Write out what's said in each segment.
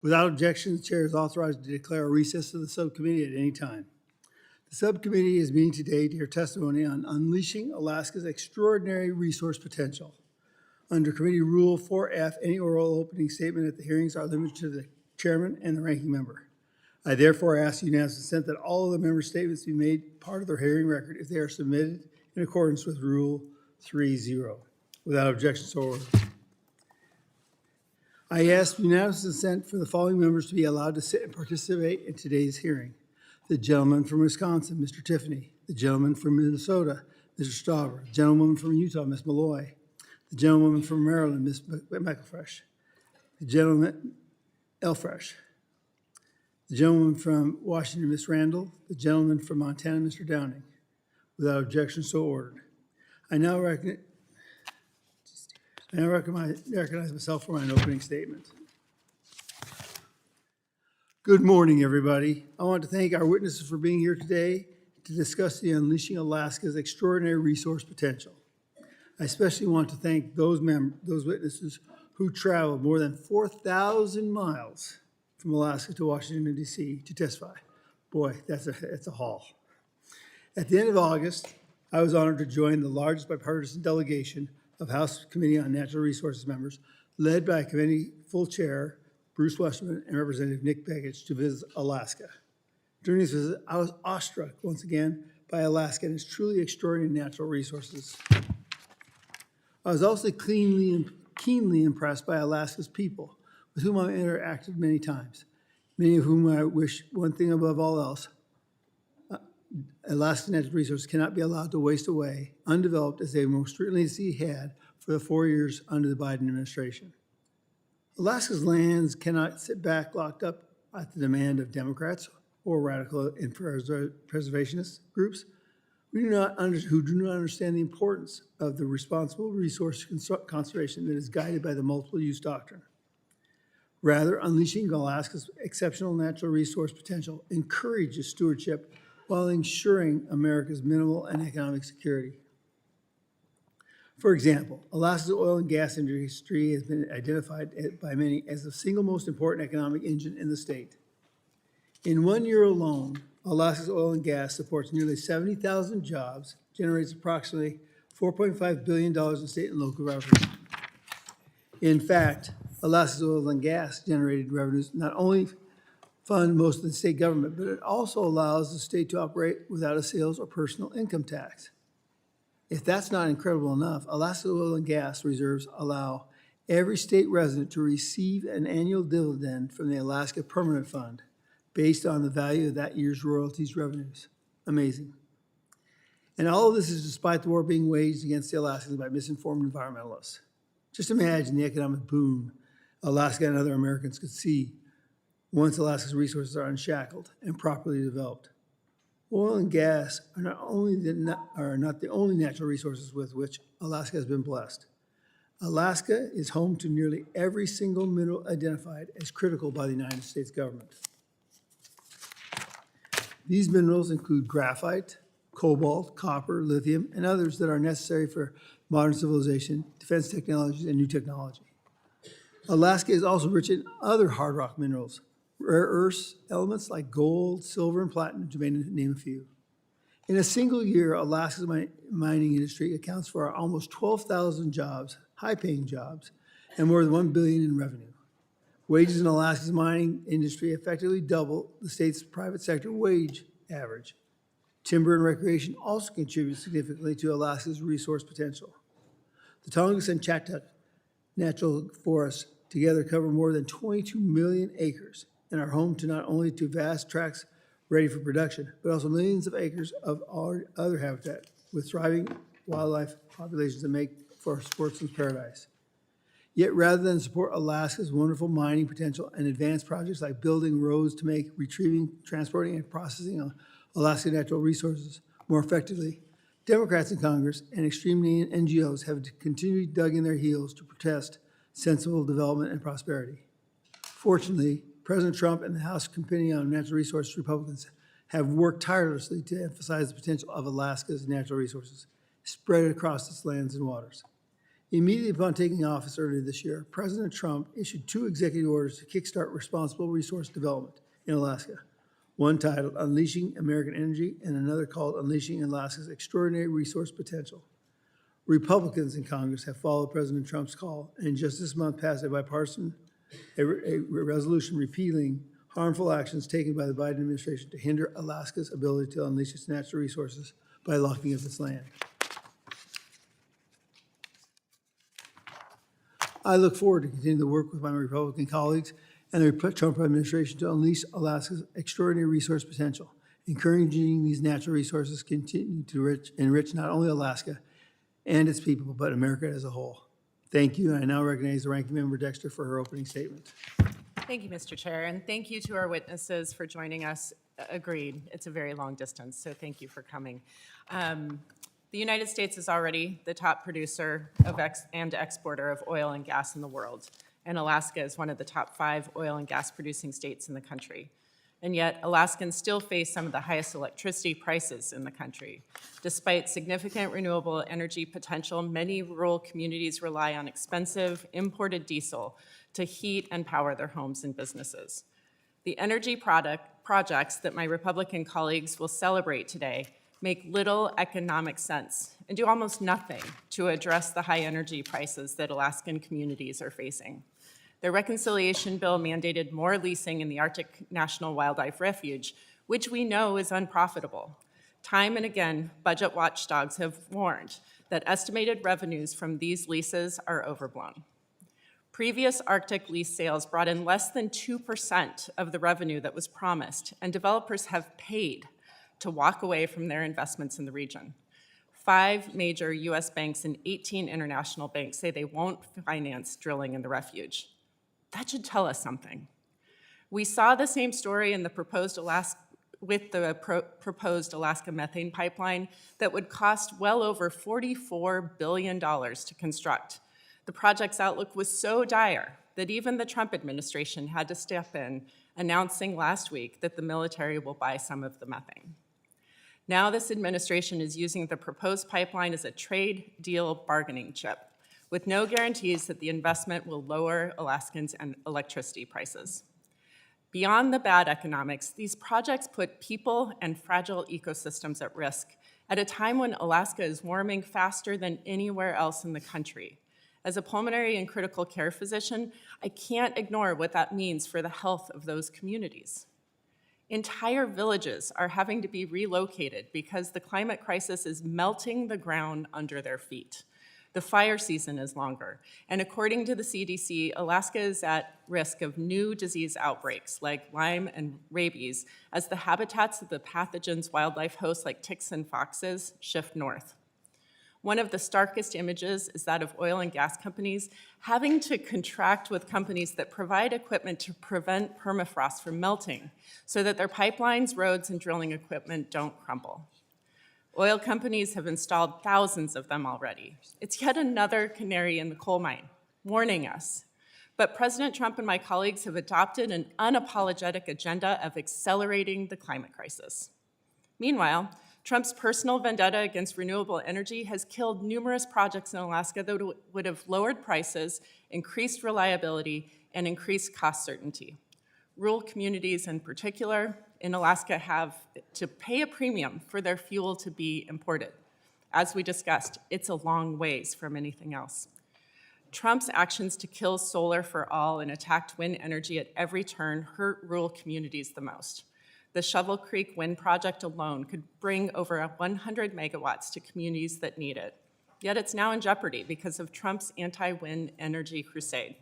Without objection, the chair is authorized to declare a recess of the subcommittee at any time. The subcommittee is meeting today to hear testimony on unleashing Alaska's extraordinary resource potential. Under Committee Rule 4F, any oral opening statement at the hearings are limited to the chairman and the ranking member. I therefore ask unanimous consent that all of the members' statements be made part of their hearing record if they are submitted in accordance with Rule 3.0. Without objection, so ordered. I ask unanimous consent for the following members to be allowed to sit and participate in today's hearing. The gentleman from Wisconsin, Mr. Tiffany. The gentleman from Minnesota, Mr. Stauber. The gentlewoman from Utah, Ms. Malloy. The gentlewoman from Maryland, Ms. McElfresh. The gentleman, Elfresh. The gentleman from Washington, Ms. Randall. The gentleman from Montana, Mr. Downing. Without objection, so ordered. I now recognize myself for my opening statement. Good morning, everybody. I want to thank our witnesses for being here today to discuss the Unleashing Alaska's Extraordinary Resource Potential. I especially want to thank those witnesses who traveled more than 4,000 miles from Alaska to Washington, D.C. to testify. Boy, that's a haul. At the end of August, I was honored to join the largest bipartisan delegation of House Committee on Natural Resources members, led by committee full chair Bruce Westerman and Representative Nick Begich, to visit Alaska. During this visit, I was awestruck once again by Alaska and its truly extraordinary natural resources. I was also keenly impressed by Alaska's people, with whom I've interacted many times, many of whom I wish one thing above all else: Alaska's natural resources cannot be allowed to waste away, undeveloped as they most recently had for the 4 years under the Biden administration. Alaska's lands cannot sit back locked up at the demand of Democrats or radical and preservationist groups who do not understand the importance of the responsible resource conservation that is guided by the multiple use doctrine. Rather, unleashing Alaska's exceptional natural resource potential encourages stewardship while ensuring America's minimal and economic security. For example, Alaska's oil and gas industry has been identified by many as the single most important economic engine in the state. In 1 year alone, Alaska's oil and gas supports nearly 70,000 jobs, generates approximately $4.5 billion in state and local revenue. In fact, Alaska's oil and gas generated revenues not only fund most of the state government, but it also allows the state to operate without a sales or personal income tax. If that's not incredible enough, Alaska's oil and gas reserves allow every state resident to receive an annual dividend from the Alaska Permanent Fund based on the value of that year's royalties revenues. Amazing. And all of this is despite the war being waged against the Alaskans by misinformed environmentalists. Just imagine the economic boom Alaska and other Americans could see once Alaska's resources are unshackled and properly developed. Oil and gas are not the only natural resources with which Alaska has been blessed. Alaska is home to nearly every single mineral identified as critical by the United States government. These minerals include graphite, cobalt, copper, lithium, and others that are necessary for modern civilization, defense technologies, and new technology. Alaska is also rich in other hard rock minerals, rare earths, elements like gold, silver, and platinum, to name a few. In a single year, Alaska's mining industry accounts for almost 12,000 jobs, high-paying jobs, and more than $1 billion in revenue. Wages in Alaska's mining industry effectively double the state's private sector wage average. Timber and recreation also contribute significantly to Alaska's resource potential. The Tongass and Chatuck natural forests together cover more than 22 million acres and are home to not only to vast tracts ready for production, but also millions of acres of other habitat with thriving wildlife populations that make for sportsman's paradise. Yet rather than support Alaska's wonderful mining potential and advance projects like building roads to make retrieving, transporting, and processing Alaska natural resources more effectively, Democrats in Congress and extreme NGOs have continually dug in their heels to protest sensible development and prosperity. Fortunately, President Trump and the House Committee on Natural Resources Republicans have worked tirelessly to emphasize the potential of Alaska's natural resources spread across its lands and waters. Immediately upon taking office earlier this year, President Trump issued 2 executive orders to kickstart responsible resource development in Alaska, one titled Unleashing American Energy and another called Unleashing Alaska's Extraordinary Resource Potential. Republicans in Congress have followed President Trump's call and just this month passed a bipartisan resolution repealing harmful actions taken by the Biden administration to hinder Alaska's ability to unleash its natural resources by locking up its land. I look forward to continuing to work with my Republican colleagues and the Trump administration to unleash Alaska's extraordinary resource potential, encouraging these natural resources continue to enrich not only Alaska and its people, but America as a whole. Thank you, and I now recognize the Ranking Member Dexter for her opening statement. Thank you, Mr. Chair, and thank you to our witnesses for joining us. Agreed, it's a very long distance, so thank you for coming. The United States is already the top producer of and exporter of oil and gas in the world, and Alaska is one of the top 5 oil and gas producing states in the country. And yet, Alaskans still face some of the highest electricity prices in the country. Despite significant renewable energy potential, many rural communities rely on expensive imported diesel to heat and power their homes and businesses. The energy projects that my Republican colleagues will celebrate today make little economic sense and do almost nothing to address the high energy prices that Alaskan communities are facing. The reconciliation bill mandated more leasing in the Arctic National Wildlife Refuge, which we know is unprofitable. Time and again, budget watchdogs have warned that estimated revenues from these leases are overblown. Previous Arctic lease sales brought in less than 2% of the revenue that was promised, and developers have paid to walk away from their investments in the region. 5 major US banks and 18 international banks say they won't finance drilling in the refuge. That should tell us something. We saw the same story in the proposed Alaska methane pipeline that would cost well over $44 billion to construct. The project's outlook was so dire that even the Trump administration had to step in, announcing last week that the military will buy some of the methane. Now this administration is using the proposed pipeline as a trade deal bargaining chip, with no guarantees that the investment will lower Alaskans' and electricity prices. Beyond the bad economics, these projects put people and fragile ecosystems at risk at a time when Alaska is warming faster than anywhere else in the country. As a pulmonary and critical care physician, I can't ignore what that means for the health of those communities. Entire villages are having to be relocated because the climate crisis is melting the ground under their feet. The fire season is longer, and according to the CDC, Alaska is at risk of new disease outbreaks like Lyme and rabies as the habitats of the pathogens wildlife hosts like ticks and foxes shift north. One of the starkest images is that of oil and gas companies having to contract with companies that provide equipment to prevent permafrost from melting so that their pipelines, roads, and drilling equipment don't crumble. Oil companies have installed thousands of them already. It's yet another canary in the coal mine, warning us. But President Trump and my colleagues have adopted an unapologetic agenda of accelerating the climate crisis. Meanwhile, Trump's personal vendetta against renewable energy has killed numerous projects in Alaska that would have lowered prices, increased reliability, and increased cost certainty. Rural communities in particular in Alaska have to pay a premium for their fuel to be imported. As we discussed, it's a long ways from anything else. Trump's actions to kill solar for all and attack wind energy at every turn hurt rural communities the most. The Shovel Creek Wind Project alone could bring over 100 megawatts to communities that need it. Yet it's now in jeopardy because of Trump's anti-wind energy crusade.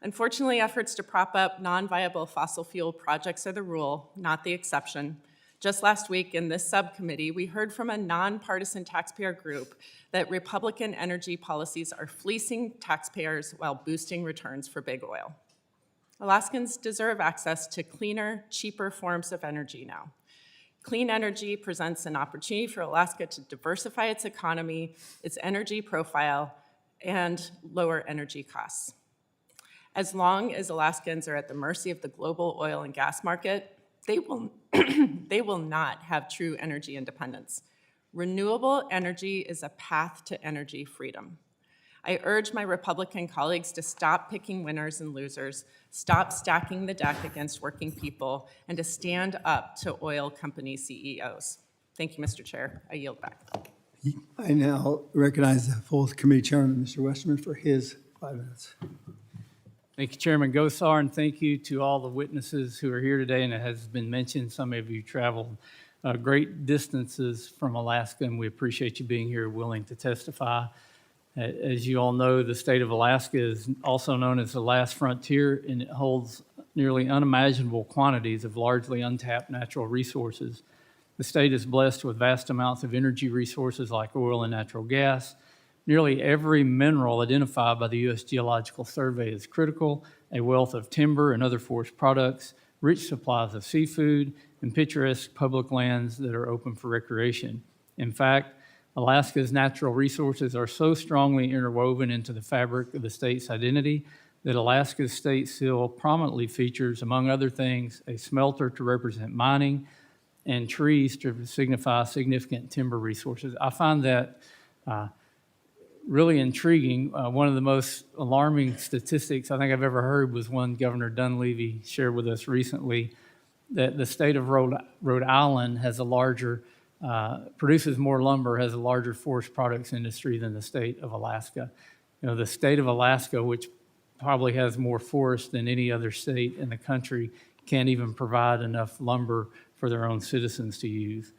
Unfortunately, efforts to prop up non-viable fossil fuel projects are the rule, not the exception. Just last week in this subcommittee, we heard from a nonpartisan taxpayer group that Republican energy policies are fleecing taxpayers while boosting returns for big oil. Alaskans deserve access to cleaner, cheaper forms of energy now. Clean energy presents an opportunity for Alaska to diversify its economy, its energy profile, and lower energy costs. As long as Alaskans are at the mercy of the global oil and gas market, they will not have true energy independence. Renewable energy is a path to energy freedom. I urge my Republican colleagues to stop picking winners and losers, stop stacking the deck against working people, and to stand up to oil company CEOs. Thank you, Mr. Chair. I yield back. I now recognize the full committee chairman, Mr. Westerman, for his 5 minutes. Thank you, Chairman Gosar, and thank you to all the witnesses who are here today. And it has been mentioned, some of you traveled great distances from Alaska, and we appreciate you being here willing to testify. As you all know, the state of Alaska is also known as the last frontier, and it holds nearly unimaginable quantities of largely untapped natural resources. The state is blessed with vast amounts of energy resources like oil and natural gas. Nearly every mineral identified by the U.S. Geological Survey is critical, a wealth of timber and other forest products, rich supplies of seafood, and picturesque public lands that are open for recreation. In fact, Alaska's natural resources are so strongly interwoven into the fabric of the state's identity that Alaska's state seal prominently features, among other things, a smelter to represent mining and trees to signify significant timber resources. I find that really intriguing. One of the most alarming statistics I think I've ever heard was one Governor Dunleavy shared with us recently, that the state of Rhode Island has a larger, produces more lumber, has a larger forest products industry than the state of Alaska. You know, the state of Alaska, which probably has more forest than any other state in the country, can't even provide enough lumber for their own citizens to use.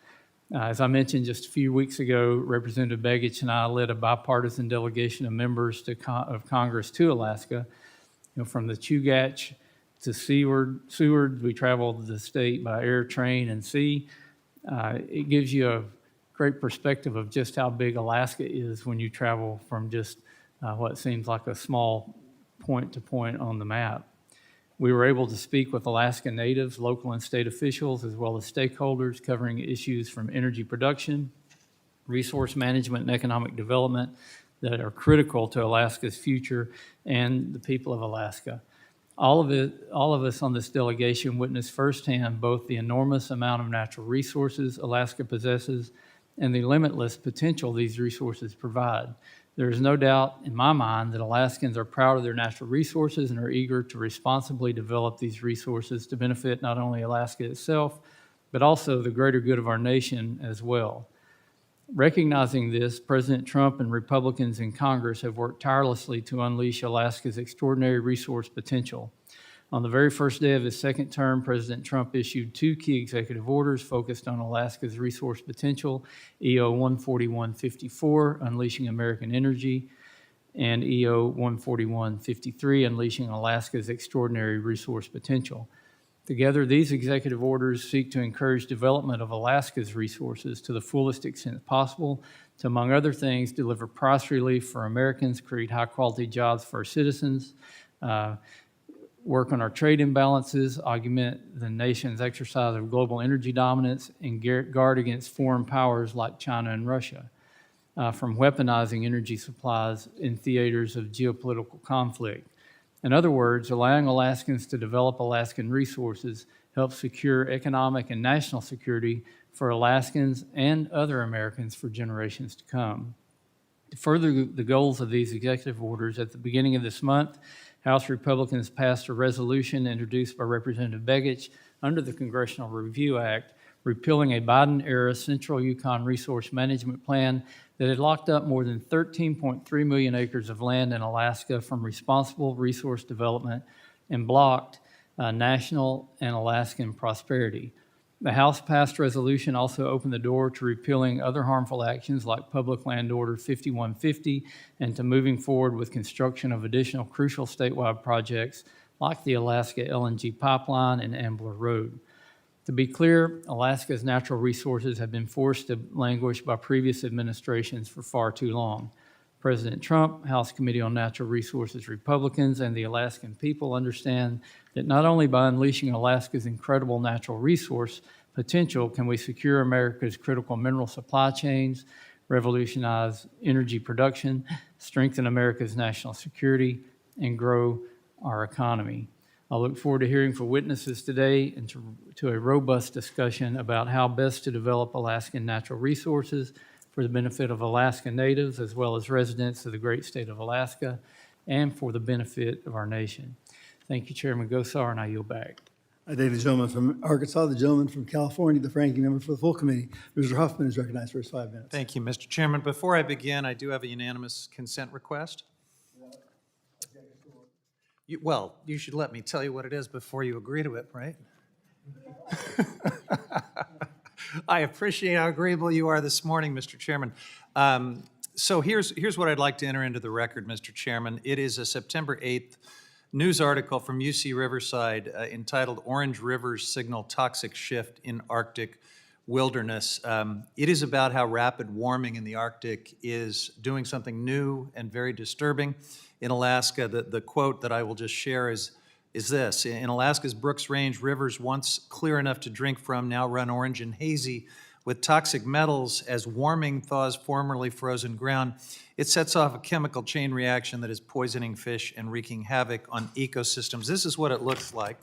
As I mentioned just a few weeks ago, Representative Begich and I led a bipartisan delegation of members of Congress to Alaska. You know, from the Chugach to Seward, we traveled the state by air, train, and sea. It gives you a great perspective of just how big Alaska is when you travel from just what seems like a small point to point on the map. We were able to speak with Alaska natives, local and state officials, as well as stakeholders covering issues from energy production, resource management, and economic development that are critical to Alaska's future and the people of Alaska. All of us on this delegation witnessed firsthand both the enormous amount of natural resources Alaska possesses and the limitless potential these resources provide. There is no doubt in my mind that Alaskans are proud of their natural resources and are eager to responsibly develop these resources to benefit not only Alaska itself, but also the greater good of our nation as well. Recognizing this, President Trump and Republicans in Congress have worked tirelessly to unleash Alaska's extraordinary resource potential. On the very first day of his second term, President Trump issued 2 key executive orders focused on Alaska's resource potential, EO 14154, Unleashing American Energy, and EO 14153, Unleashing Alaska's Extraordinary Resource Potential. Together, these executive orders seek to encourage development of Alaska's resources to the fullest extent possible, to, among other things, deliver price relief for Americans, create high-quality jobs for our citizens, work on our trade imbalances, augment the nation's exercise of global energy dominance, and guard against foreign powers like China and Russia from weaponizing energy supplies in theaters of geopolitical conflict. In other words, allowing Alaskans to develop Alaskan resources helps secure economic and national security for Alaskans and other Americans for generations to come. To further the goals of these executive orders, at the beginning of this month, House Republicans passed a resolution introduced by Representative Begich under the Congressional Review Act, repealing a Biden-era Central Yukon Resource Management Plan that had locked up more than 13.3 million acres of land in Alaska from responsible resource development and blocked national and Alaskan prosperity. The House-passed resolution also opened the door to repealing other harmful actions like Public Land Order 5150 and to moving forward with construction of additional crucial statewide projects like the Alaska LNG pipeline and Ambler Road. To be clear, Alaska's natural resources have been forced to languish by previous administrations for far too long. President Trump, House Committee on Natural Resources Republicans, and the Alaskan people understand that not only by unleashing Alaska's incredible natural resource potential can we secure America's critical mineral supply chains, revolutionize energy production, strengthen America's national security, and grow our economy. I look forward to hearing from witnesses today and to a robust discussion about how best to develop Alaskan natural resources for the benefit of Alaska natives as well as residents of the great state of Alaska and for the benefit of our nation. Thank you, Chairman Gosar, and I yield back. I thank the gentleman from Arkansas, the gentleman from California, the ranking member for the full committee. Mr. Huffman is recognized for his 5 minutes. Thank you, Mr. Chairman. Before I begin, I do have a unanimous consent request. You should let me tell you what it is before you agree to it, right? I appreciate how agreeable you are this morning, Mr. Chairman. So here's what I'd like to enter into the record, Mr. Chairman. It is a September 8th news article from UC Riverside entitled "Orange Rivers Signal Toxic Shift in Arctic Wilderness." It is about how rapid warming in the Arctic is doing something new and very disturbing in Alaska. The quote that I will just share is this: "In Alaska's Brooks Range, rivers once clear enough to drink from now run orange and hazy with toxic metals as warming thaws formerly frozen ground. It sets off a chemical chain reaction that is poisoning fish and wreaking havoc on ecosystems." This is what it looks like.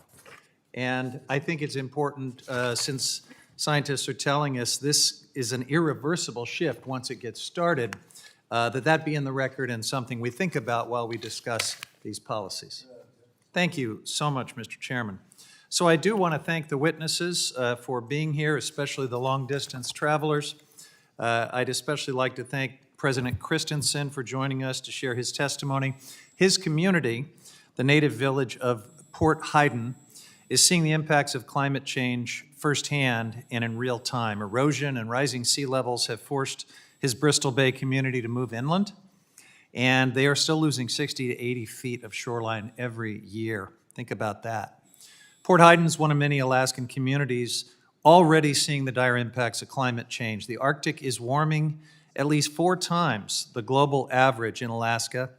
And I think it's important, since scientists are telling us this is an irreversible shift once it gets started, that be in the record and something we think about while we discuss these policies. Thank you so much, Mr. Chairman. So I do want to thank the witnesses for being here, especially the long-distance travelers. I'd especially like to thank President Christensen for joining us to share his testimony. His community, the native village of Port Heiden, is seeing the impacts of climate change firsthand and in real time. Erosion and rising sea levels have forced his Bristol Bay community to move inland, and they are still losing 60 to 80 feet of shoreline every year. Think about that. Port Heiden is one of many Alaskan communities already seeing the dire impacts of climate change. The Arctic is warming at least 4 times the global average in Alaska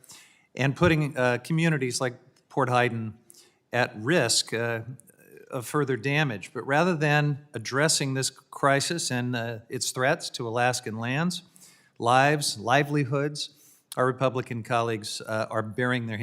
and putting communities like Port Heiden at risk of further damage. But rather than addressing this crisis and its threats to Alaskan lands, lives, livelihoods, our Republican colleagues are burying their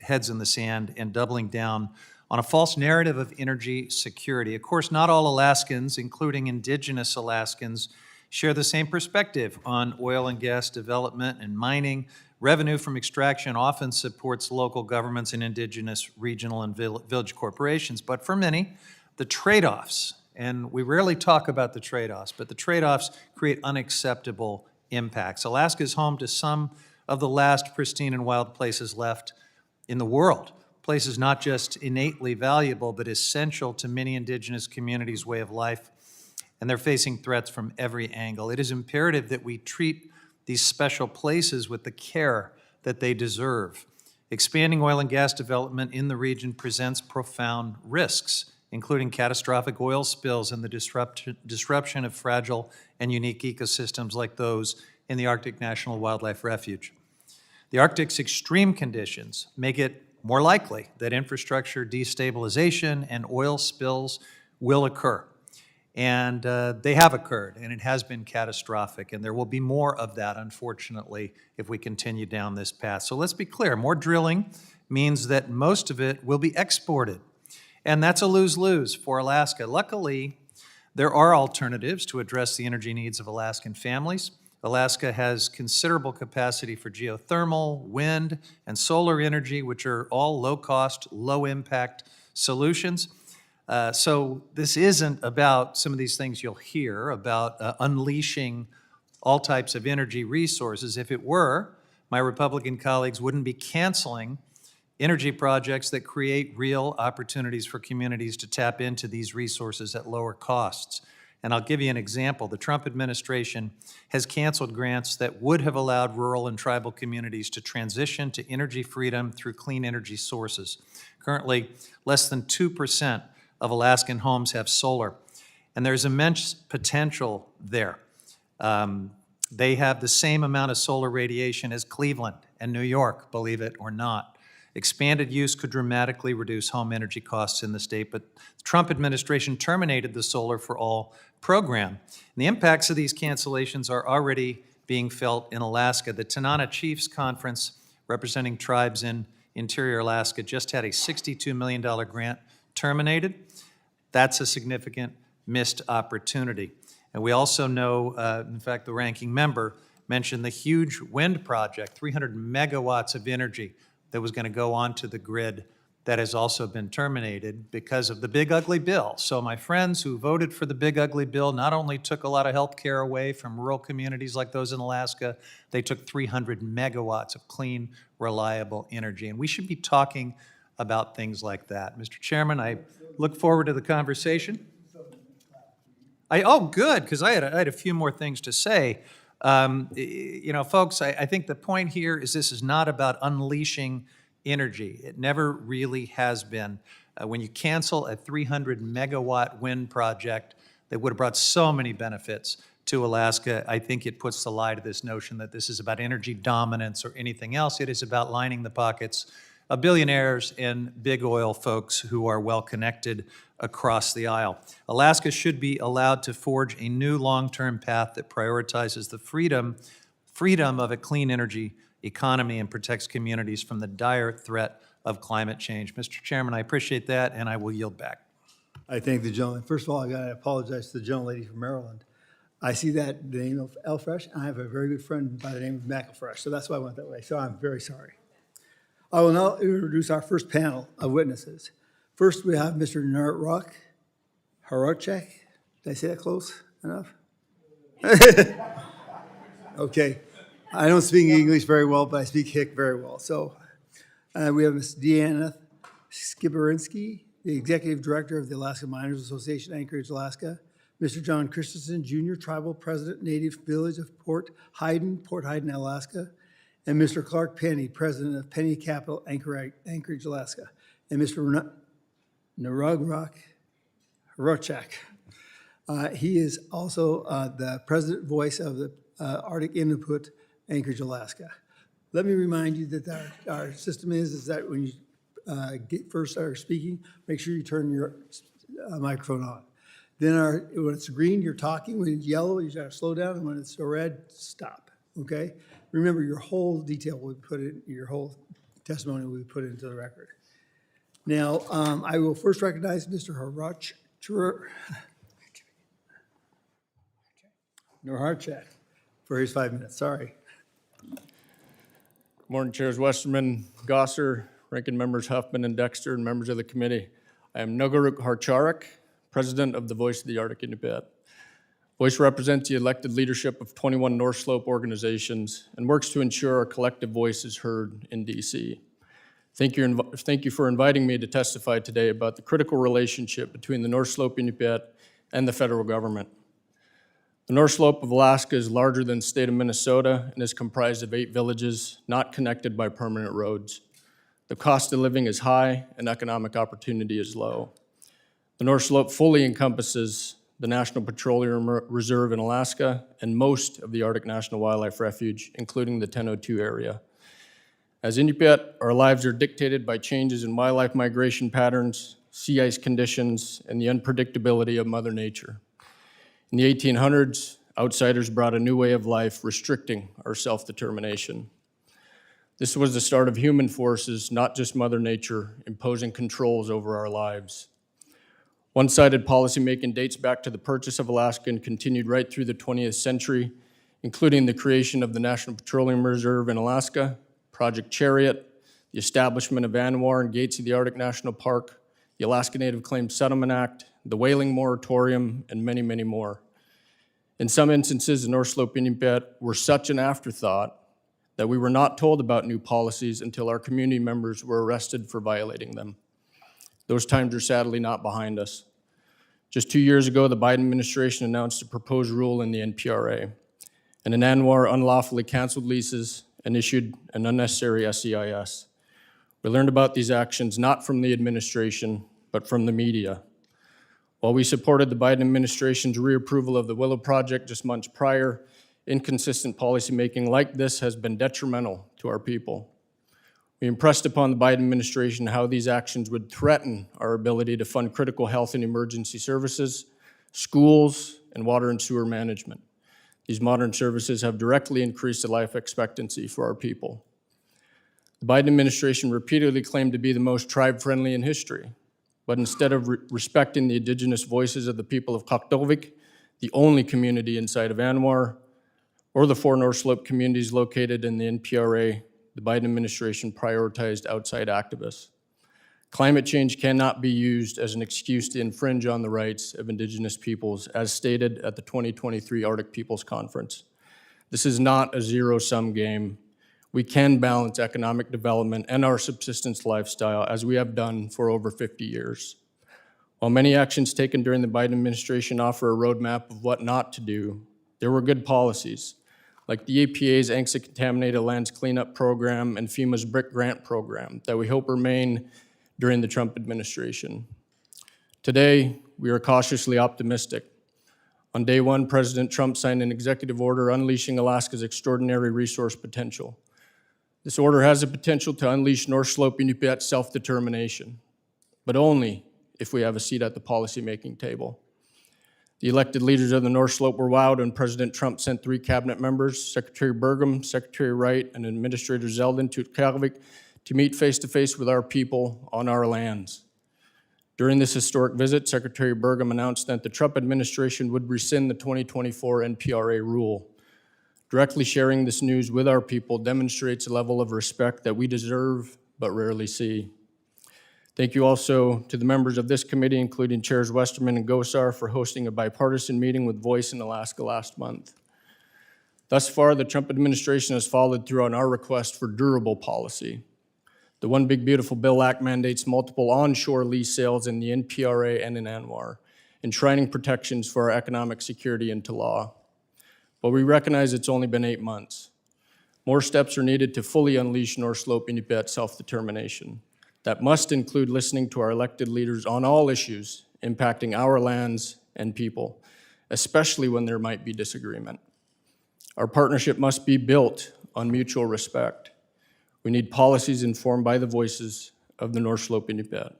heads in the sand and doubling down on a false narrative of energy security. Of course, not all Alaskans, including indigenous Alaskans, share the same perspective on oil and gas development and mining. Revenue from extraction often supports local governments and indigenous regional and village corporations. But for many, the trade-offs, and we rarely talk about the trade-offs, but the trade-offs create unacceptable impacts. Alaska is home to some of the last pristine and wild places left in the world. Places not just innately valuable, but essential to many indigenous communities' way of life, and they're facing threats from every angle. It is imperative that we treat these special places with the care that they deserve. Expanding oil and gas development in the region presents profound risks, including catastrophic oil spills and the disruption of fragile and unique ecosystems like those in the Arctic National Wildlife Refuge. The Arctic's extreme conditions make it more likely that infrastructure destabilization and oil spills will occur. And they have occurred, and it has been catastrophic, and there will be more of that, unfortunately, if we continue down this path. So let's be clear, more drilling means that most of it will be exported, and that's a lose-lose for Alaska. Luckily, there are alternatives to address the energy needs of Alaskan families. Alaska has considerable capacity for geothermal, wind, and solar energy, which are all low-cost, low-impact solutions. So this isn't about some of these things you'll hear about unleashing all types of energy resources. If it were, my Republican colleagues wouldn't be canceling energy projects that create real opportunities for communities to tap into these resources at lower costs. And I'll give you an example. The Trump administration has canceled grants that would have allowed rural and tribal communities to transition to energy freedom through clean energy sources. Currently, less than 2% of Alaskan homes have solar, and there's immense potential there. They have the same amount of solar radiation as Cleveland and New York, believe it or not. Expanded use could dramatically reduce home energy costs in the state, but the Trump administration terminated the Solar for All program. And the impacts of these cancellations are already being felt in Alaska. The Tanana Chiefs Conference, representing tribes in interior Alaska, just had a $62 million grant terminated. That's a significant missed opportunity. And we also know, in fact, the ranking member mentioned the huge wind project, 300 megawatts of energy that was going to go onto the grid that has also been terminated because of the big ugly bill. So my friends who voted for the big ugly bill not only took a lot of health care away from rural communities like those in Alaska, they took 300 megawatts of clean, reliable energy. And we should be talking about things like that. Mr. Chairman, I look forward to the conversation. Oh, good, because I had a few more things to say. You know, folks, I think the point here is this is not about unleashing energy. It never really has been. When you cancel a 300 megawatt wind project that would have brought so many benefits to Alaska, I think it puts the lie to this notion that this is about energy dominance or anything else. It is about lining the pockets of billionaires and big oil folks who are well connected across the aisle. Alaska should be allowed to forge a new long-term path that prioritizes the freedom of a clean energy economy and protects communities from the dire threat of climate change. Mr. Chairman, I appreciate that, and I will yield back. I thank the gentleman. First of all, I got to apologize to the gentlelady from Maryland. I see that the name of El Fresh, and I have a very good friend by the name of McElfresh, so that's why I went that way. So I'm very sorry. I will now introduce our first panel of witnesses. First, we have Mr. Nagruk, Harcharek. Did I say that close enough? Okay. I don't speak English very well, but I speak Hick very well. So we have Ms. Deantha Skibinski, the Executive Director of the Alaska Miners Association, Anchorage, Alaska. Mr. John Christensen, Jr., Tribal President, Native Village of Port Heiden, Alaska. And Mr. Clark Penney, President of Penney Capital, Anchorage, Alaska. And Mr. Nagruk Harcharek. He is also the President Voice of the Arctic Inupiat, Anchorage, Alaska. Let me remind you that our system is that when you first start speaking, make sure you turn your microphone on. Then when it's green, you're talking. When it's yellow, you got to slow down. And when it's red, stop, okay? Remember, your whole detail will be put in, your whole testimony will be put into the record. Now, I will first recognize Mr. Harcharek for his 5 minutes. Sorry. Good morning, Chairs Westerman, Gosser, Ranking Members Huffman and Dexter, and members of the committee. I am Nagruk Harcharek, President of the Voice of the Arctic Inupiat. Voice represents the elected leadership of 21 North Slope organizations and works to ensure our collective voice is heard in DC. Thank you for inviting me to testify today about the critical relationship between the North Slope Inupiat and the federal government. The North Slope of Alaska is larger than the state of Minnesota and is comprised of 8 villages not connected by permanent roads. The cost of living is high and economic opportunity is low. The North Slope fully encompasses the National Petroleum Reserve in Alaska and most of the Arctic National Wildlife Refuge, including the 1002 area. As Inupiat, our lives are dictated by changes in wildlife migration patterns, sea ice conditions, and the unpredictability of Mother Nature. In the 1800s, outsiders brought a new way of life restricting our self-determination. This was the start of human forces, not just Mother Nature, imposing controls over our lives. One-sided policymaking dates back to the purchase of Alaska and continued right through the 20th century, including the creation of the National Petroleum Reserve in Alaska, Project Chariot, the establishment of ANWR and Gates of the Arctic National Park, the Alaska Native Claims Settlement Act, the whaling moratorium, and many, many more. In some instances, the North Slope Inupiat were such an afterthought that we were not told about new policies until our community members were arrested for violating them. Those times are sadly not behind us. Just 2 years ago, the Biden administration announced a proposed rule in the NPRA, and an ANWR unlawfully canceled leases and issued an unnecessary SEIS. We learned about these actions not from the administration, but from the media. While we supported the Biden administration's reapproval of the Willow Project just months prior, inconsistent policymaking like this has been detrimental to our people. We impressed upon the Biden administration how these actions would threaten our ability to fund critical health and emergency services, schools, and water and sewer management. These modern services have directly increased the life expectancy for our people. The Biden administration repeatedly claimed to be the most tribe-friendly in history, but instead of respecting the indigenous voices of the people of Kaktovik, the only community inside of ANWR or the 4 North Slope communities located in the NPRA the Biden administration prioritized outside activists. Climate change cannot be used as an excuse to infringe on the rights of Indigenous peoples, as stated at the 2023 Arctic Peoples Conference. This is not a zero-sum game. We can balance economic development and our subsistence lifestyle, as we have done for over 50 years. While many actions taken during the Biden administration offer a roadmap of what not to do, there were good policies, like the EPA's ANCSA Contaminated Lands Cleanup Program and FEMA's BRIC Grant Program that we hope remain during the Trump administration. Today, we are cautiously optimistic. On day one, President Trump signed an executive order unleashing Alaska's extraordinary resource potential. This order has the potential to unleash North Slope Inupiat self-determination, but only if we have a seat at the policymaking table. The elected leaders of the North Slope were wowed when President Trump sent 3 cabinet members, Secretary Burgum, Secretary Wright, and Administrator Zeldin to Kalvik to meet face-to-face with our people on our lands. During this historic visit, Secretary Burgum announced that the Trump administration would rescind the 2024 NPRA rule. Directly sharing this news with our people demonstrates a level of respect that we deserve but rarely see. Thank you also to the members of this committee, including Chairs Westerman and Gosar, for hosting a bipartisan meeting with Voice in Alaska last month. Thus far, the Trump administration has followed through on our request for durable policy. The One Big Beautiful Bill Act mandates multiple onshore lease sales in the NPRA and in ANWR, enshrining protections for our economic security into law. But we recognize it's only been 8 months. More steps are needed to fully unleash North Slope Inupiat self-determination. That must include listening to our elected leaders on all issues impacting our lands and people, especially when there might be disagreement. Our partnership must be built on mutual respect. We need policies informed by the voices of the North Slope Inupiat.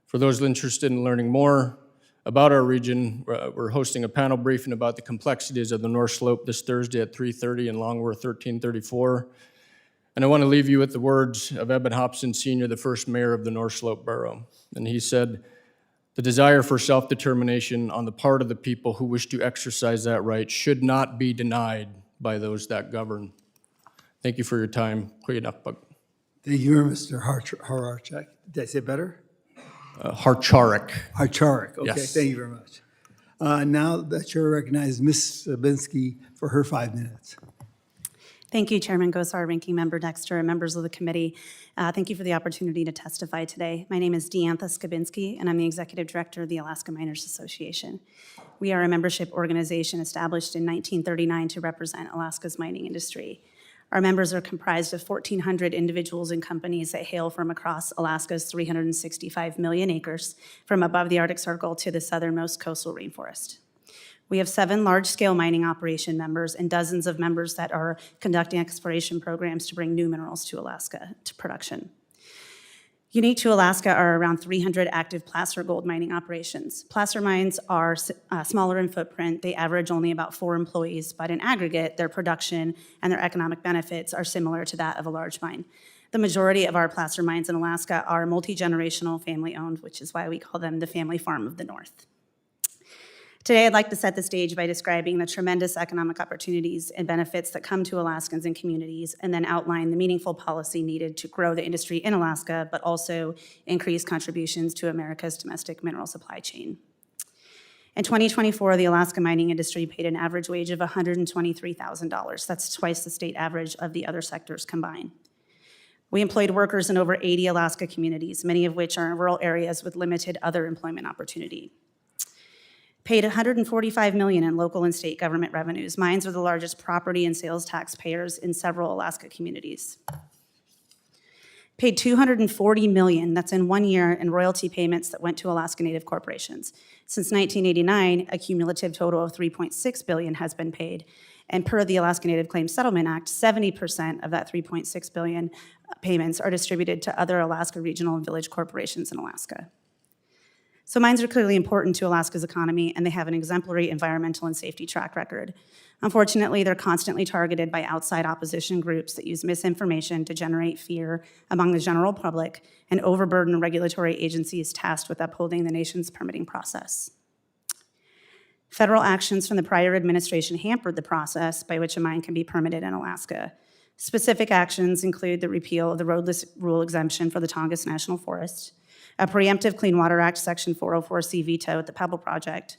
For those interested in learning more about our region, we're hosting a panel briefing about the complexities of the North Slope this Thursday at 3:30 in Longworth 1334. And I want to leave you with the words of Eben Hobson Sr., the first mayor of the North Slope Borough. And he said, "The desire for self-determination on the part of the people who wish to exercise that right should not be denied by those that govern." Thank you for your time. Thank you, Mr. Harcharek. Did I say it better? Harcharek. Harcharek, okay, Yes. Thank you very much. Now the chair recognizes Ms. Skibinski for her 5 minutes. Thank you, Chairman Gosar, Ranking Member Dexter, and members of the committee. Thank you for the opportunity to testify today. My name is Deantha Skibinski, and I'm the Executive Director of the Alaska Miners Association. We are a membership organization established in 1939 to represent Alaska's mining industry. Our members are comprised of 1,400 individuals and companies that hail from across Alaska's 365 million acres, from above the Arctic Circle to the southernmost coastal rainforest. We have 7 large-scale mining operation members and dozens of members that are conducting exploration programs to bring new minerals to Alaska to production. Unique to Alaska are around 300 active placer gold mining operations. Placer mines are smaller in footprint. They average only about 4 employees, but in aggregate, their production and their economic benefits are similar to that of a large mine. The majority of our placer mines in Alaska are multi-generational, family-owned, which is why we call them the family farm of the North. Today, I'd like to set the stage by describing the tremendous economic opportunities and benefits that come to Alaskans and communities, and then outline the meaningful policy needed to grow the industry in Alaska, but also increase contributions to America's domestic mineral supply chain. In 2024, the Alaska mining industry paid an average wage of $123,000. That's twice the state average of the other sectors combined. We employed workers in over 80 Alaska communities, many of which are in rural areas with limited other employment opportunity. Paid $145 million in local and state government revenues. Mines are the largest property and sales tax payers in several Alaska communities. Paid $240 million, that's in 1 year, in royalty payments that went to Alaska Native corporations. Since 1989, a cumulative total of $3.6 billion has been paid. And per the Alaska Native Claims Settlement Act, 70% of that $3.6 billion payments are distributed to other Alaska regional and village corporations in Alaska. So mines are clearly important to Alaska's economy, and they have an exemplary environmental and safety track record. Unfortunately, they're constantly targeted by outside opposition groups that use misinformation to generate fear among the general public and overburden regulatory agencies tasked with upholding the nation's permitting process. Federal actions from the prior administration hampered the process by which a mine can be permitted in Alaska. Specific actions include the repeal of the roadless rule exemption for the Tongass National Forest, a preemptive Clean Water Act Section 404C veto at the Pebble Project,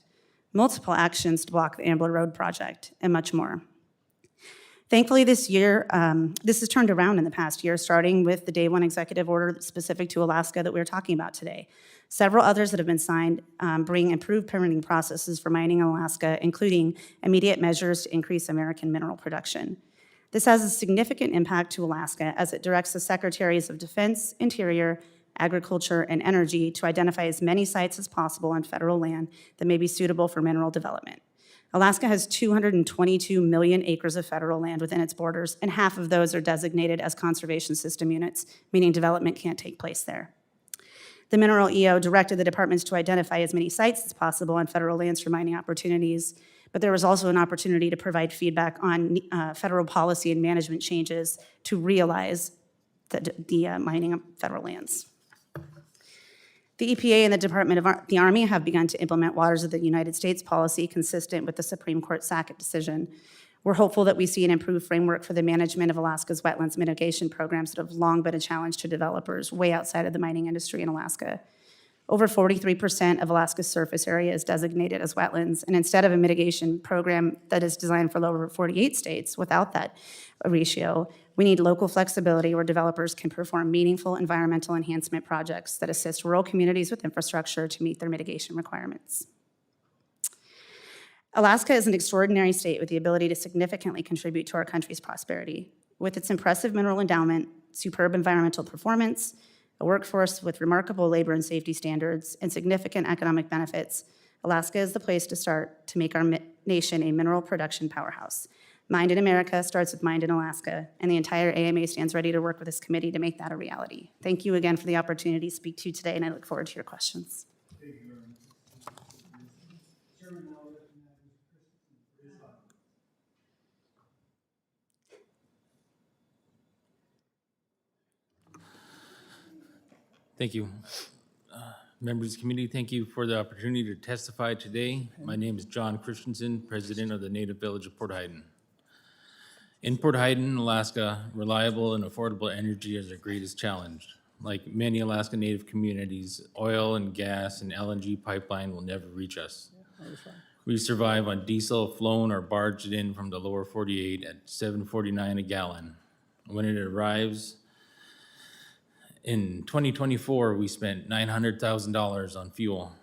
multiple actions to block the Ambler Road project, and much more. Thankfully, this has turned around in the past year, starting with the Day 1 executive order specific to Alaska that we were talking about today. Several others that have been signed bring improved permitting processes for mining in Alaska, including immediate measures to increase American mineral production. This has a significant impact to Alaska as it directs the Secretaries of Defense, Interior, Agriculture, and Energy to identify as many sites as possible on federal land that may be suitable for mineral development. Alaska has 222 million acres of federal land within its borders, and half of those are designated as conservation system units, meaning development can't take place there. The Mineral EO directed the departments to identify as many sites as possible on federal lands for mining opportunities, but there was also an opportunity to provide feedback on federal policy and management changes to realize the mining of federal lands. The EPA and the Department of the Army have begun to implement Waters of the United States policy consistent with the Supreme Court Sackett decision. We're hopeful that we see an improved framework for the management of Alaska's wetlands mitigation programs that have long been a challenge to developers way outside of the mining industry in Alaska. Over 43% of Alaska's surface area is designated as wetlands, and instead of a mitigation program that is designed for over 48 states without that ratio, we need local flexibility where developers can perform meaningful environmental enhancement projects that assist rural communities with infrastructure to meet their mitigation requirements. Alaska is an extraordinary state with the ability to significantly contribute to our country's prosperity. With its impressive mineral endowment, superb environmental performance, a workforce with remarkable labor and safety standards, and significant economic benefits, Alaska is the place to start to make our nation a mineral production powerhouse. Mind in America starts with Mind in Alaska, and the entire AMA stands ready to work with this committee to make that a reality. Thank you again for the opportunity to speak to you today, and I look forward to your questions. Thank you. Members of the committee, thank you for the opportunity to testify today. My name is John Christensen, president of the Native Village of Port Heiden. In Port Heiden, Alaska, reliable and affordable energy is our greatest challenge. Like many Alaska Native communities, oil and gas and LNG pipeline will never reach us. We survive on diesel flown or barged in from the lower 48 at $7.49 a gallon. When it arrives, in 2024, we spent $900,000 on fuel.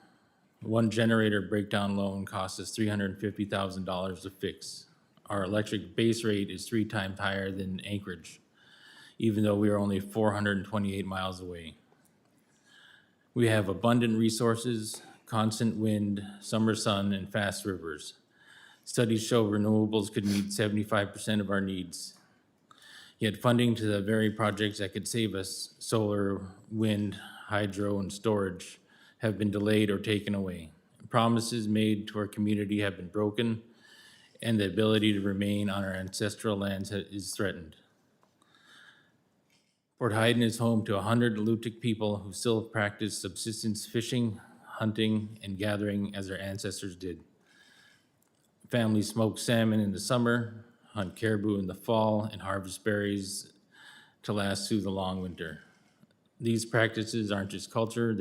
One generator breakdown loan cost us $350,000 to fix. Our electric base rate is 3 times higher than Anchorage, even though we are only 428 miles away. We have abundant resources, constant wind, summer sun, and fast rivers. Studies show renewables could meet 75% of our needs. Yet funding to the very projects that could save us, solar, wind, hydro, and storage, have been delayed or taken away. Promises made to our community have been broken, and the ability to remain on our ancestral lands is threatened. Port Heiden is home to 100 Aleut people who still practice subsistence fishing, hunting, and gathering as their ancestors did. Families smoke salmon in the summer, hunt caribou in the fall, and harvest berries to last through the long winter. These practices aren't just culture,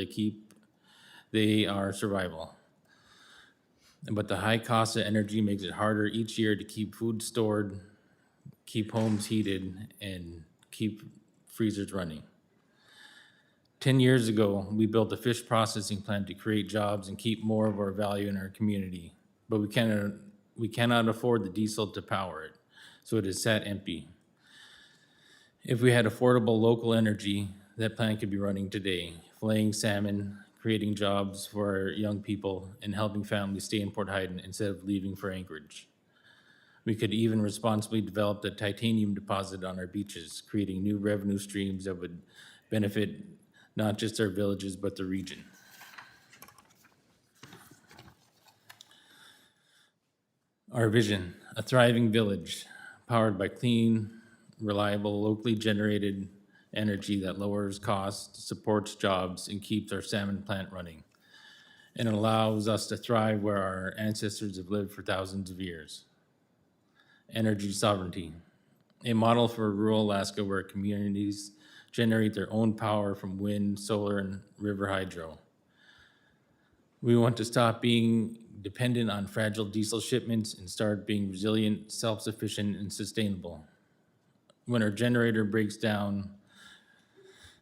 they are survival. But the high cost of energy makes it harder each year to keep food stored, keep homes heated, and keep freezers running. 10 years ago, we built a fish processing plant to create jobs and keep more of our value in our community, but we cannot afford the diesel to power it, so it is sat empty. If we had affordable local energy, that plant could be running today, filleting salmon, creating jobs for our young people, and helping families stay in Port Heiden instead of leaving for Anchorage. We could even responsibly develop the titanium deposit on our beaches, creating new revenue streams that would benefit not just our villages, but the region. Our vision, a thriving village powered by clean, reliable, locally generated energy that lowers costs, supports jobs, and keeps our salmon plant running. and allows us to thrive where our ancestors have lived for thousands of years. Energy sovereignty, a model for rural Alaska where communities generate their own power from wind, solar, and river hydro. We want to stop being dependent on fragile diesel shipments and start being resilient, self-sufficient, and sustainable. When our generator breaks down,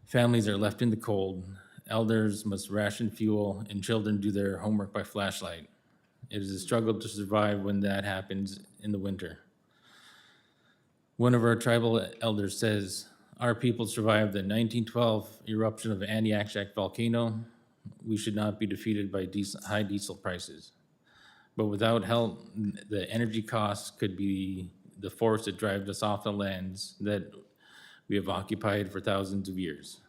families are left in the cold, elders must ration fuel, and children do their homework by flashlight. It is a struggle to survive when that happens in the winter. One of our tribal elders says, our people survived the 1912 eruption of Aniakchak volcano. We should not be defeated by high diesel prices. But without help, the energy costs could be the force that drives us off the lands that we have occupied for thousands of years.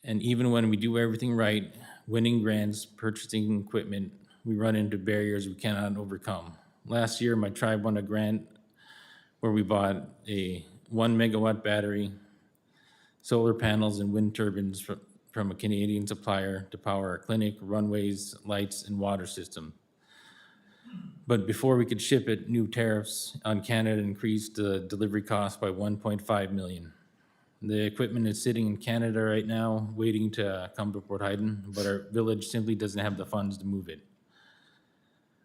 And even when we do everything right, winning grants, purchasing equipment, we run into barriers we cannot overcome. Last year, my tribe won a grant where we bought a 1 megawatt battery, solar panels, and wind turbines from a Canadian supplier to power our clinic, runways, lights, and water system. But before we could ship it, new tariffs on Canada increased the delivery cost by $1.5 million. The equipment is sitting in Canada right now, waiting to come to Port Heiden, but our village simply doesn't have the funds to move it.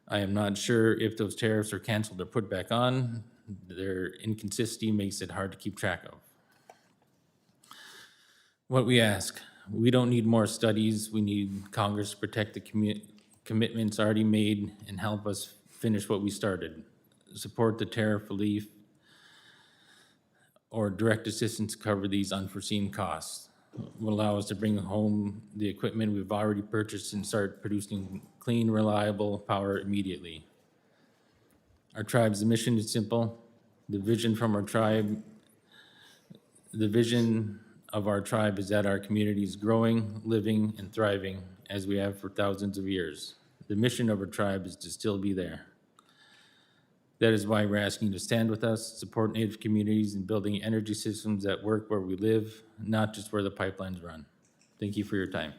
I am not sure if those tariffs are canceled or put back on. Their inconsistency makes it hard to keep track of. What we ask, we don't need more studies. We need Congress to protect the commitments already made and help us finish what we started. Support the tariff relief or direct assistance to cover these unforeseen costs. Will allow us to bring home the equipment we've already purchased and start producing clean, reliable power immediately. Our tribe's mission is simple. The vision of our tribe is that our community is growing, living, and thriving as we have for thousands of years. The mission of our tribe is to still be there. That is why we're asking you to stand with us, support Native communities in building energy systems that work where we live, not just where the pipelines run. Thank you for your time.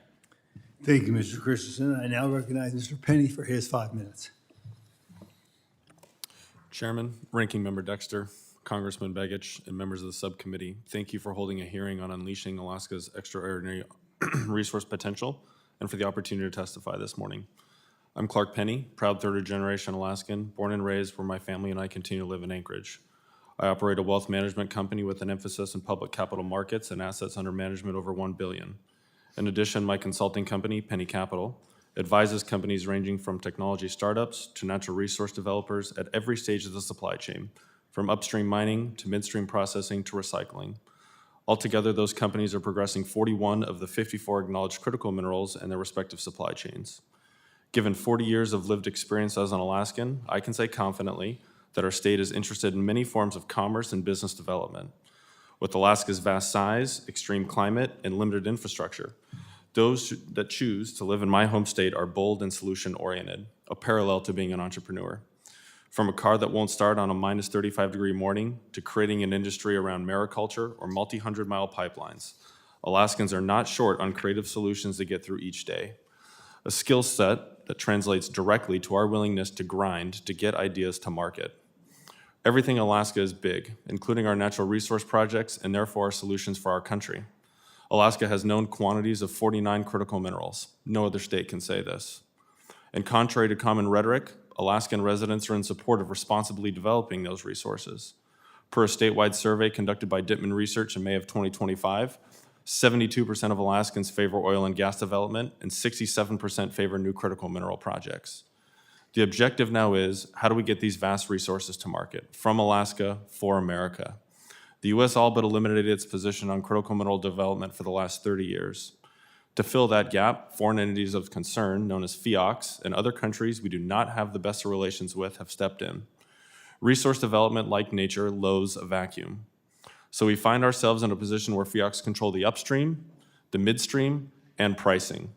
Thank you, Mr. Christensen. I now recognize Mr. Penney for his 5 minutes. Chairman, Ranking Member Dexter, Congressman Begich, and members of the subcommittee, thank you for holding a hearing on unleashing Alaska's extraordinary resource potential and for the opportunity to testify this morning. I'm Clark Penney, proud third-generation Alaskan, born and raised where my family and I continue to live in Anchorage. I operate a wealth management company with an emphasis in public capital markets and assets under management over $1 billion. In addition, my consulting company, Penney Capital, advises companies ranging from technology startups to natural resource developers at every stage of the supply chain, from upstream mining to midstream processing to recycling. Altogether, those companies are progressing 41 of the 54 acknowledged critical minerals in their respective supply chains. Given 40 years of lived experience as an Alaskan, I can say confidently that our state is interested in many forms of commerce and business development. With Alaska's vast size, extreme climate, and limited infrastructure, those that choose to live in my home state are bold and solution-oriented, a parallel to being an entrepreneur. From a car that won't start on a minus 35-degree morning to creating an industry around mariculture or multi-hundred-mile pipelines, Alaskans are not short on creative solutions to get through each day. A skill set that translates directly to our willingness to grind to get ideas to market. Everything in Alaska is big, including our natural resource projects and therefore our solutions for our country. Alaska has known quantities of 49 critical minerals. No other state can say this. And contrary to common rhetoric, Alaskan residents are in support of responsibly developing those resources. Per a statewide survey conducted by Dittman Research in May of 2025, 72% of Alaskans favor oil and gas development, and 67% favor new critical mineral projects. The objective now is, how do we get these vast resources to market? From Alaska, for America. The U.S. all but eliminated its position on critical mineral development for the last 30 years. To fill that gap, foreign entities of concern, known as FIOCs, and other countries we do not have the best of relations with have stepped in. Resource development, like nature, loathes a vacuum. So we find ourselves in a position where FIOCs control the upstream, the midstream, and pricing.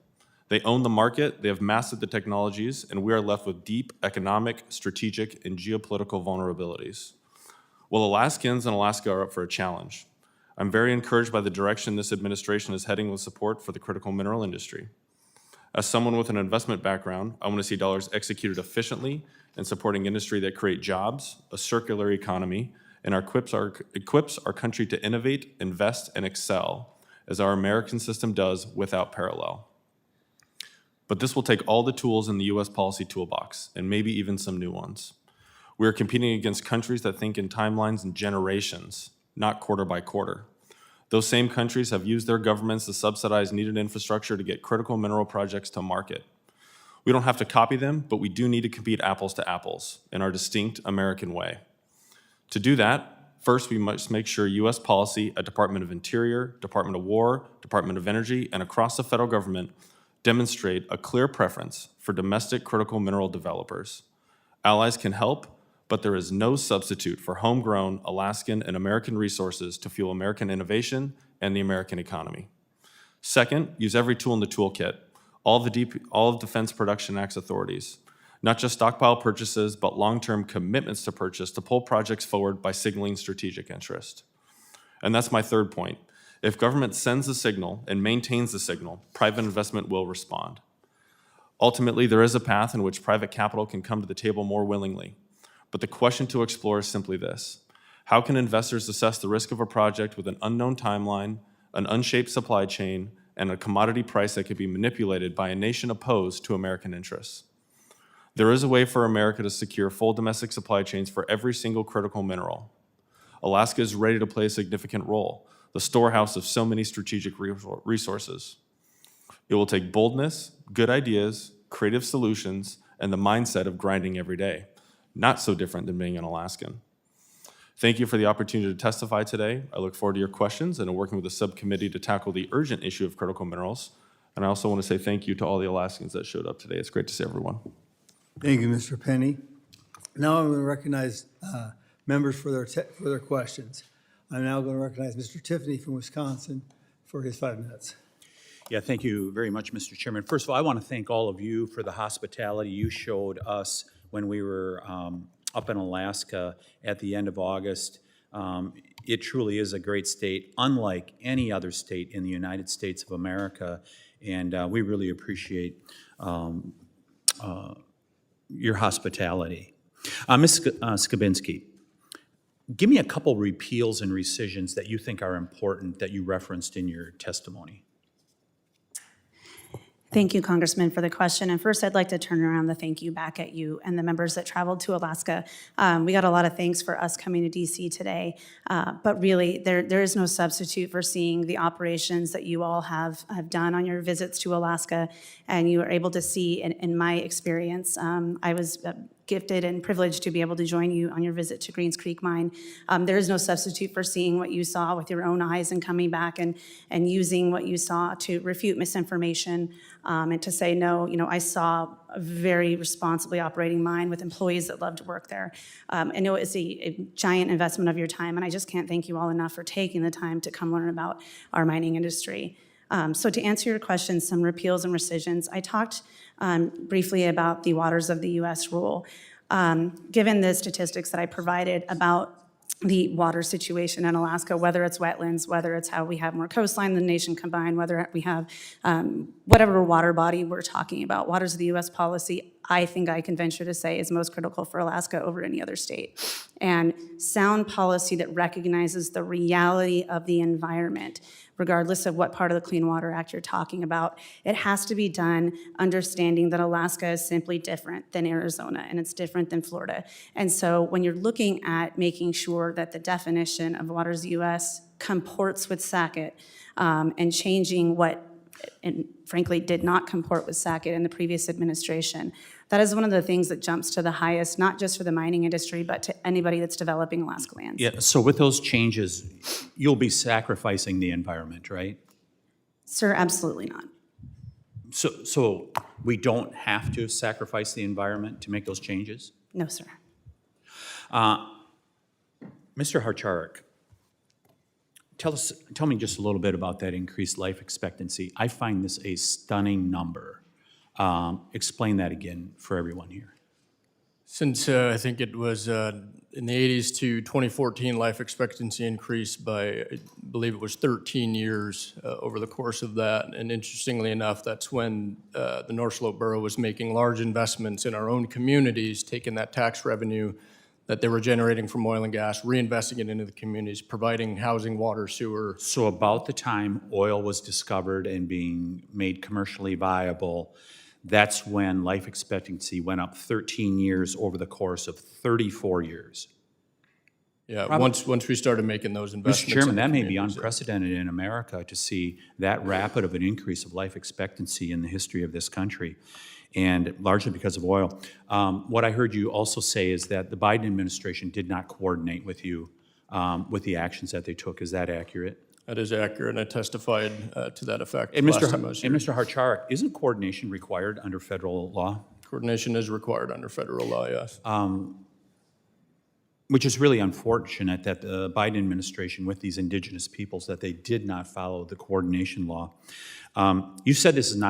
They own the market, they have mastered the technologies, and we are left with deep economic, strategic, and geopolitical vulnerabilities. Well, Alaskans in Alaska are up for a challenge. I'm very encouraged by the direction this administration is heading with support for the critical mineral industry. As someone with an investment background, I want to see dollars executed efficiently in supporting industry that create jobs, a circular economy, and equips our country to innovate, invest, and excel, as our American system does without parallel. But this will take all the tools in the U.S. policy toolbox, and maybe even some new ones. We are competing against countries that think in timelines and generations, not quarter by quarter. Those same countries have used their governments to subsidize needed infrastructure to get critical mineral projects to market. We don't have to copy them, but we do need to compete apples to apples in our distinct American way. To do that, first we must make sure U.S. policy at Department of Interior, Department of War, Department of Energy, and across the federal government demonstrate a clear preference for domestic critical mineral developers. Allies can help, but there is no substitute for homegrown Alaskan and American resources to fuel American innovation and the American economy. Second, use every tool in the toolkit, all of Defense Production Act's authorities, not just stockpile purchases, but long-term commitments to purchase to pull projects forward by signaling strategic interest. And that's my third point. If government sends a signal and maintains the signal, private investment will respond. Ultimately, there is a path in which private capital can come to the table more willingly. But the question to explore is simply this: how can investors assess the risk of a project with an unknown timeline, an unshaped supply chain, and a commodity price that could be manipulated by a nation opposed to American interests? There is a way for America to secure full domestic supply chains for every single critical mineral. Alaska is ready to play a significant role, the storehouse of so many strategic resources. It will take boldness, good ideas, creative solutions, and the mindset of grinding every day. Not so different than being an Alaskan. Thank you for the opportunity to testify today. I look forward to your questions and to working with the subcommittee to tackle the urgent issue of critical minerals. And I also want to say thank you to all the Alaskans that showed up today. It's great to see everyone. Thank you, Mr. Penney. Now I'm going to recognize members for their questions. I'm now going to recognize Mr. Tiffany from Wisconsin for his 5 minutes. Yeah, thank you very much, Mr. Chairman. First of all, I want to thank all of you for the hospitality you showed us when we were up in Alaska at the end of August. It truly is a great state, unlike any other state in the United States of America, and we really appreciate your hospitality. Ms. Skibinski, give me a couple repeals and rescissions that you think are important that you referenced in your testimony. Thank you, Congressman, for the question. And first, I'd like to turn around the thank you back at you and the members that traveled to Alaska. We got a lot of thanks for us coming to D.C. today, but really, there is no substitute for seeing the operations that you all have done on your visits to Alaska, and you were able to see, in my experience, I was gifted and privileged to be able to join you on your visit to Greens Creek Mine. There is no substitute for seeing what you saw with your own eyes and coming back and using what you saw to refute misinformation and to say, no, I saw a very responsibly operating mine with employees that love to work there. I know it's a giant investment of your time, and I just can't thank you all enough for taking the time to come learn about our mining industry. So to answer your question, some repeals and rescissions, I talked briefly about the Waters of the U.S. rule. Given the statistics that I provided about the water situation in Alaska, whether it's wetlands, whether it's how we have more coastline than the nation combined, whether we have whatever water body we're talking about, Waters of the U.S. policy, I think I can venture to say is most critical for Alaska over any other state. And sound policy that recognizes the reality of the environment, regardless of what part of the Clean Water Act you're talking about. It has to be done understanding that Alaska is simply different than Arizona, and it's different than Florida. And so when you're looking at making sure that the definition of Waters of the U.S. comports with SACIT and changing what, and frankly, did not comport with SACIT in the previous administration, that is one of the things that jumps to the highest, not just for the mining industry, but to anybody that's developing Alaska lands. Yeah, so with those changes, you'll be sacrificing the environment, right? Sir, absolutely not. So we don't have to sacrifice the environment to make those changes? No, sir. Mr. Harcharek, tell me just a little bit about that increased life expectancy. I find this a stunning number. Explain that again for everyone here. Since I think it was in the 80s to 2014, life expectancy increased by, I believe it was 13 years over the course of that. And interestingly enough, that's when the North Slope Borough was making large investments in our own communities, taking that tax revenue that they were generating from oil and gas, reinvesting it into the communities, providing housing, water, sewer. So about the time oil was discovered and being made commercially viable, that's when life expectancy went up 13 years over the course of 34 years. Yeah, once we started making those Mr. investments. Chairman, in the that may be communities, unprecedented in America to see that rapid of an increase of life expectancy in the history of this country, and largely because of oil. What I heard you also say is that the Biden administration did not coordinate with you with the actions that they took. Is that accurate? That is accurate, and I testified to that effect And last time I was here. Mr. Harcharek, isn't coordination required under federal law? Coordination is required under federal law, yes. Which is really unfortunate that the Biden administration with these indigenous peoples, that they did not follow the coordination law. You said this is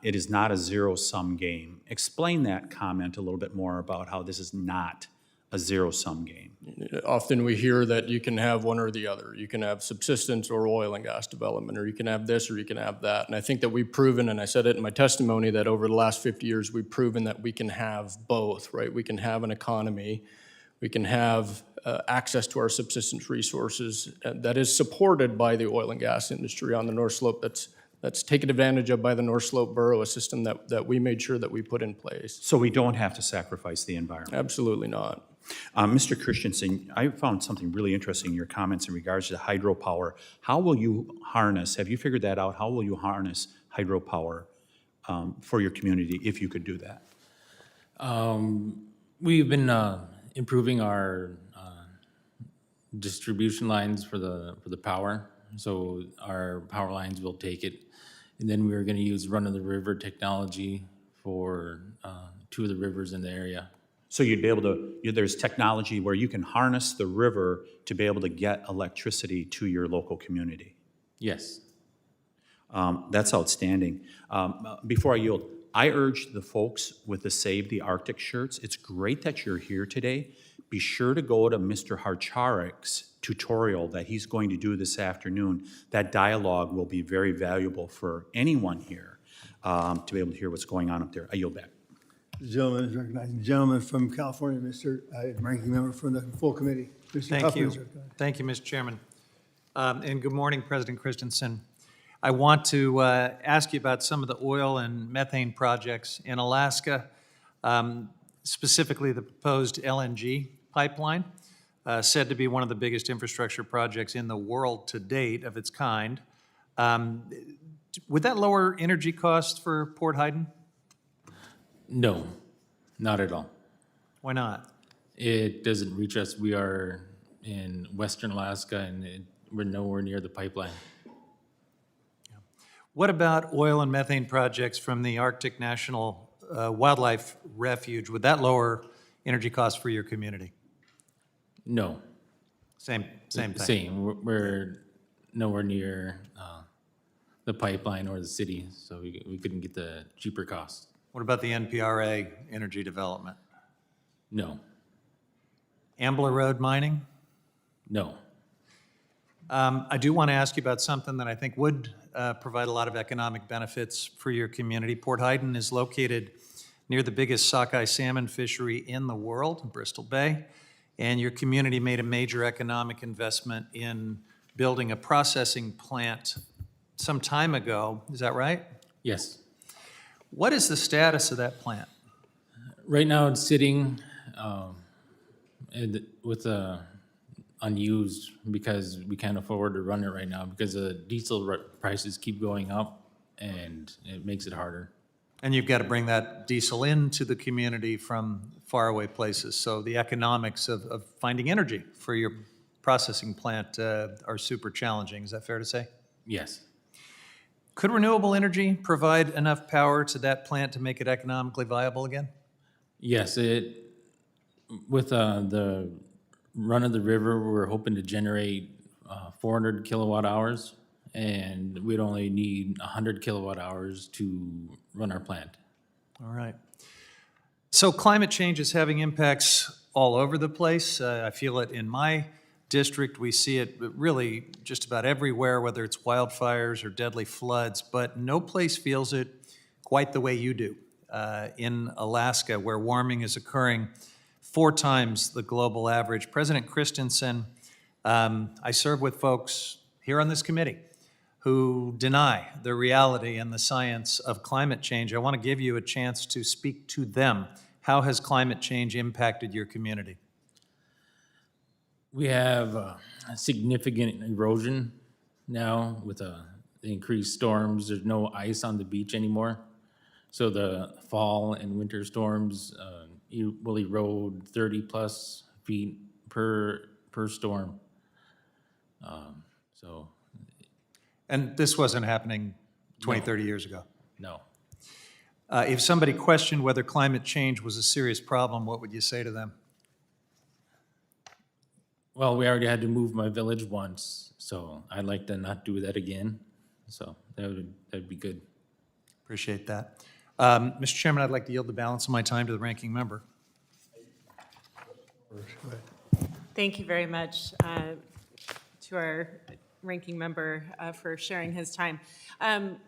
it is not a zero-sum game. Explain that comment a little bit more about how this is not a zero-sum game. Often we hear that you can have one or the other. You can have subsistence or oil and gas development, or you can have this or you can have that. And I think that we've proven, and I said it in my testimony, that over the last 50 years we've proven that we can have both, right? We can have an economy, we can have access to our subsistence resources that is supported by the oil and gas industry on the North Slope that's taken advantage of by the North Slope Borough, a system that we made sure that we put in place. So we don't have to sacrifice the environment. Absolutely not. Mr. Christensen, I found something really interesting in your comments in regards to hydropower. How will you harness, have you figured that out? How will you harness hydropower for your community if you could do that? We've been improving our distribution lines for the power. So our power lines will take it. And then we're going to use run-of-the-river technology for 2 of the rivers in the area. So you'd be able to, there's technology where you can harness the river to be able to get electricity to your local community. Yes. That's outstanding. Before I yield, I urge the folks with the Save the Arctic shirts, it's great that you're here today. Be sure to go to Mr. Harcharek's tutorial that he's going to do this afternoon. That dialogue will be very valuable for anyone here to be able to hear what's going on up there. I yield back. The gentleman is recognized. The gentleman from California, Mr. Ranking Member from the full committee. Mr. Thank Huffman you. is recognized. Thank you, Mr. Chairman. And good morning, President Christensen. I want to ask you about some of the oil and methane projects in Alaska, specifically the proposed LNG pipeline, said to be one of the biggest infrastructure projects in the world to date of its kind. Would that lower energy costs for Port Heiden? No, not at all. Why not? It doesn't reach us. We are in western Alaska, and we're nowhere near the pipeline. What about oil and methane projects from the Arctic National Wildlife Refuge? Would that lower energy costs for your community? No. Same thing. Same. We're nowhere near the pipeline or the city, so we couldn't get the cheaper costs. What about the NPRA energy development? No. Ambler Road mining? No. I do want to ask you about something that I think would provide a lot of economic benefits for your community. Port Heiden is located near the biggest sockeye salmon fishery in the world, in Bristol Bay, and your community made a major economic investment in building a processing plant some time ago. Is that right? Yes. What is the status of that plant? Right now, it's sitting with unused because we can't afford to run it right now because the diesel prices keep going up and it makes it harder. And you've got to bring that diesel into the community from faraway places. So the economics of finding energy for your processing plant are super challenging. Is that fair to say? Yes. Could renewable energy provide enough power to that plant to make it economically viable again? Yes, with the run of the river, we're hoping to generate 400 kilowatt hours, and we'd only need 100 kilowatt hours to run our plant. All right. So climate change is having impacts all over the place. I feel it in my district. We see it really just about everywhere, whether it's wildfires or deadly floods, but no place feels it quite the way you do in Alaska, where warming is occurring 4 times the global average. President Christensen, I serve with folks here on this committee who deny the reality and the science of climate change. I want to give you a chance to speak to them. How has climate change impacted your community? We have significant erosion now with the increased storms. There's no ice on the beach anymore. So the fall and winter storms will erode 30+ feet per storm. So. And this wasn't happening 20, 30 years ago. No. If somebody questioned whether climate change was a serious problem, what would you say to them? Well, we already had to move my village once, so I'd like to not do that again. So that'd be good. Appreciate that. Mr. Chairman, I'd like to yield the balance of my time to the ranking member. Thank you very much to our ranking member for sharing his time.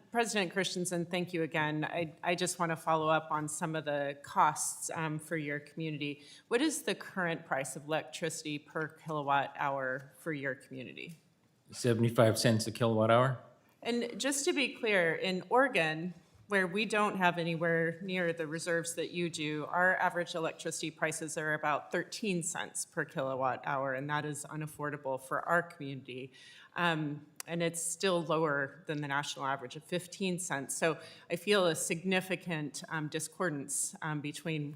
President Christensen, thank you again. I just want to follow up on some of the costs for your community. What is the current price of electricity per kilowatt hour for your community? 75 cents a kilowatt hour? And just to be clear, in Oregon, where we don't have anywhere near the reserves that you do, our average electricity prices are about 13 cents per kilowatt hour, and that is unaffordable for our community. And it's still lower than the national average of 15 cents. So I feel a significant discordance between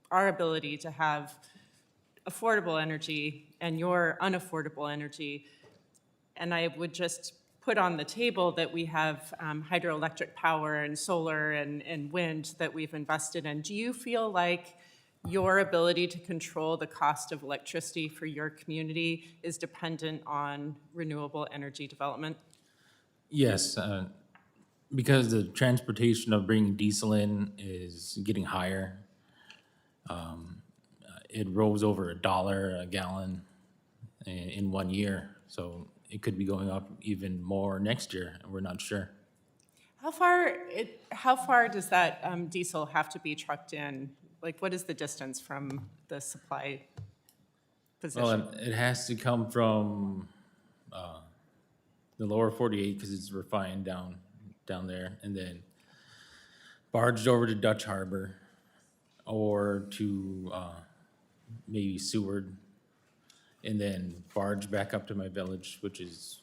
our ability to have affordable energy and your unaffordable energy. And I would just put on the table that we have hydroelectric power and solar and wind that we've invested in. Do you feel like your ability to control the cost of electricity for your community is dependent on renewable energy development? Yes, because the transportation of bringing diesel in is getting higher. It rose over $1 a gallon in 1 year, so it could be going up even more next year, and we're not sure. How far does that diesel have to be trucked in? Like, what is the distance from the supply position? Well, it has to come from the lower 48 because it's refined down there, and then barged over to Dutch Harbor or to maybe Seward, and then barged back up to my village, which is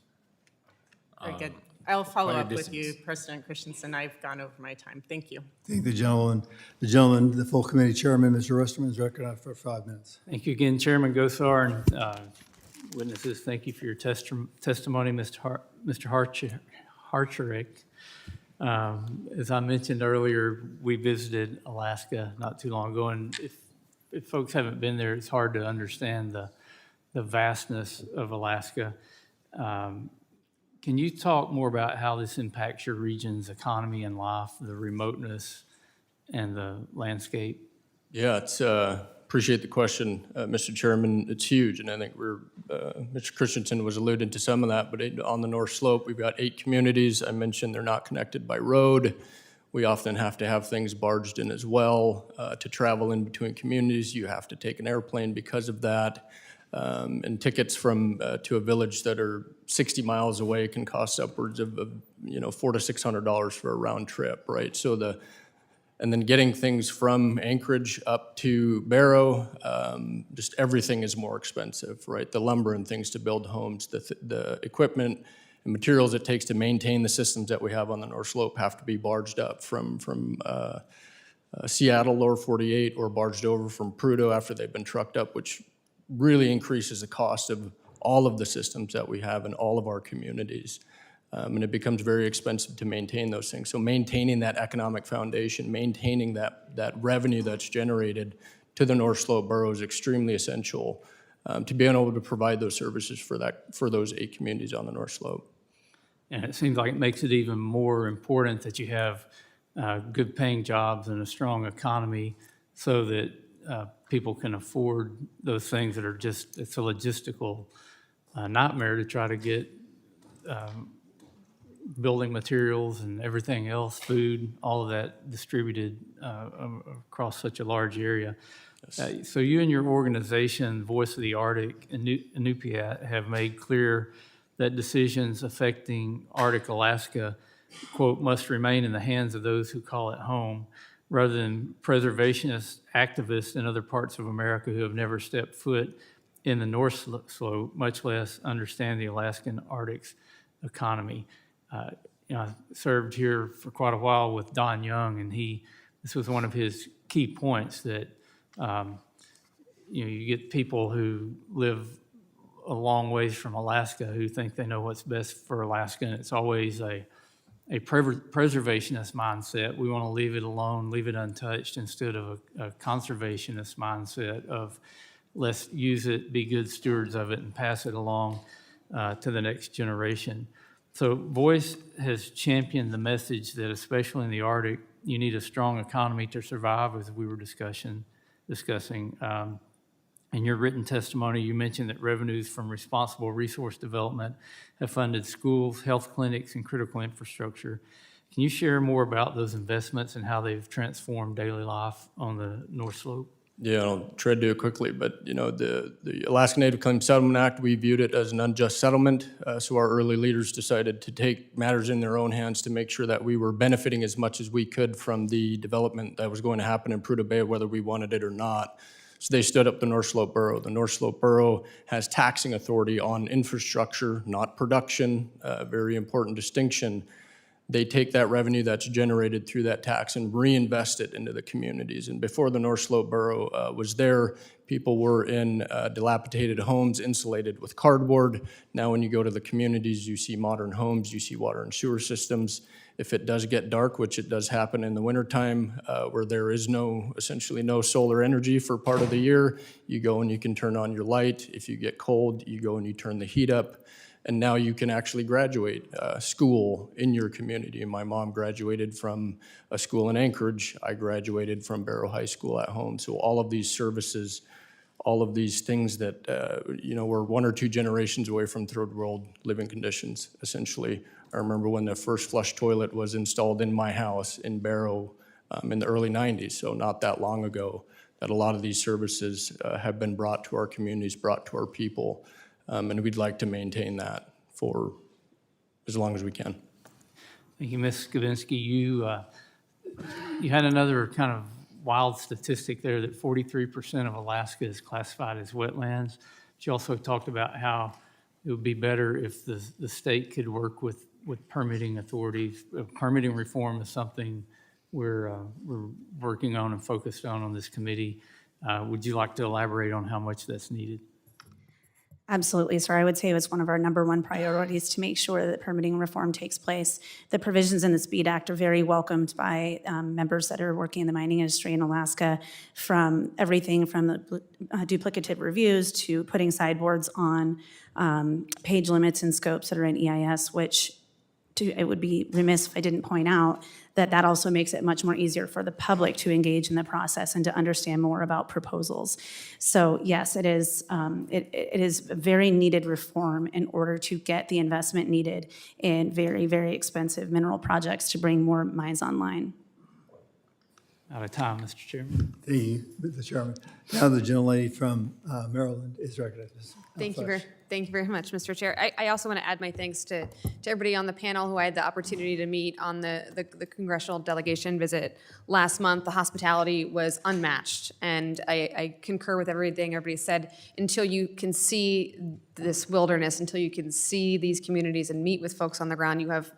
Very good. I'll follow quite a up with you, distance. President Christensen. I've gone over my time. Thank you. Thank the gentleman, the full committee chairman, Mr. Rusterman, is recognized for 5 minutes. Thank you again, Chairman Gosar, and witnesses. Thank you for your testimony, Mr. Harcharek. As I mentioned earlier, we visited Alaska not too long ago, and if folks haven't been there, it's hard to understand the vastness of Alaska. Can you talk more about how this impacts your region's economy and life, the remoteness and the landscape? Yeah, appreciate the question, Mr. Chairman. It's huge, and I think Mr. Christensen was alluding to some of that, but on the North Slope, we've got 8 communities. I mentioned they're not connected by road. We often have to have things barged in as well. To travel in between communities, you have to take an airplane because of that. And tickets to a village that are 60 miles away can cost upwards of $400 to $600 for a round trip, right? And then getting things from Anchorage up to Barrow, just everything is more expensive, right? The lumber and things to build homes, the equipment and materials it takes to maintain the systems that we have on the North Slope have to be barged up from Seattle, lower 48, or barged over from Prudhoe after they've been trucked up, which really increases the cost of all of the systems that we have in all of our communities. And it becomes very expensive to maintain those things. So maintaining that economic foundation, maintaining that revenue that's generated to the North Slope borough is extremely essential to being able to provide those services for those 8 communities on the North Slope. And it seems like it makes it even more important that you have good paying jobs and a strong economy so that people can afford those things that are just, it's a logistical nightmare to try to get building materials and everything else, food, all of that distributed across such a large area. So you and your organization, Voice of the Arctic, Inupiat, have made clear that decisions affecting Arctic Alaska, quote, must remain in the hands of those who call it home, rather than preservationist activists in other parts of America who have never stepped foot in the North Slope, much less understand the Alaskan Arctic's economy. I served here for quite a while with Don Young, and this was one of his key points that you get people who live a long ways from Alaska who think they know what's best for Alaska, and it's always a preservationist mindset. We want to leave it alone, leave it untouched, instead of a conservationist mindset of let's use it, be good stewards of it, and pass it along to the next generation. So Voice has championed the message that, especially in the Arctic, you need a strong economy to survive, as we were discussing. In your written testimony, you mentioned that revenues from responsible resource development have funded schools, health clinics, and critical infrastructure. Can you share more about those investments and how they've transformed daily life on the North Slope? Yeah, I'll try to do it quickly, but the Alaska Native Claims Settlement Act, we viewed it as an unjust settlement, so our early leaders decided to take matters in their own hands to make sure that we were benefiting as much as we could from the development that was going to happen in Prudhoe Bay, whether we wanted it or not. So they stood up the North Slope Borough. The North Slope Borough has taxing authority on infrastructure, not production, very important distinction. They take that revenue that's generated through that tax and reinvest it into the communities. And before the North Slope Borough was there, people were in dilapidated homes insulated with cardboard. Now when you go to the communities, you see modern homes, you see water and sewer systems. If it does get dark, which it does happen in the wintertime, where there is essentially no solar energy for part of the year, you go and you can turn on your light. If you get cold, you go and you turn the heat up. And now you can actually graduate school in your community. My mom graduated from a school in Anchorage. I graduated from Barrow High School at home. So all of these services, all of these things that, we're 1 or 2 generations away from third world living conditions, essentially. I remember when the first flush toilet was installed in my house in Barrow in the early 90s, so not that long ago, that a lot of these services have been brought to our communities, brought to our people. And we'd like to maintain that for as long as we can. Thank you, Ms. Skibinski. You had another kind of wild statistic there that 43% of Alaska is classified as wetlands. But you also talked about how it would be better if the state could work with permitting authorities. Permitting reform is something we're working on and focused on this committee. Would you like to elaborate on how much that's needed? Absolutely, sir. I would say it was one of our #1 priorities to make sure that permitting reform takes place. The provisions in the SPEED Act are very welcomed by members that are working in the mining industry in Alaska, from everything from the duplicative reviews to putting sideboards on page limits and scopes that are in EIS, which it would be remiss if I didn't point out that also makes it much more easier for the public to engage in the process and to understand more about proposals. So yes, it is a very needed reform in order to get the investment needed in very, very expensive mineral projects to bring more mines online. Out of time, Mr. Chairman. Thank you, Mr. Chairman. Now the gentlelady from Maryland is recognized. Thank you very much, Mr. Chair. I also want to add my thanks to everybody on the panel who I had the opportunity to meet on the congressional delegation visit last month. The hospitality was unmatched, and I concur with everything everybody said. Until you can see this wilderness, until you can see these communities and meet with folks on the ground, you have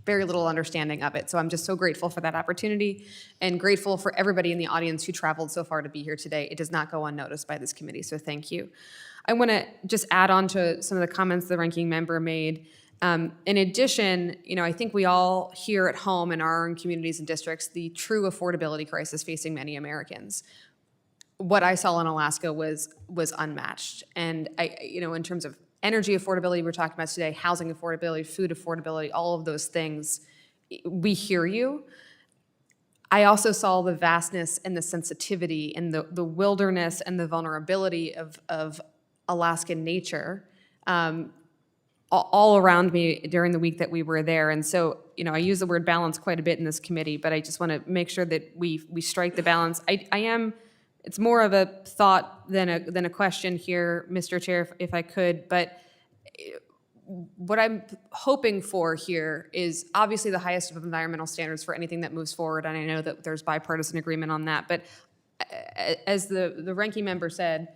very little understanding of it. So I'm just so grateful for that opportunity and grateful for everybody in the audience who traveled so far to be here today. It does not go unnoticed by this committee, so thank you. I want to just add on to some of the comments the ranking member made. In addition, I think we all here at home in our own communities and districts, the true affordability crisis facing many Americans. What I saw in Alaska was unmatched. And in terms of energy affordability we're talking about today, housing affordability, food affordability, all of those things, we hear you. I also saw the vastness and the sensitivity and the wilderness and the vulnerability of Alaskan nature all around me during the week that we were there. And so, I use the word balance quite a bit in this committee, but I just want to make sure that we strike the balance. It's more of a thought than a question here, Mr. Chair, if I could, but what I'm hoping for here is obviously the highest of environmental standards for anything that moves forward, and I know that there's bipartisan agreement on that, but as the ranking member said,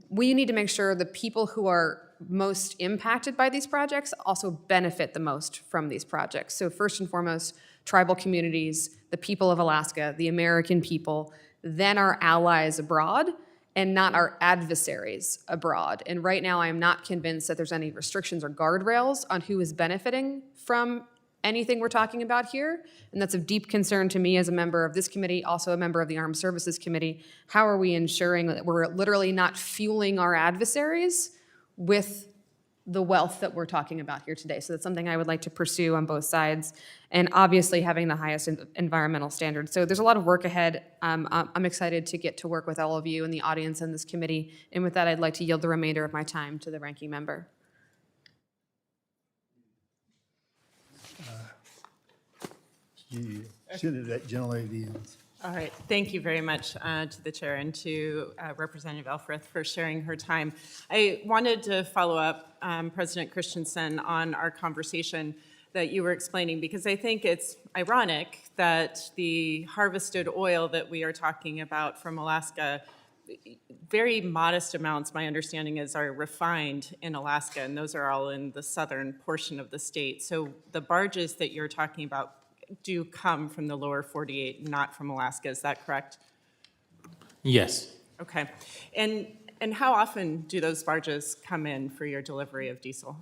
we need to make sure the people who are most impacted by these projects also benefit the most from these projects. So first and foremost, tribal communities, the people of Alaska, the American people, then our allies abroad, and not our adversaries abroad. And right now, I am not convinced that there's any restrictions or guardrails on who is benefiting from anything we're talking about here. And that's of deep concern to me as a member of this committee, also a member of the Armed Services Committee. How are we ensuring that we're literally not fueling our adversaries with the wealth that we're talking about here today? So that's something I would like to pursue on both sides, and obviously having the highest environmental standards. So there's a lot of work ahead. I'm excited to get to work with all of you in the audience in this committee. And with that, I'd like to yield the remainder of my time to the ranking member. You should have that gentle lady. All right, thank you very much to the chair and to Representative Elfreth for sharing her time. I wanted to follow up, President Christensen, on our conversation that you were explaining, because I think it's ironic that the harvested oil that we are talking about from Alaska, very modest amounts, my understanding is, are refined in Alaska, and those are all in the southern portion of the state. So the barges that you're talking about do come from the lower 48, not from Alaska. Is that correct? Yes. Okay. And how often do those barges come in for your delivery of diesel?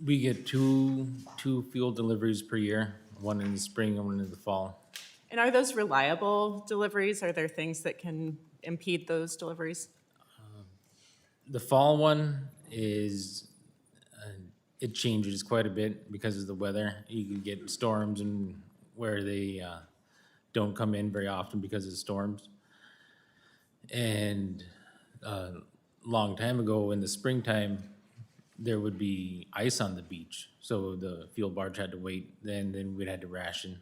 We get two fuel deliveries per year, one in the spring and one in the fall. And are those reliable deliveries? Are there things that can impede those deliveries? The fall one is, it changes quite a bit because of the weather. You can get storms and where they don't come in very often because of storms. And a long time ago in the springtime, there would be ice on the beach. So the fuel barge had to wait, then we'd had to ration.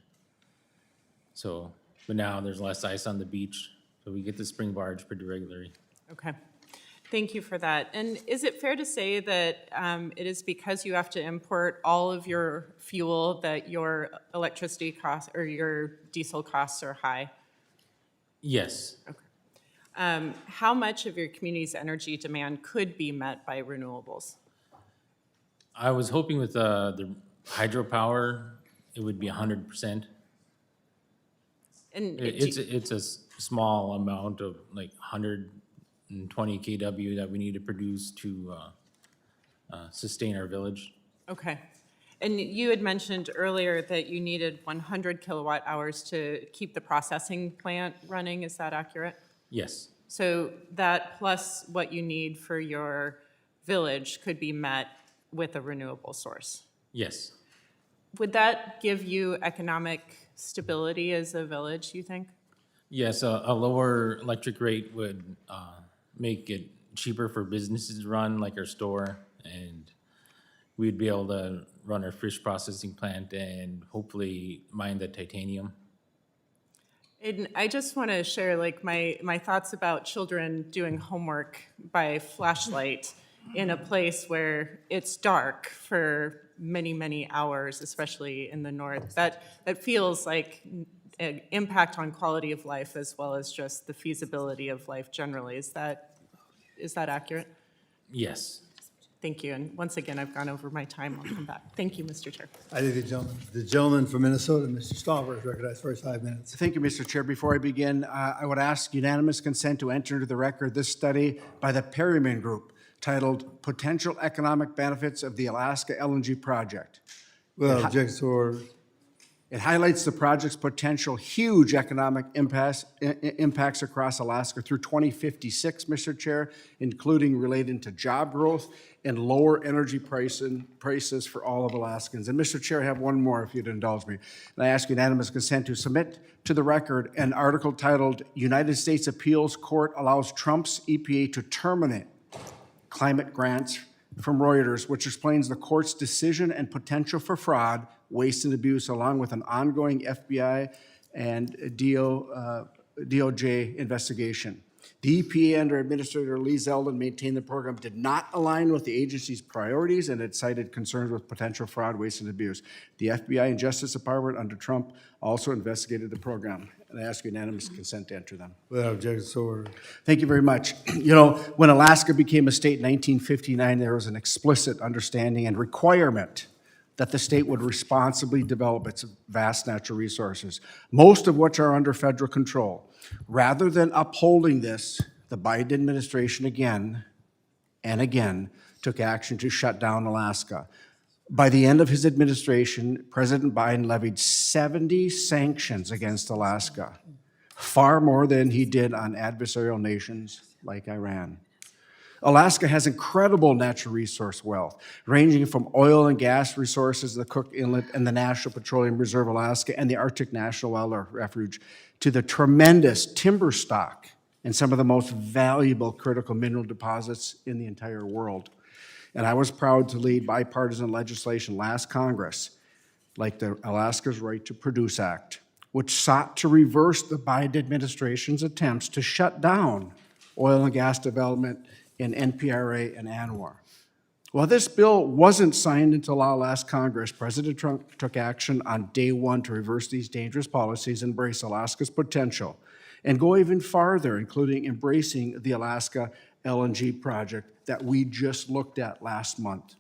So, but now there's less ice on the beach, so we get the spring barge pretty regularly. Okay. Thank you for that. And is it fair to say that it is because you have to import all of your fuel that your electricity costs or your diesel costs are high? Yes. Okay. How much of your community's energy demand could be met by renewables? I was hoping with the hydropower, it would be 100%. And It's a small amount of like 120 kW that we need to produce to sustain our village. okay. And you had mentioned earlier that you needed 100 kilowatt hours to keep the processing plant running. Is that accurate? Yes. So that plus what you need for your village could be met with a renewable source. Yes. Would that give you economic stability as a village, you think? Yes, a lower electric rate would make it cheaper for businesses to run, like our store, and we'd be able to run our fish processing plant and hopefully mine the titanium. And I just want to share like my thoughts about children doing homework by flashlight in a place where it's dark for many, many hours, especially in the north. That feels like an impact on quality of life as well as just the feasibility of life generally. Is that accurate? Yes. Thank you. And once again, I've gone over my time. I'll come back. Thank you, Mr. Chair. I think the gentleman from Minnesota, Mr. Stauber, is recognized for his 5 minutes. Thank you, Mr. Chair. Before I begin, I would ask unanimous consent to enter into the record this study by the Perryman Group titled Potential Economic Benefits of the Alaska LNG Project. Well, object to order. It highlights the project's potential huge economic impacts across Alaska through 2056, Mr. Chair, including relating to job growth and lower energy prices for all of Alaskans. And Mr. Chair, I have one more if you'd indulge me. And I ask unanimous consent to submit to the record an article titled United States Appeals Court Allows Trump's EPA to Terminate Climate Grants from Reuters, which explains the court's decision and potential for fraud, waste, and abuse, along with an ongoing FBI and DOJ investigation. The EPA under Administrator Lee Zeldin maintained the program did not align with the agency's priorities, and it cited concerns with potential fraud, waste, and abuse. The FBI and Justice Department under Trump also investigated the program. And I ask unanimous consent to enter them. Without objection, so ordered. Thank you very much. You know, when Alaska became a state in 1959, there was an explicit understanding and requirement that the state would responsibly develop its vast natural resources, most of which are under federal control. Rather than upholding this, the Biden administration again and again took action to shut down Alaska. By the end of his administration, President Biden levied 70 sanctions against Alaska, far more than he did on adversarial nations like Iran. Alaska has incredible natural resource wealth, ranging from oil and gas resources, the Cook Inlet and the National Petroleum Reserve Alaska and the Arctic National Wildlife Refuge, to the tremendous timber stock and some of the most valuable critical mineral deposits in the entire world. And I was proud to lead bipartisan legislation last Congress, like the Alaska's Right to Produce Act, which sought to reverse the Biden administration's attempts to shut down oil and gas development in NPRA and ANWR. While this bill wasn't signed into law last Congress, President Trump took action on day one to reverse these dangerous policies, embrace Alaska's potential, and go even farther, including embracing the Alaska LNG project that we just looked at last month.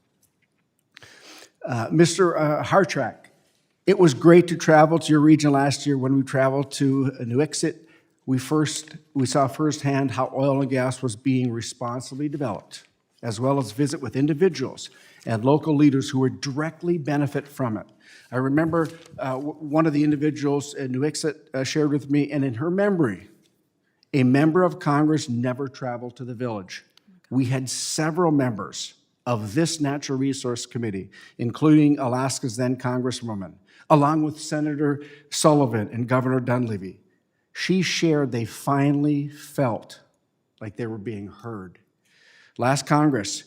Mr. Harcharek, it was great to travel to your region last year. When we traveled to Inupiat, we saw firsthand how oil and gas was being responsibly developed, as well as visit with individuals and local leaders who would directly benefit from it. I remember one of the individuals in Inupiat shared with me, and in her memory, a member of Congress never traveled to the village. We had several members of this Natural Resource Committee, including Alaska's then Congresswoman, along with Senator Sullivan and Governor Dunleavy. She shared they finally felt like they were being heard. Last Congress,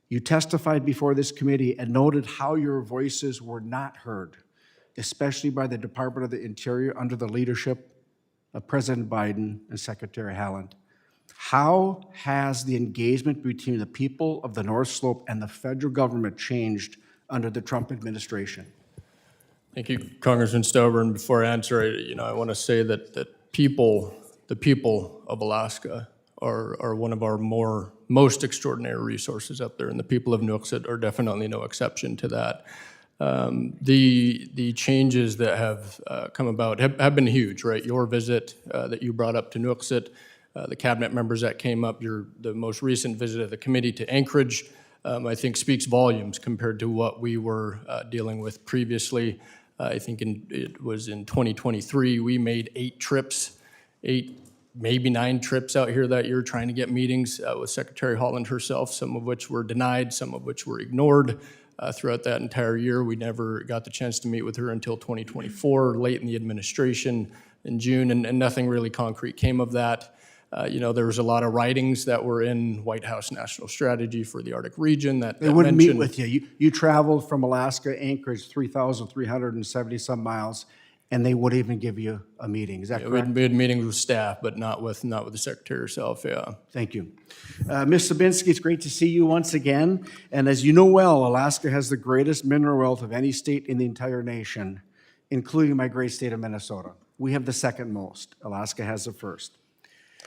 you testified before this committee and noted how your voices were not heard, especially by the Department of the Interior under the leadership of President Biden and Secretary Haaland. How has the engagement between the people of the North Slope and the federal government changed under the Trump administration? Thank you, Congressman Stover. And before I answer, I want to say that the people of Alaska are one of our most extraordinary resources up there, and the people of Inupiat are definitely no exception to that. The changes that have come about have been huge, right? Your visit that you brought up to Inupiat, the cabinet members that came up, the most recent visit of the committee to Anchorage, I think speaks volumes compared to what we were dealing with previously. I think it was in 2023, we made 8, maybe 9 trips out here that year trying to get meetings with Secretary Haaland herself, some of which were denied, some of which were ignored. Throughout that entire year, we never got the chance to meet with her until 2024, late in the administration in June, and nothing really concrete came of that. There was a lot of writings that were in White House National Strategy for the Arctic region that They wouldn't meet mentioned- with you. You traveled from Alaska, Anchorage, 3,370 some miles, and they wouldn't even give you a meeting. Is that correct? We had meetings with staff, but not with the secretary herself, yeah. Thank you. Ms. Skibinski, it's great to see you once again. And as you know well, Alaska has the greatest mineral wealth of any state in the entire nation, including my great state of Minnesota. We have the second most. Alaska has the first.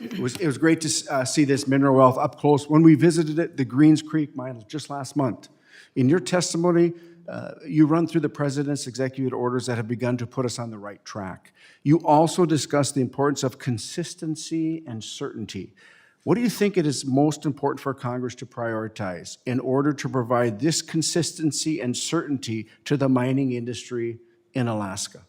It was great to see this mineral wealth up close. When we visited it, the Greens Creek mine just last month. In your testimony, you run through the president's executive orders that have begun to put us on the right track. You also discuss the importance of consistency and certainty. What do you think it is most important for Congress to prioritize in order to provide this consistency and certainty to the mining industry in Alaska?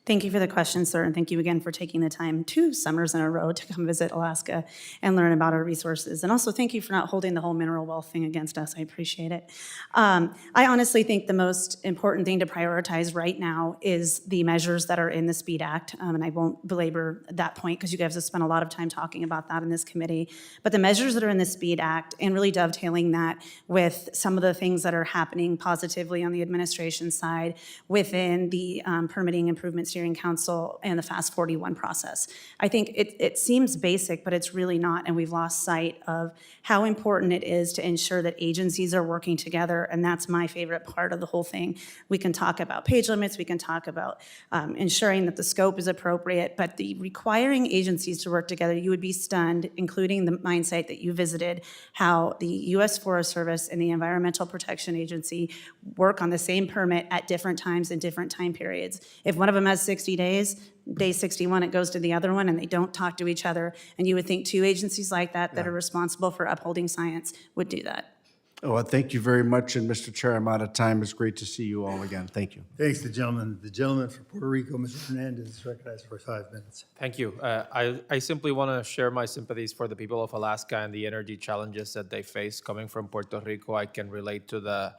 Thank you for the question, sir, and thank you again for taking the time 2 summers in a row to come visit Alaska and learn about our resources. And also, thank you for not holding the whole mineral wealth thing against us. I appreciate it. I honestly think the most important thing to prioritize right now is the measures that are in the SPEED Act, and I won't belabor that point because you guys have spent a lot of time talking about that in this committee. But the measures that are in the SPEED Act and really dovetailing that with some of the things that are happening positively on the administration side within the permitting improvement steering council and the FAST 41 process. I think it seems basic, but it's really not, and we've lost sight of how important it is to ensure that agencies are working together, and that's my favorite part of the whole thing. We can talk about page limits, we can talk about ensuring that the scope is appropriate, but the requiring agencies to work together, you would be stunned, including the mine site that you visited, how the U.S. Forest Service and the Environmental Protection Agency work on the same permit at different times in different time periods. If one of them has 60 days, day 61, it goes to the other one, and they don't talk to each other. And you would think 2 agencies like that are responsible for upholding science would do that. Oh, well, thank you very much, and Mr. Chair, I'm out of time. It's great to see you all again. Thank you. Thanks, the gentleman. The gentleman from Puerto Rico, Mr. Hernandez, is recognized for 5 minutes. Thank you. I simply want to share my sympathies for the people of Alaska and the energy challenges that they face. Coming from Puerto Rico, I can relate to the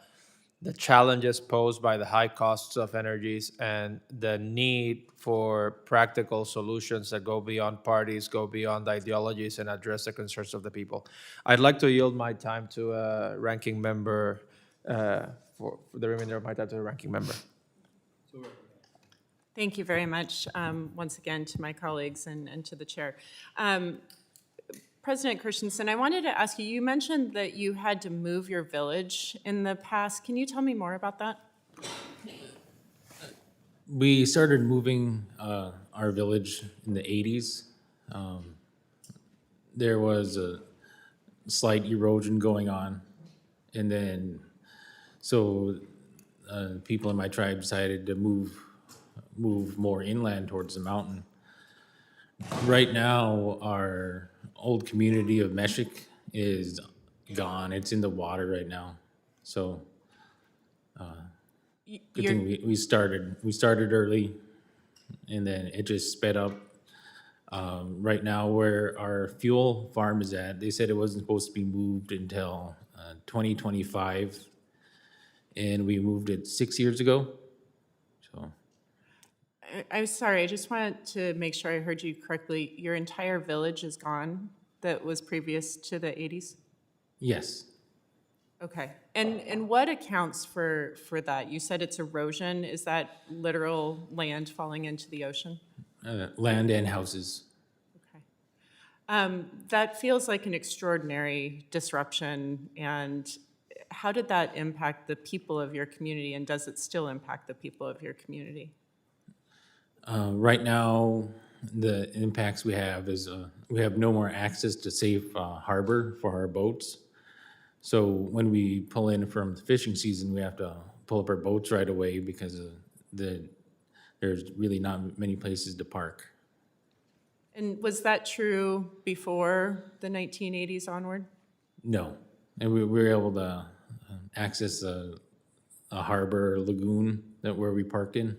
challenges posed by the high costs of energies and the need for practical solutions that go beyond parties, go beyond ideologies, and address the concerns of the people. I'd like to yield my time to a ranking member, for the remainder of my time to a ranking member. Thank you very much, once again, to my colleagues and to the chair. President Christensen, I wanted to ask you, you mentioned that you had to move your village in the past. Can you tell me more about that? We started moving our village in the 80s. There was a slight erosion going on. And then, so people in my tribe decided to move more inland towards the mountain. Right now, our old community of Meshik is gone. It's in the water right now. So, good thing we started early, and then it just sped up. Right now, where our fuel farm is at, they said it wasn't supposed to be moved until 2025, and we moved it 6 years ago. So. I'm sorry, I just wanted to make sure I heard you correctly. Your entire village is gone that was previous to the 80s? Yes. Okay. And what accounts for that? You said it's erosion. Is that literal land falling into the ocean? Land and houses. Okay. That feels like an extraordinary disruption. And how did that impact the people of your community, and does it still impact the people of your community? Right now, the impacts we have is we have no more access to safe harbor for our boats. So when we pull in from the fishing season, we have to pull up our boats right away because there's really not many places to park. And was that true before the 1980s onward? No, and we were able to access a harbor lagoon where we parked in,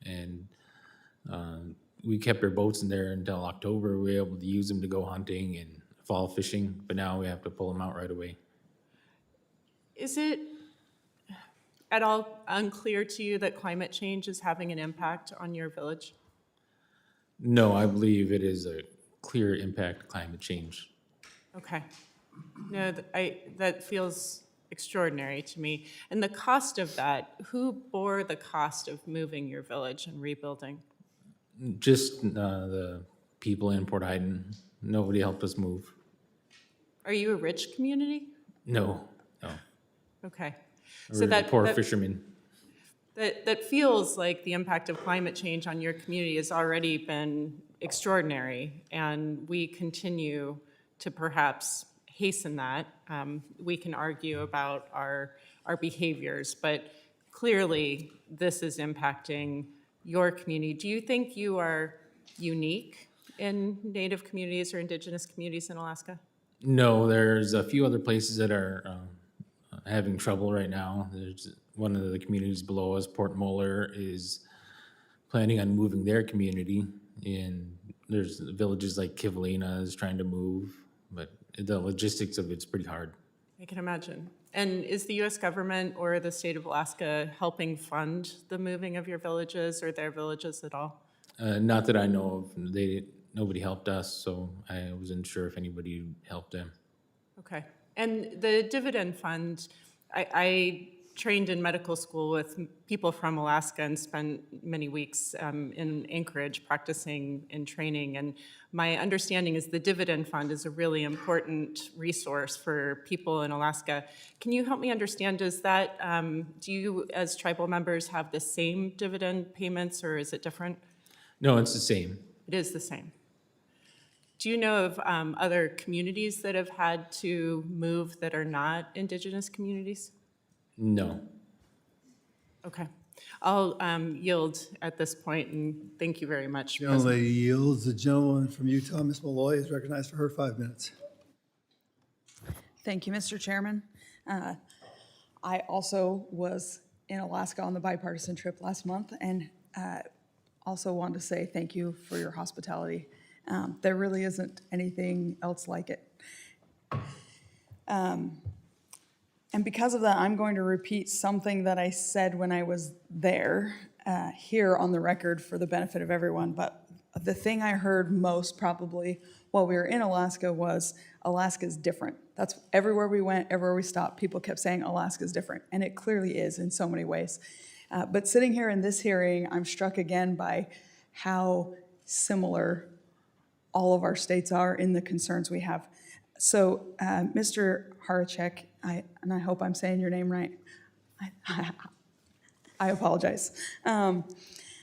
and we kept our boats in there until October. We were able to use them to go hunting and fall fishing, but now we have to pull them out right away. Is it at all unclear to you that climate change is having an impact on your village? No, I believe it is a clear impact of climate change. Okay. No, that feels extraordinary to me. And the cost of that, who bore the cost of moving your village and rebuilding? Just the people in Port Heiden. Nobody helped us move. Are you a rich community? No. Okay. We're poor fishermen. That feels like the impact of climate change on your community has already been extraordinary, and we continue to perhaps hasten that. We can argue about our behaviors, but clearly this is impacting your community. Do you think you are unique in Native communities or Indigenous communities in Alaska? No, there's a few other places that are having trouble right now. There's one of the communities below us, Port Moller, is planning on moving their community, and there's villages like Kivalina is trying to move, but the logistics of it's pretty hard. I can imagine. And is the U.S. government or the state of Alaska helping fund the moving of your villages or their villages at all? Not that I know of. Nobody helped us, so I wasn't sure if anybody helped them. Okay. And the dividend fund, I trained in medical school with people from Alaska and spent many weeks in Anchorage practicing and training. And my understanding is the dividend fund is a really important resource for people in Alaska. Can you help me understand, does that, do you as tribal members have the same dividend payments or is it different? No, it's the same. It is the same. Do you know of other communities that have had to move that are not Indigenous communities? No. Okay. I'll yield at this point, and thank you very much. The young lady yields. The gentleman from Utah, Ms. Malloy, is recognized for her 5 minutes. Thank you, Mr. Chairman. I also was in Alaska on the bipartisan trip last month, and also wanted to say thank you for your hospitality. There really isn't anything else like it. And because of that, I'm going to repeat something that I said when I was there, here on the record for the benefit of everyone. But the thing I heard most probably while we were in Alaska was Alaska's different. That's everywhere we went, everywhere we stopped, people kept saying Alaska's different. And it clearly is in so many ways. But sitting here in this hearing, I'm struck again by how similar all of our states are in the concerns we have. So, Mr. Harcharek, and I hope I'm saying your name right. I apologize.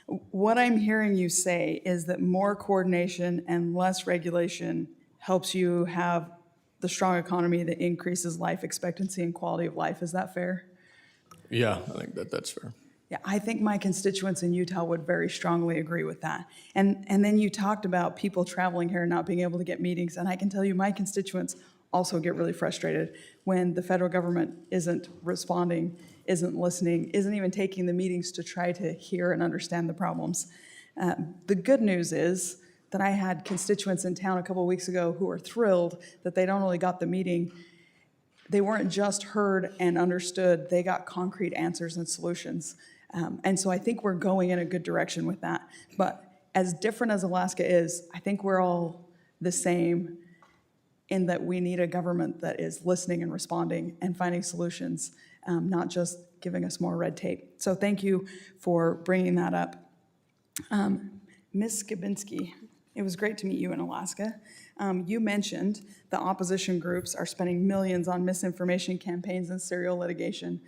What I'm hearing you say is that more coordination and less regulation helps you have the strong economy that increases life expectancy and quality of life. Is that fair? Yeah, I think that's fair. Yeah, I think my constituents in Utah would very strongly agree with that. And then you talked about people traveling here and not being able to get meetings, and I can tell you my constituents also get really frustrated when the federal government isn't responding, isn't listening, isn't even taking the meetings to try to hear and understand the problems. The good news is that I had constituents in town a couple of weeks ago who are thrilled that they not only got the meeting, they weren't just heard and understood, they got concrete answers and solutions. And so I think we're going in a good direction with that. But as different as Alaska is, I think we're all the same in that we need a government that is listening and responding and finding solutions, not just giving us more red tape. So thank you for bringing that up. Ms. Skibinski, it was great to meet you in Alaska. You mentioned the opposition groups are spending millions on misinformation campaigns and serial litigation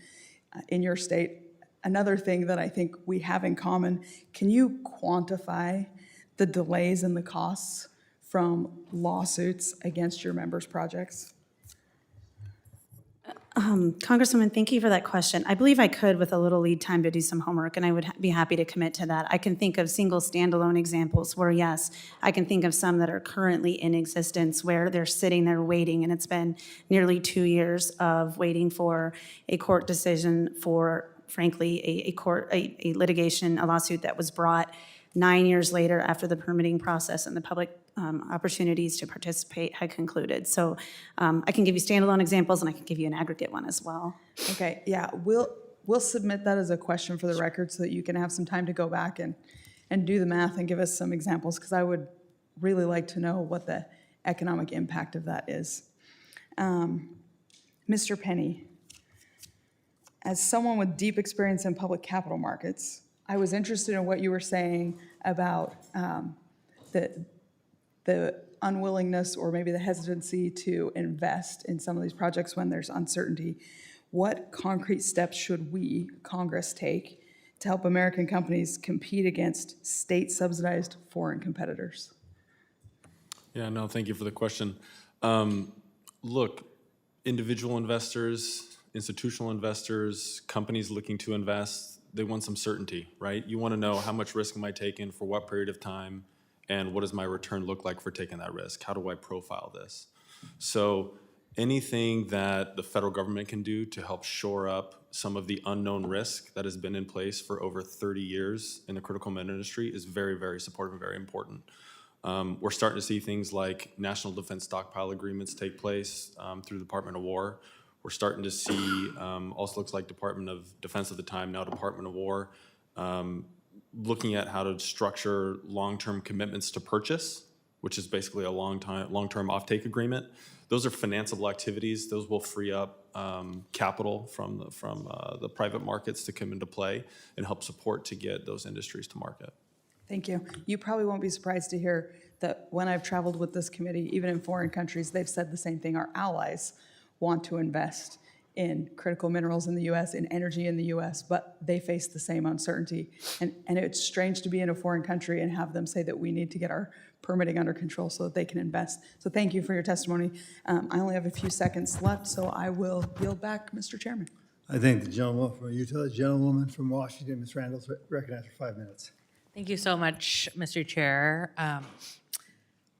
in your state. Another thing that I think we have in common, can you quantify the delays and the costs from lawsuits against your members' projects? Congresswoman, thank you for that question. I believe I could, with a little lead time, to do some homework, and I would be happy to commit to that. I can think of single standalone examples where, yes, I can think of some that are currently in existence where they're sitting there waiting, and it's been nearly 2 years of waiting for a court decision for, frankly, a litigation, a lawsuit that was brought 9 years later after the permitting process and the public opportunities to participate had concluded. So I can give you standalone examples, and I can give you an aggregate one as well. Okay, yeah, we'll submit that as a question for the record so that you can have some time to go back and do the math and give us some examples, because I would really like to know what the economic impact of that is. Mr. Penney, as someone with deep experience in public capital markets, I was interested in what you were saying about the unwillingness or maybe the hesitancy to invest in some of these projects when there's uncertainty. What concrete steps should we, Congress, take to help American companies compete against state-subsidized foreign competitors? Yeah, no, thank you for the question. Look, individual investors, institutional investors, companies looking to invest, they want some certainty, right? You want to know how much risk am I taking, for what period of time, and what does my return look like for taking that risk? How do I profile this? So anything that the federal government can do to help shore up some of the unknown risk that has been in place for over 30 years in the critical mineral industry is very, very supportive and very important. We're starting to see things like national defense stockpile agreements take place through the Department of War. We're starting to see, also looks like Department of Defense at the time, now Department of War, looking at how to structure long-term commitments to purchase, which is basically a long-term offtake agreement. Those are financeable activities. Those will free up capital from the private markets to come into play and help support to get those industries to market. Thank you. You probably won't be surprised to hear that when I've traveled with this committee, even in foreign countries, they've said the same thing. Our allies want to invest in critical minerals in the U.S., in energy in the U.S., but they face the same uncertainty. And it's strange to be in a foreign country and have them say that we need to get our permitting under control so that they can invest. So thank you for your testimony. I only have a few seconds left, so I will yield back, Mr. Chairman. I thank the gentleman from Utah, the gentlewoman from Washington, Ms. Randall, recognized for 5 minutes. Thank you so much, Mr. Chair. I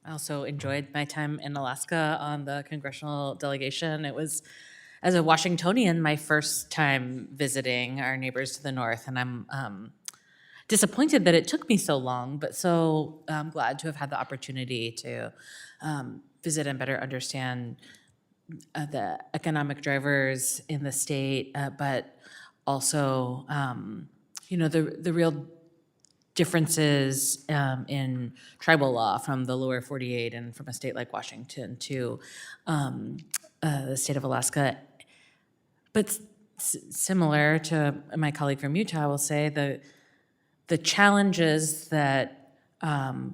also enjoyed my time in Alaska on the congressional delegation. It was, as a Washingtonian, my first time visiting our neighbors to the north, and I'm disappointed that it took me so long, but so glad to have had the opportunity to visit and better understand the economic drivers in the state, but also, the real differences in tribal law from the lower 48 and from a state like Washington to the state of Alaska. But similar to my colleague from Utah, I will say the challenges that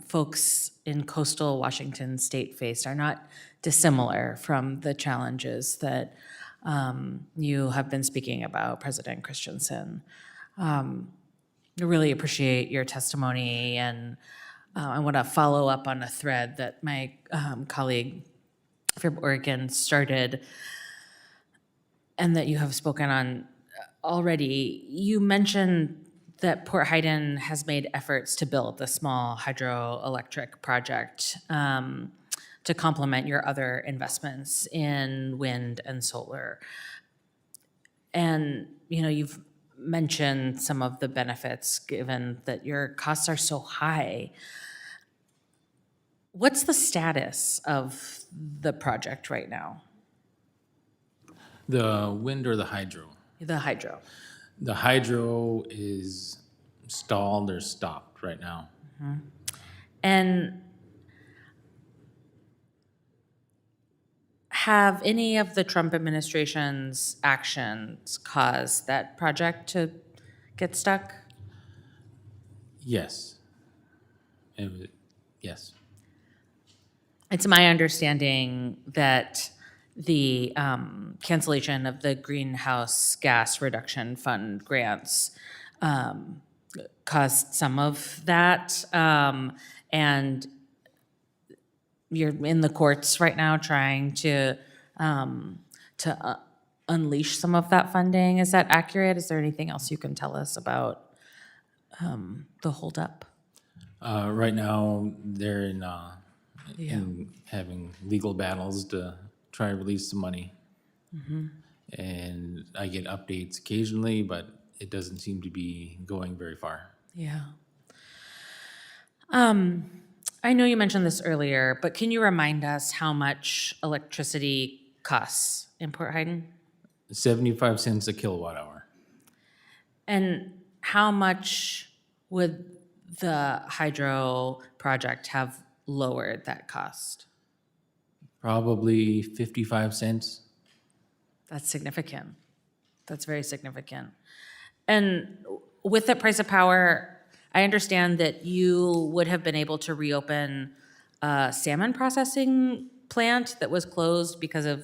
folks in coastal Washington state faced are not dissimilar from the challenges that you have been speaking about, President Christensen. I really appreciate your testimony, and I want to follow up on a thread that my colleague from Oregon started and that you have spoken on already. You mentioned that Port Heiden has made efforts to build the small hydroelectric project to complement your other investments in wind and solar. And, you've mentioned some of the benefits given that your costs are so high. What's the status of the project right now? The wind or the hydro? The hydro. The hydro is stalled or stopped right now. Mm-hmm. And have any of the Trump administration's actions caused that project to get stuck? Yes. Yes. It's my understanding that the cancellation of the Greenhouse Gas Reduction Fund grants caused some of that, and you're in the courts right now trying to unleash some of that funding. Is that accurate? Is there anything else you can tell us about the holdup? Right now, they're in having legal battles to try to release some money. Mm-hmm. And I get updates occasionally, but it doesn't seem to be going very far. Yeah. I know you mentioned this earlier, but can you remind us how much electricity costs in Port Heiden? 75 cents a kilowatt hour. And how much would the hydro project have lowered that cost? Probably 55 cents. That's significant. That's very significant. And with the price of power, I understand that you would have been able to reopen a salmon processing plant that was closed because of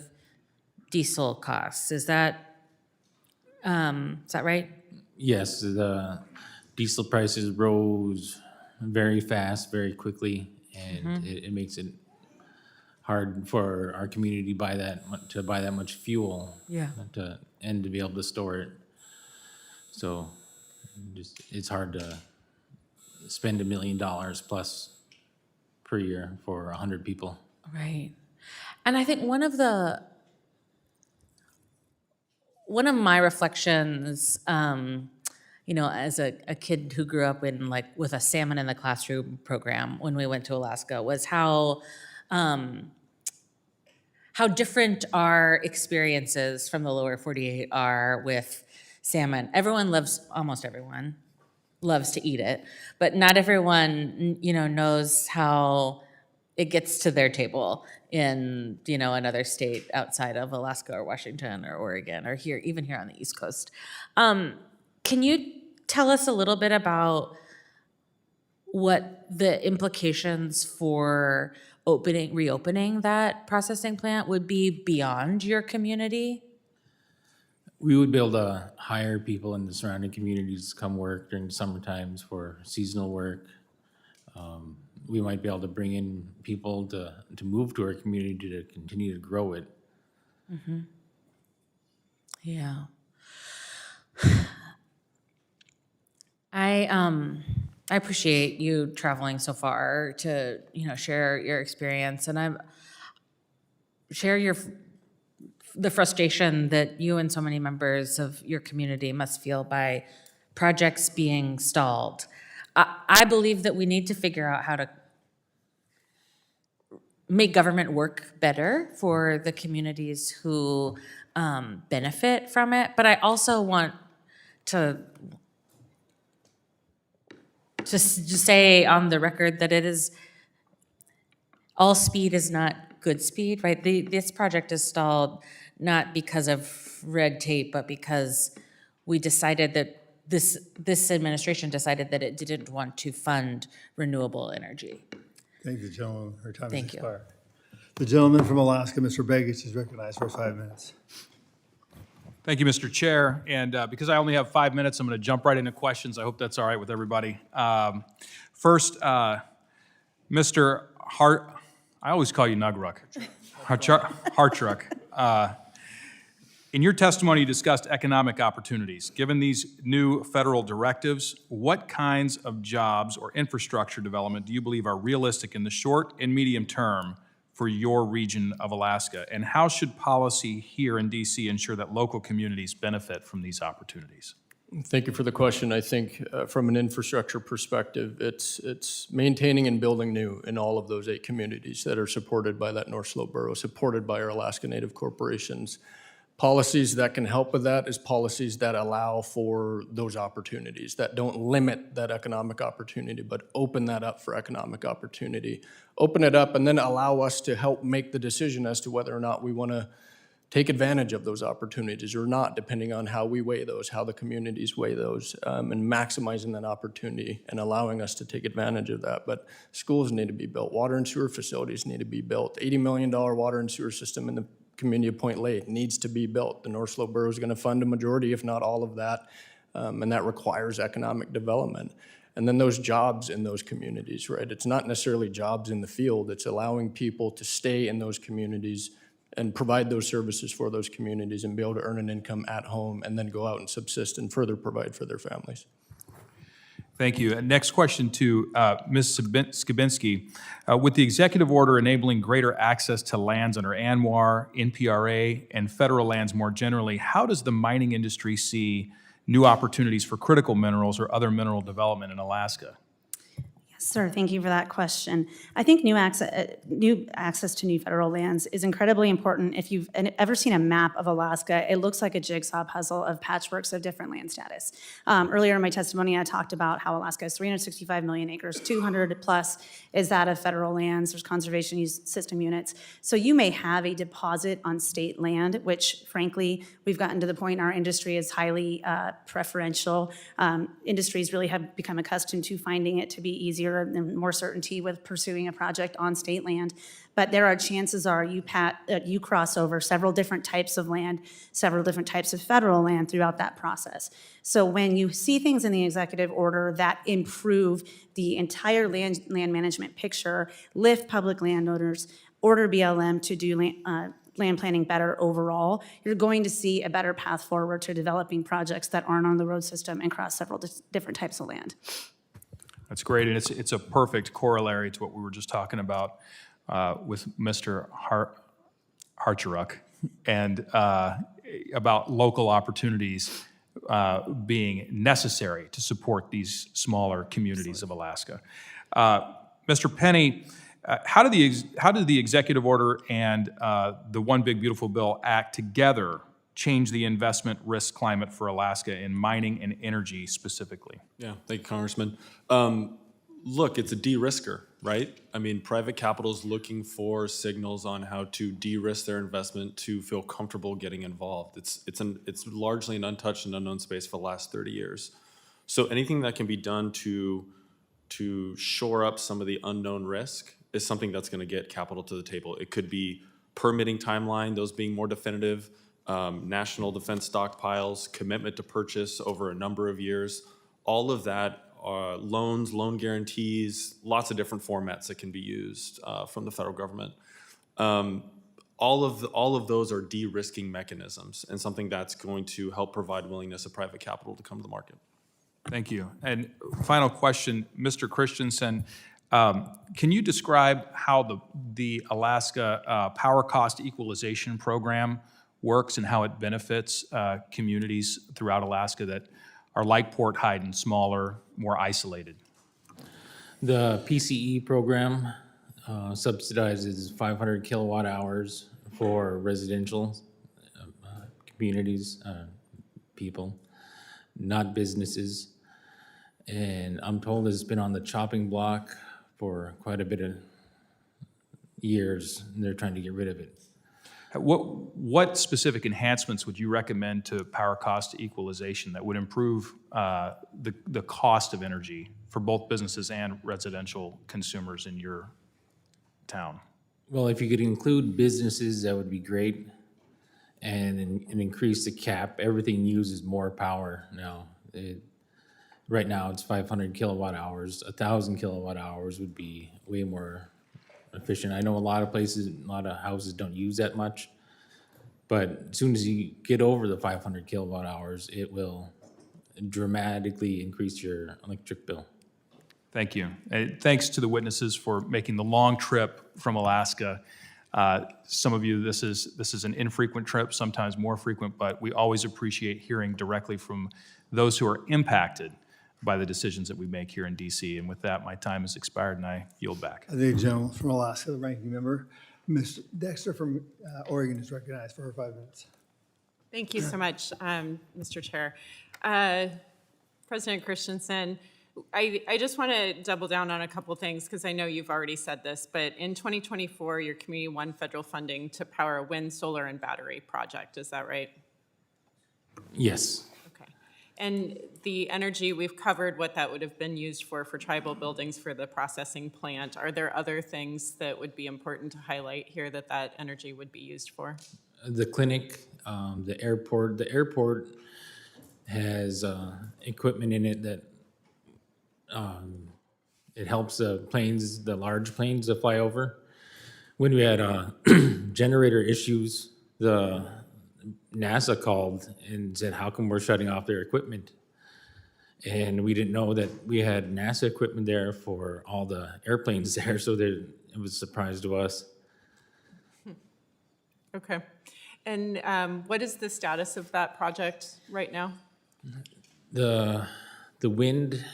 diesel costs. Is that right? Yes, the diesel prices rose very fast, very quickly, and it makes it hard for our community to buy that much fuel. Yeah. And to be able to store it. So it's hard to spend $1 million plus per year for 100 people. Right. And I think one of the one of my reflections, you know, as a kid who grew up in with a salmon in the classroom program when we went to Alaska, was how different our experiences from the lower 48 are with salmon. Almost everyone loves to eat it, but not everyone, you know, knows how it gets to their table in, you know, another state outside of Alaska or Washington or Oregon or even here on the East Coast. Can you tell us a little bit about what the implications for reopening that processing plant would be beyond your community? We would be able to hire people in the surrounding communities to come work during the summer times for seasonal work. We might be able to bring in people to move to our community to continue to grow it. Mm-hmm. Yeah. I appreciate you traveling so far to, you know, share your experience, and share the frustration that you and so many members of your community must feel by projects being stalled. I believe that we need to figure out how to make government work better for the communities who benefit from it, but I also want to just say on the record that all speed is not good speed, right? This project is stalled not because of red tape, but because we decided that this administration decided that it didn't want to fund renewable energy. Thank you, gentlemen. Our time has Thank you. expired. The gentleman from Alaska, Mr. Begich, is recognized for 5 minutes. Thank you, Mr. Chair. And because I only have 5 minutes, I'm going to jump right into questions. I hope that's all right with everybody. First, Mr. I always call you Nagruk. Harcharek. In your testimony, you discussed economic opportunities. Given these new federal directives, what kinds of jobs or infrastructure development do you believe are realistic in the short and medium term for your region of Alaska? And how should policy here in DC ensure that local communities benefit from these opportunities? Thank you for the question. I think from an infrastructure perspective, it's maintaining and building new in all of those 8 communities that are supported by that North Slope Borough, supported by our Alaska Native corporations. Policies that can help with that is policies that allow for those opportunities, that don't limit that economic opportunity, but open that up for economic opportunity. Open it up and then allow us to help make the decision as to whether or not we want to take advantage of those opportunities or not, depending on how we weigh those, how the communities weigh those, and maximizing that opportunity and allowing us to take advantage of that. But schools need to be built. Water and sewer facilities need to be built. $80 million water and sewer system in the community of Point Lake needs to be built. The North Slope Borough is going to fund a majority, if not all of that, and that requires economic development. And then those jobs in those communities, right? It's not necessarily jobs in the field. It's allowing people to stay in those communities and provide those services for those communities and be able to earn an income at home and then go out and subsist and further provide for their families. Thank you. Next question to Ms. Skibinski. With the executive order enabling greater access to lands under ANWR, NPRA, and federal lands more generally, how does the mining industry see new opportunities for critical minerals or other mineral development in Alaska? Sir, thank you for that question. I think new access to new federal lands is incredibly important. If you've ever seen a map of Alaska, it looks like a jigsaw puzzle of patchworks of different land status. Earlier in my testimony, I talked about how Alaska has 365 million acres, 200 plus is that of federal lands. There's conservation use system units. So you may have a deposit on state land, which frankly, we've gotten to the point in our industry is highly preferential. Industries really have become accustomed to finding it to be easier and more certainty with pursuing a project on state land. But there are chances are you cross over several different types of land, several different types of federal land throughout that process. So when you see things in the executive order that improve the entire land management picture, lift public landowners, order BLM to do land planning better overall, you're going to see a better path forward to developing projects that aren't on the road system and cross several different types of land. That's great, and it's a perfect corollary to what we were just talking about with Mr. Harcharek. And about local opportunities being necessary to support these smaller communities of Alaska. Mr. Penney, how did the executive order and the One Big Beautiful Bill Act together change the investment risk climate for Alaska in mining and energy specifically? Yeah, thank you, Congressman. Look, it's a de-risker, right? I mean, private capital is looking for signals on how to de-risk their investment to feel comfortable getting involved. It's largely an untouched and unknown space for the last 30 years. So anything that can be done to shore up some of the unknown risk is something that's going to get capital to the table. It could be permitting timeline, those being more definitive, national defense stockpiles, commitment to purchase over a number of years. All of that are loans, loan guarantees, lots of different formats that can be used from the federal government. All of those are de-risking mechanisms and something that's going to help provide willingness of private capital to come to the market. Thank you. And final question, Mr. Christensen, can you describe how the Alaska Power Cost Equalization Program works and how it benefits communities throughout Alaska that are like Port Heiden, smaller, more isolated? The PCE program subsidizes 500 kilowatt hours for residential communities, people, not businesses. And I'm told it's been on the chopping block for quite a bit of years, and they're trying to get rid of it. What specific enhancements would you recommend to power cost equalization that would improve the cost of energy for both businesses and residential consumers in your town? Well, if you could include businesses, that would be great, and increase the cap. Everything uses more power now. Right now, it's 500 kilowatt hours. 1,000 kilowatt hours would be way more efficient. I know a lot of places, a lot of houses don't use that much, but as soon as you get over the 500 kilowatt hours, it will dramatically increase your electric bill. Thank you. Thanks to the witnesses for making the long trip from Alaska. Some of you, this is an infrequent trip, sometimes more frequent, but we always appreciate hearing directly from those who are impacted by the decisions that we make here in DC. And with that, my time has expired and I yield back. The gentleman from Alaska, the ranking member, Ms. Dexter from Oregon is recognized for her 5 minutes. Thank you so much, Mr. Chair. President Christensen, I just want to double down on a couple things because I know you've already said this, but in 2024, your community won federal funding to power a wind, solar, and battery project. Is that right? Yes. Okay. And the energy, we've covered what that would have been used for tribal buildings for the processing plant. Are there other things that would be important to highlight here that energy would be used for? The clinic, the airport. The airport has equipment in it that it helps the planes, the large planes that fly over. When we had generator issues, the NASA called and said, how come we're shutting off their equipment? And we didn't know that we had NASA equipment there for all the airplanes there, so it was a surprise to us. Okay. And what is the status of that project right now? The wind,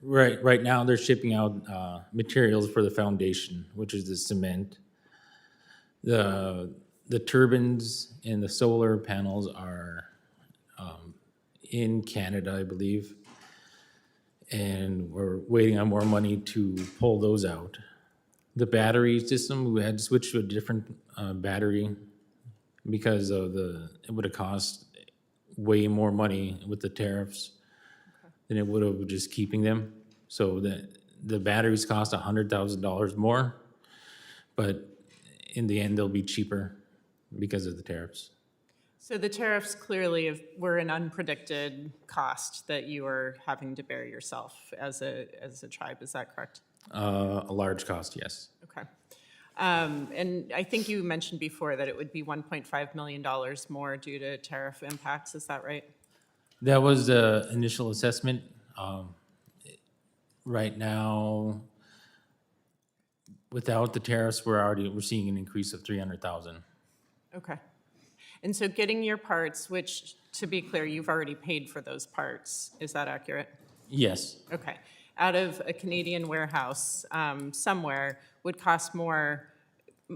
right now they're shipping out materials for the foundation, which is the cement. The turbines and the solar panels are in Canada, I believe. And we're waiting on more money to pull those out. The battery system, we had to switch to a different battery because of it would have cost way more money with the tariffs than it would have just keeping them. So the batteries cost $100,000 more, but in the end, they'll be cheaper because of the tariffs. So the tariffs clearly were an unpredicted cost that you are having to bear yourself as a tribe. Is that correct? A large cost, yes. Okay. And I think you mentioned before that it would be $1.5 million more due to tariff impacts. Is that right? That was the initial assessment. Right now, without the tariffs, we're seeing an increase of $300,000. Okay. And so getting your parts, which, to be clear, you've already paid for those parts, is that accurate? Yes, Okay. Out of a Canadian warehouse somewhere would cost more,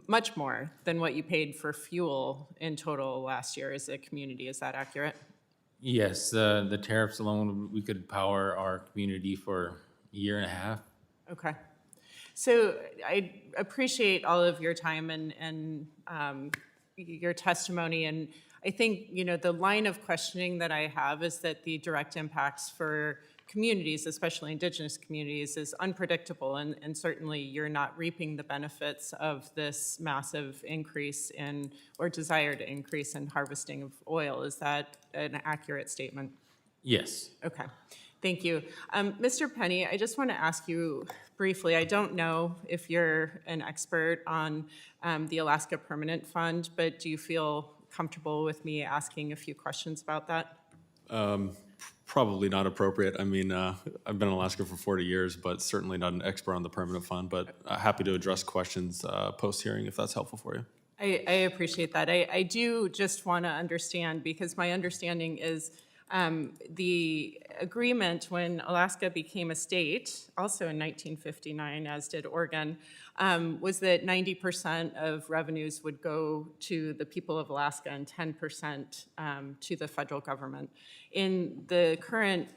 much more than what you paid for fuel in total last year as a community. Is that accurate? yes, the tariffs alone, we could power our community for a year and a half. Okay. So I appreciate all of your time and your testimony. And I think, you know, the line of questioning that I have is that the direct impacts for communities, especially Indigenous communities, is unpredictable. And certainly you're not reaping the benefits of this massive increase in, or desired increase in harvesting of oil. Is that an accurate statement? Yes. Okay, thank you. Mr. Penney, I just want to ask you briefly, I don't know if you're an expert on the Alaska Permanent Fund, but do you feel comfortable with me asking a few questions about that? Probably not appropriate. I mean, I've been in Alaska for 40 years, but certainly not an expert on the permanent fund, but happy to address questions post-hearing if that's helpful for you. I appreciate that. I do just want to understand, because my understanding is the agreement when Alaska became a state, also in 1959, as did Oregon, was that 90% of revenues would go to the people of Alaska and 10% to the federal government. In the current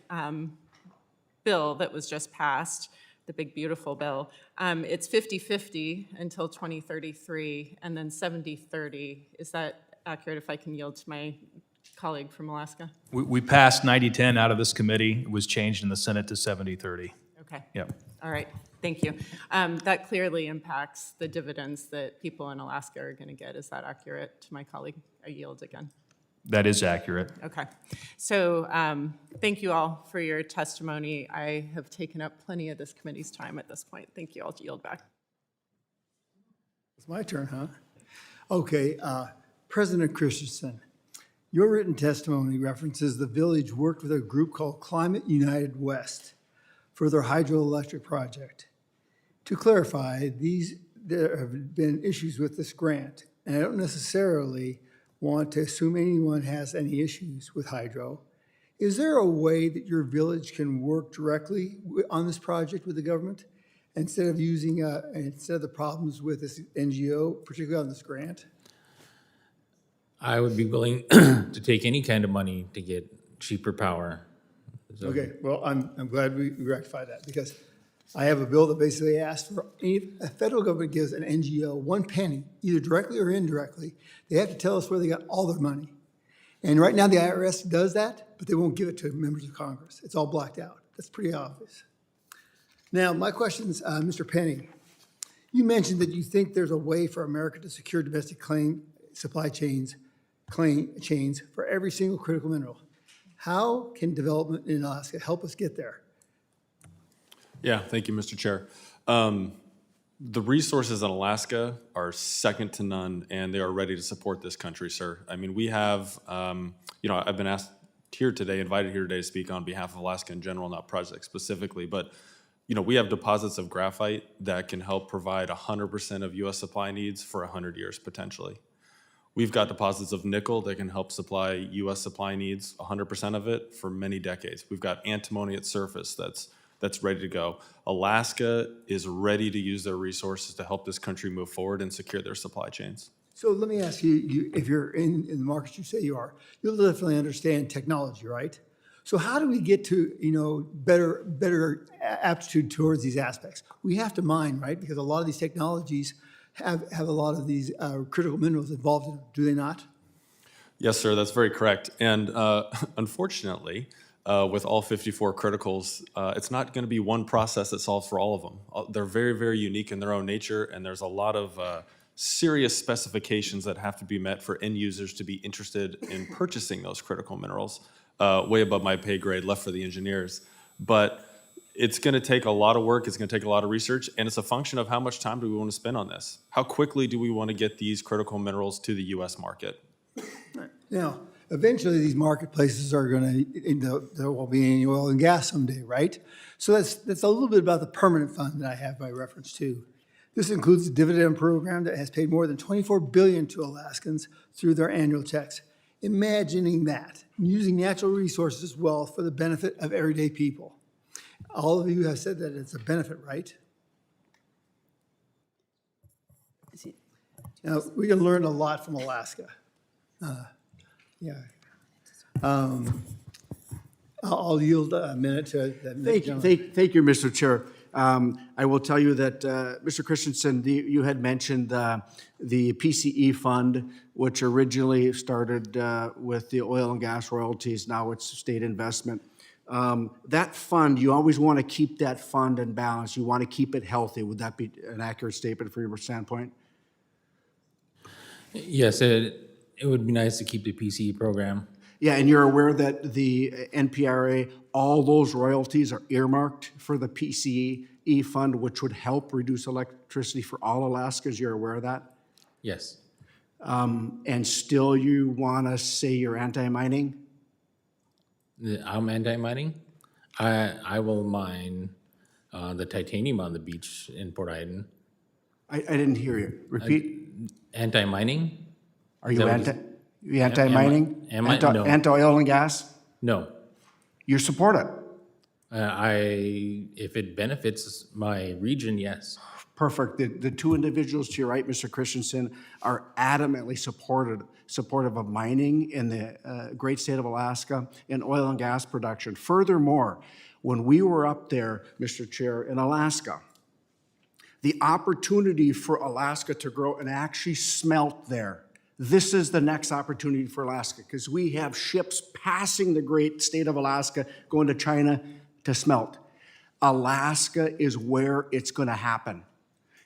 bill that was just passed, the big beautiful bill, it's 50-50 until 2033 and then 70-30. Is that accurate, if I can yield to my colleague from Alaska? We passed 90-10 out of this committee. It was changed in the Senate to 70-30. Okay. Yep. All right, thank you. That clearly impacts the dividends that people in Alaska are going to get. Is that accurate to my colleague? I yield again. That is accurate. Okay. So thank you all for your testimony. I have taken up plenty of this committee's time at this point. Thank you. I'll yield back. It's my turn, huh? Okay, President Christensen, your written testimony references the village worked with a group called Climate United West for their hydroelectric project. To clarify, there have been issues with this grant, and I don't necessarily want to assume anyone has any issues with hydro. Is there a way that your village can work directly on this project with the government instead of the problems with this NGO, particularly on this grant? I would be willing to take any kind of money to get cheaper power. So- Okay, well, I'm glad we rectified that, because I have a bill that basically asks for if a federal government gives an NGO 1 penny, either directly or indirectly, they have to tell us where they got all their money. And right now, the IRS does that, but they won't give it to members of Congress. It's all blacked out. That's pretty obvious. Now, my question's, Mr. Penney, you mentioned that you think there's a way for America to secure domestic supply chains for every single critical mineral. How can development in Alaska help us get there? Yeah, thank you, Mr. Chair. The resources in Alaska are second to none, and they are ready to support this country, sir. I mean, we have, I've been asked here today, invited here today to speak on behalf of Alaska in general, not projects specifically, but, we have deposits of graphite that can help provide 100% of U.S. supply needs for 100 years, potentially. We've got deposits of nickel that can help supply U.S. supply needs, 100% of it, for many decades. We've got antimony at surface that's ready to go. Alaska is ready to use their resources to help this country move forward and secure their supply chains. So let me ask you, if you're in the markets you say you are, you'll definitely understand technology, right? So how do we get to, better aptitude towards these aspects? We have to mine, right? Because a lot of these technologies have a lot of these critical minerals involved in them, do they not? Yes, sir, that's very correct. And unfortunately, with all 54 criticals, it's not going to be one process that solves for all of them. They're very, very unique in their own nature, and there's a lot of serious specifications that have to be met for end users to be interested in purchasing those critical minerals, way above my pay grade, left for the engineers. But it's going to take a lot of work, it's going to take a lot of research, and it's a function of how much time do we want to spend on this? How quickly do we want to get these critical minerals to the U.S. market? Now, eventually these marketplaces are going to, there will be any oil and gas someday, right? So that's a little bit about the permanent fund that I have by reference to. This includes a dividend program that has paid more than $24 billion to Alaskans through their annual checks. Imagining that, using natural resources well for the benefit of everyday people. All of you have said that it's a benefit, right? Now, we can learn a lot from Alaska. Yeah. I'll yield a minute to that. Thank you, Mr. Chair. I will tell you that, Mr. Christensen, you had mentioned the PCE fund, which originally started with the oil and gas royalties. Now it's state investment. That fund, you always want to keep that fund in balance. You want to keep it healthy. Would that be an accurate statement from your standpoint? Yes, it would be nice to keep the PCE program. Yeah, and you're aware that the NPRA, all those royalties are earmarked for the PCE fund, which would help reduce electricity for all Alaskans. You're aware of that? Yes. And still you want to say you're anti-mining? I'm anti-mining. I will mine the titanium on the beach in Port Heiden. I didn't hear you. Repeat. Anti-mining? Are you anti-mining? Am I? No. Anti-oil and gas? No. You support it? If it benefits my region, yes. Perfect. The two individuals to your right, Mr. Christensen, are adamantly supportive of mining in the great state of Alaska and oil and gas production. Furthermore, when we were up there, Mr. Chair, in Alaska, the opportunity for Alaska to grow and actually smelt there. This is the next opportunity for Alaska because we have ships passing the great state of Alaska going to China to smelt. Alaska is where it's going to happen.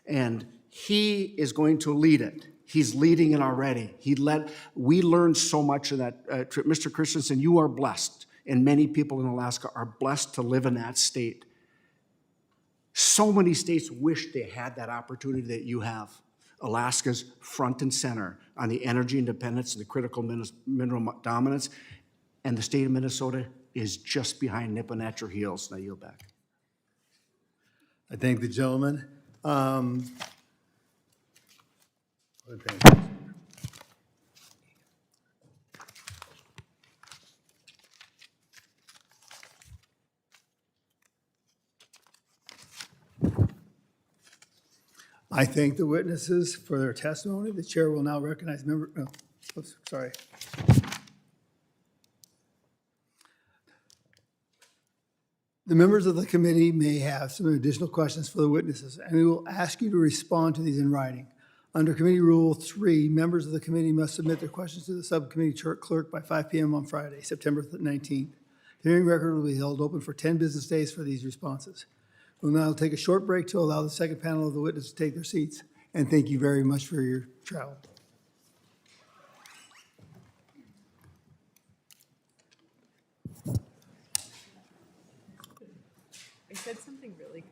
And he is going to lead it. He's leading it already. We learned so much in that trip. Mr. Christensen, you are blessed, and many people in Alaska are blessed to live in that state. So many states wish they had that opportunity that you have. Alaska's front and center on the energy independence and the critical mineral dominance, and the state of Minnesota is just behind nipping at your heels. Now yield back. I thank the gentleman. I thank the witnesses for their testimony. The chair will now recognize sorry. The members of the committee may have some additional questions for the witnesses, and we will ask you to respond to these in writing. Under Committee Rule 3, members of the committee must submit their questions to the subcommittee clerk by 5 p.m. on Friday, September 19th. The hearing record will be held open for 10 business days for these responses. We'll now take a short break to allow the second panel of the witnesses to take their seats. And thank you very much for your travel. I said something really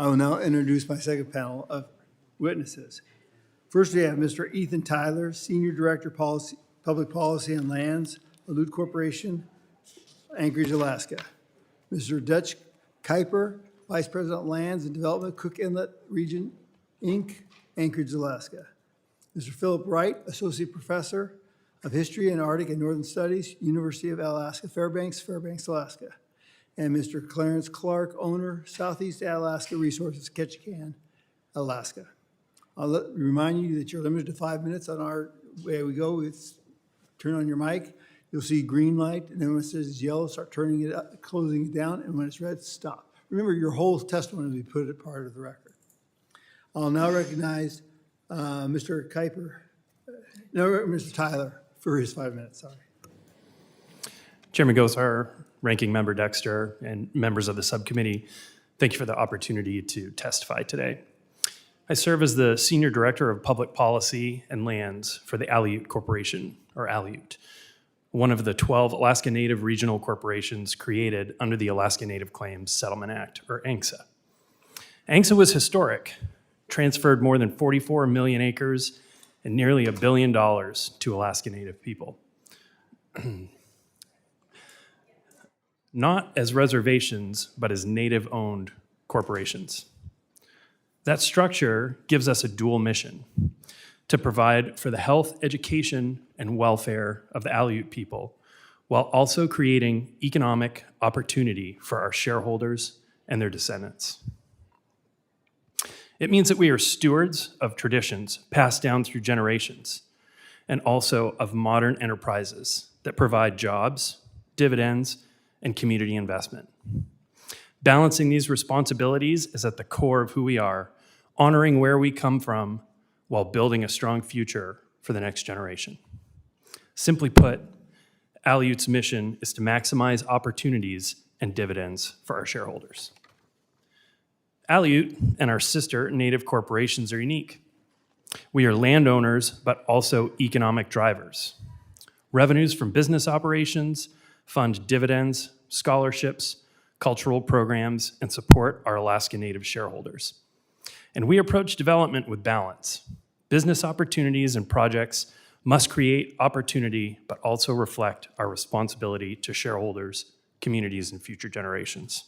I will now introduce my second panel of witnesses. First, we have Mr. Ethan Tyler, Senior Director, Public Policy and Lands, Aleut Corporation, Anchorage, Alaska. Mr. Dutch Kuyper, Vice President, Lands and Development, Cook Inlet Region, Inc., Anchorage, Alaska. Mr. Philip Wright, Associate Professor of History and Arctic and Northern Studies, University of Alaska, Fairbanks, Alaska. And Mr. Clarence Clark, owner, Southeast Alaska Resources, Ketchikan, Alaska. I'll remind you that you're limited to 5 minutes on our way we go. It's turn on your mic. You'll see green light, and then when it says it's yellow, start turning it up, closing it down, and when it's red, stop. Remember, your whole testimony will be put as part of the record. I'll now recognize Mr. Tyler for his 5 minutes, sorry. Chairman Gosar, Ranking Member Dexter, and members of the subcommittee, thank you for the opportunity to testify today. I serve as the Senior Director of Public Policy and Lands for the Aleut Corporation, or Aleut, one of the 12 Alaska Native regional corporations created under the Alaska Native Claims Settlement Act, or ANCSA. ANCSA was historic, transferred more than 44 million acres and nearly $1 billion to Alaska Native people. Not as reservations, but as Native-owned corporations. That structure gives us a dual mission: to provide for the health, education, and welfare of the Aleut people, while also creating economic opportunity for our shareholders and their descendants. It means that we are stewards of traditions passed down through generations, and also of modern enterprises that provide jobs, dividends, and community investment. Balancing these responsibilities is at the core of who we are, honoring where we come from while building a strong future for the next generation. Simply put, Aleut's mission is to maximize opportunities and dividends for our shareholders. Aleut and our sister Native corporations are unique. We are landowners, but also economic drivers. Revenues from business operations fund dividends, scholarships, cultural programs, and support our Alaska Native shareholders. And we approach development with balance. Business opportunities and projects must create opportunity, but also reflect our responsibility to shareholders, communities, and future generations.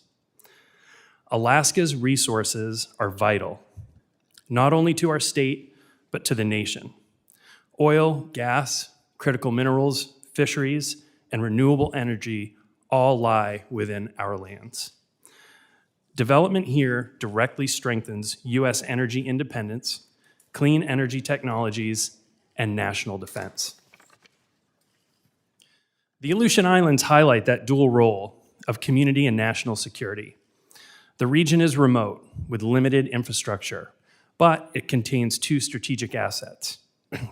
Alaska's resources are vital, not only to our state, but to the nation. Oil, gas, critical minerals, fisheries, and renewable energy all lie within our lands. Development here directly strengthens U.S. energy independence, clean energy technologies, and national defense. The Aleutian Islands highlight that dual role of community and national security. The region is remote with limited infrastructure, but it contains two strategic assets: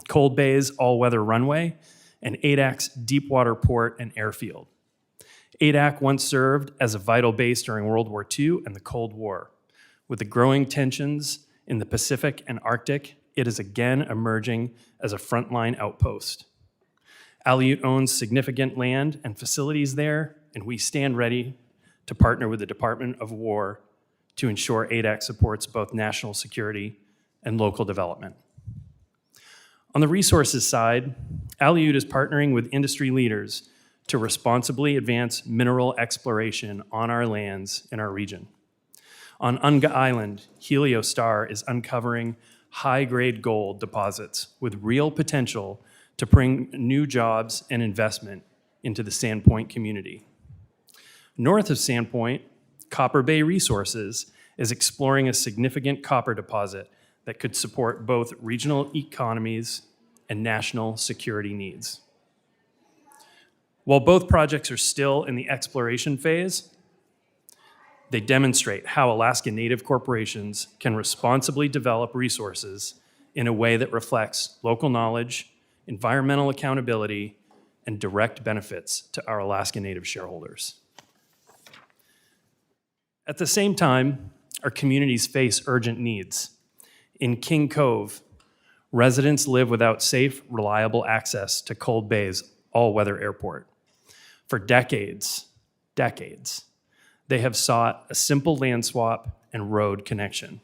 Cold Bay's all-weather runway and ADAC's deepwater port and airfield. ADAC once served as a vital base during World War II and the Cold War. With the growing tensions in the Pacific and Arctic, it is again emerging as a frontline outpost. Aleut owns significant land and facilities there, and we stand ready to partner with the Department of War to ensure ADAC supports both national security and local development. On the resources side, Aleut is partnering with industry leaders to responsibly advance mineral exploration on our lands in our region. On Unga Island, Heliostar is uncovering high-grade gold deposits with real potential to bring new jobs and investment into the Sandpoint community. North of Sandpoint, Copper Bay Resources is exploring a significant copper deposit that could support both regional economies and national security needs. While both projects are still in the exploration phase, they demonstrate how Alaska Native corporations can responsibly develop resources in a way that reflects local knowledge, environmental accountability, and direct benefits to our Alaska Native shareholders. At the same time, our communities face urgent needs. In King Cove, residents live without safe, reliable access to Cold Bay's all-weather airport. For decades, they have sought a simple land swap and road connection.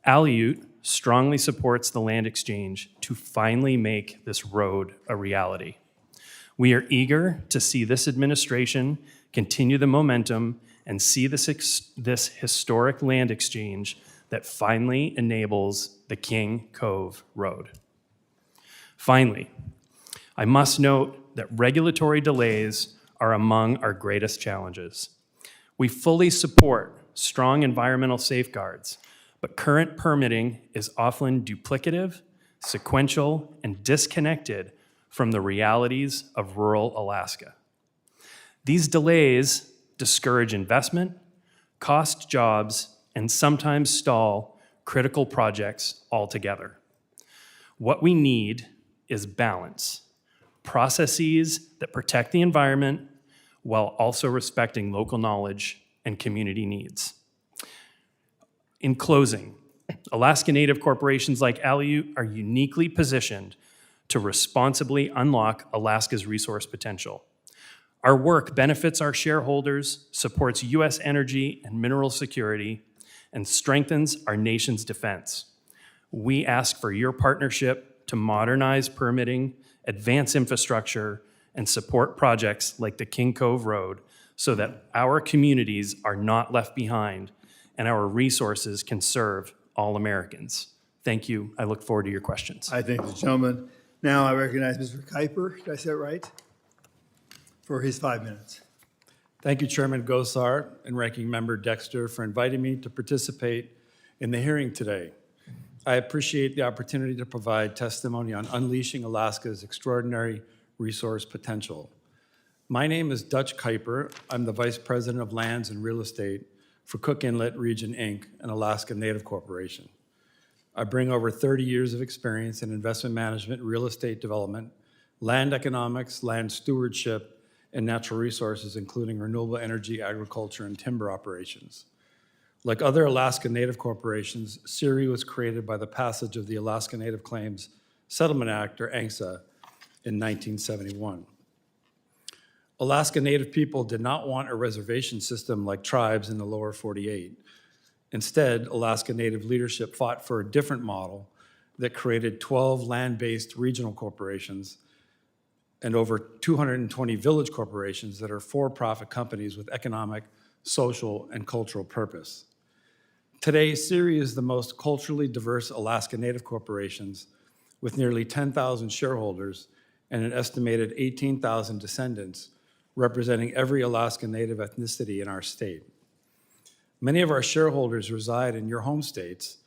Aleut strongly supports the land exchange to finally make this road a reality. We are eager to see this administration continue the momentum and see this historic land exchange that finally enables the King Cove Road. Finally, I must note that regulatory delays are among our greatest challenges. We fully support strong environmental safeguards, but current permitting is often duplicative, sequential, and disconnected from the realities of rural Alaska. These delays discourage investment, cost jobs, and sometimes stall critical projects altogether. What we need is balance, processes that protect the environment while also respecting local knowledge and community needs. In closing, Alaska Native corporations like Aleut are uniquely positioned to responsibly unlock Alaska's resource potential. Our work benefits our shareholders, supports U.S. energy and mineral security, and strengthens our nation's defense. We ask for your partnership to modernize permitting, advance infrastructure, and support projects like the King Cove Road so that our communities are not left behind and our resources can serve all Americans. Thank you. I look forward to your questions. I thank the gentleman. Now I recognize Mr. Kuyper. Did I say it right? For his 5 minutes. Thank you, Chairman Gosar and Ranking Member Dexter, for inviting me to participate in the hearing today. I appreciate the opportunity to provide testimony on unleashing Alaska's extraordinary resource potential. My name is Dutch Kuyper. I'm the Vice President of Lands and Real Estate for Cook Inlet Region, Inc., an Alaska Native corporation. I bring over 30 years of experience in investment management, real estate development, land economics, land stewardship, and natural resources, including renewable energy, agriculture, and timber operations. Like other Alaska Native corporations, SERI was created by the passage of the Alaska Native Claims Settlement Act, or ANCSA, in 1971. Alaska Native people did not want a reservation system like tribes in the lower 48. Instead, Alaska Native leadership fought for a different model that created 12 land-based regional corporations and over 220 village corporations that are for-profit companies with economic, social, and cultural purpose. Today, SERI is the most culturally diverse Alaska Native corporations with nearly 10,000 shareholders and an estimated 18,000 descendants representing every Alaska Native ethnicity in our state. Many of our shareholders reside in your home states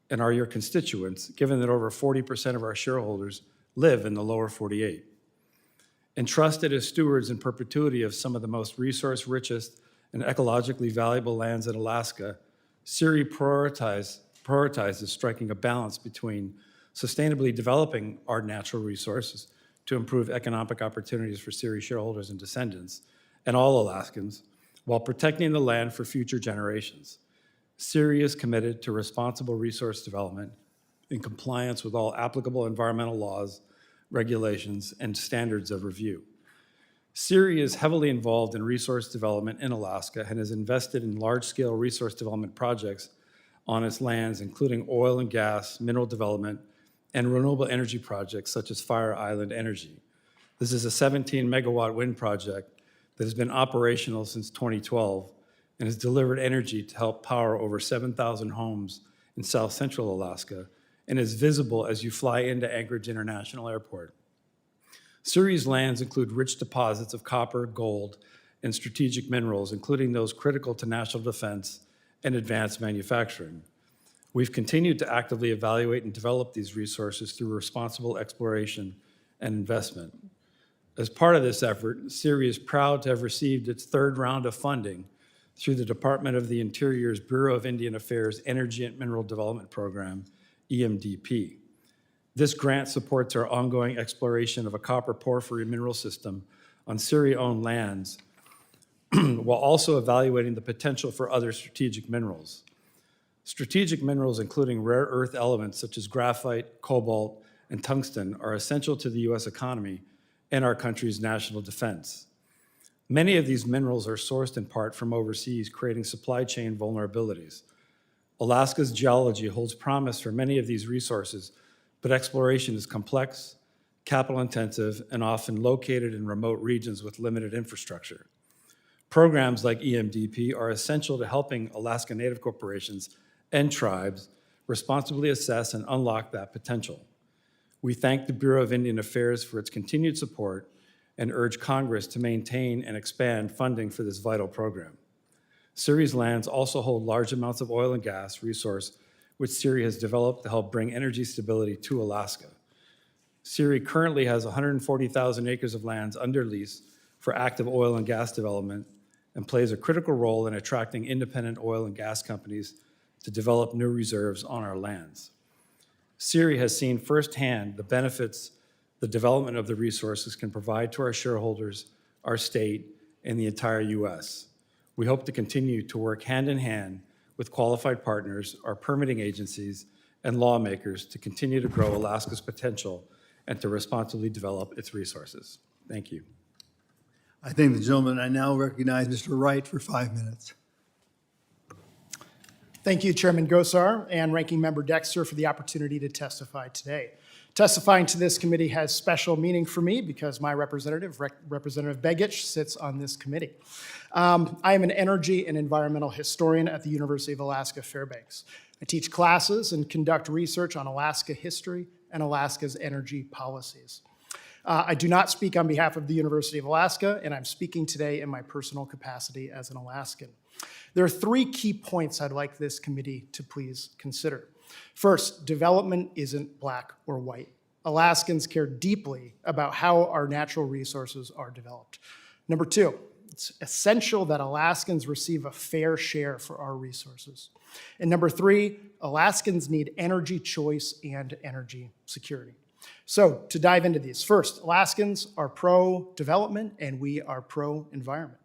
and are your constituents, given that over 40% of our shareholders live in the lower 48. Entrusted as stewards in perpetuity of some of the most resource-richest and ecologically valuable lands in Alaska, SERI prioritizes striking a balance between sustainably developing our natural resources to improve economic opportunities for SERI shareholders and descendants, and all Alaskans, while protecting the land for future generations. SERI is committed to responsible resource development in compliance with all applicable environmental laws, regulations, and standards of review. SERI is heavily involved in resource development in Alaska and has invested in large-scale resource development projects on its lands, including oil and gas, mineral development, and renewable energy projects such as Fire Island Energy. This is a 17-megawatt wind project that has been operational since 2012 and has delivered energy to help power over 7,000 homes in South Central Alaska and is visible as you fly into Anchorage International Airport. SERI's lands include rich deposits of copper, gold, and strategic minerals, including those critical to national defense and advanced manufacturing. We've continued to actively evaluate and develop these resources through responsible exploration and investment. As part of this effort, SERI is proud to have received its third round of funding through the Department of the Interior's Bureau of Indian Affairs Energy and Mineral Development Program, EMDP. This grant supports our ongoing exploration of a copper porphyry mineral system on SERI-owned lands, while also evaluating the potential for other strategic minerals. Strategic minerals, including rare earth elements such as graphite, cobalt, and tungsten, are essential to the U.S. economy and our country's national defense. Many of these minerals are sourced in part from overseas, creating supply chain vulnerabilities. Alaska's geology holds promise for many of these resources, but exploration is complex, capital-intensive, and often located in remote regions with limited infrastructure. Programs like EMDP are essential to helping Alaska Native corporations and tribes responsibly assess and unlock that potential. We thank the Bureau of Indian Affairs for its continued support and urge Congress to maintain and expand funding for this vital program. CIRI's lands also hold large amounts of oil and gas resource, which CIRI has developed to help bring energy stability to Alaska. CIRI currently has 140,000 acres of lands under lease for active oil and gas development and plays a critical role in attracting independent oil and gas companies to develop new reserves on our lands. CIRI has seen firsthand the benefits the development of the resources can provide to our shareholders, our state, and the entire U.S. We hope to continue to work hand in hand with qualified partners, our permitting agencies, and lawmakers to continue to grow Alaska's potential and to responsibly develop its resources. Thank you. I thank the gentleman. I now recognize Mr. Wright for 5 minutes. Thank you, Chairman Gosar and Ranking Member Dexter, for the opportunity to testify today. Testifying to this committee has special meaning for me because my representative, Representative Begich, sits on this committee. I am an energy and environmental historian at the University of Alaska Fairbanks. I teach classes and conduct research on Alaska history and Alaska's energy policies. I do not speak on behalf of the University of Alaska, and I'm speaking today in my personal capacity as an Alaskan. There are 3 key points I'd like this committee to please consider. First, development isn't black or white. Alaskans care deeply about how our natural resources are developed. Number 2, it's essential that Alaskans receive a fair share for our resources. And number 3, Alaskans need energy choice and energy security. So to dive into these, first, Alaskans are pro-development and we are pro-environment.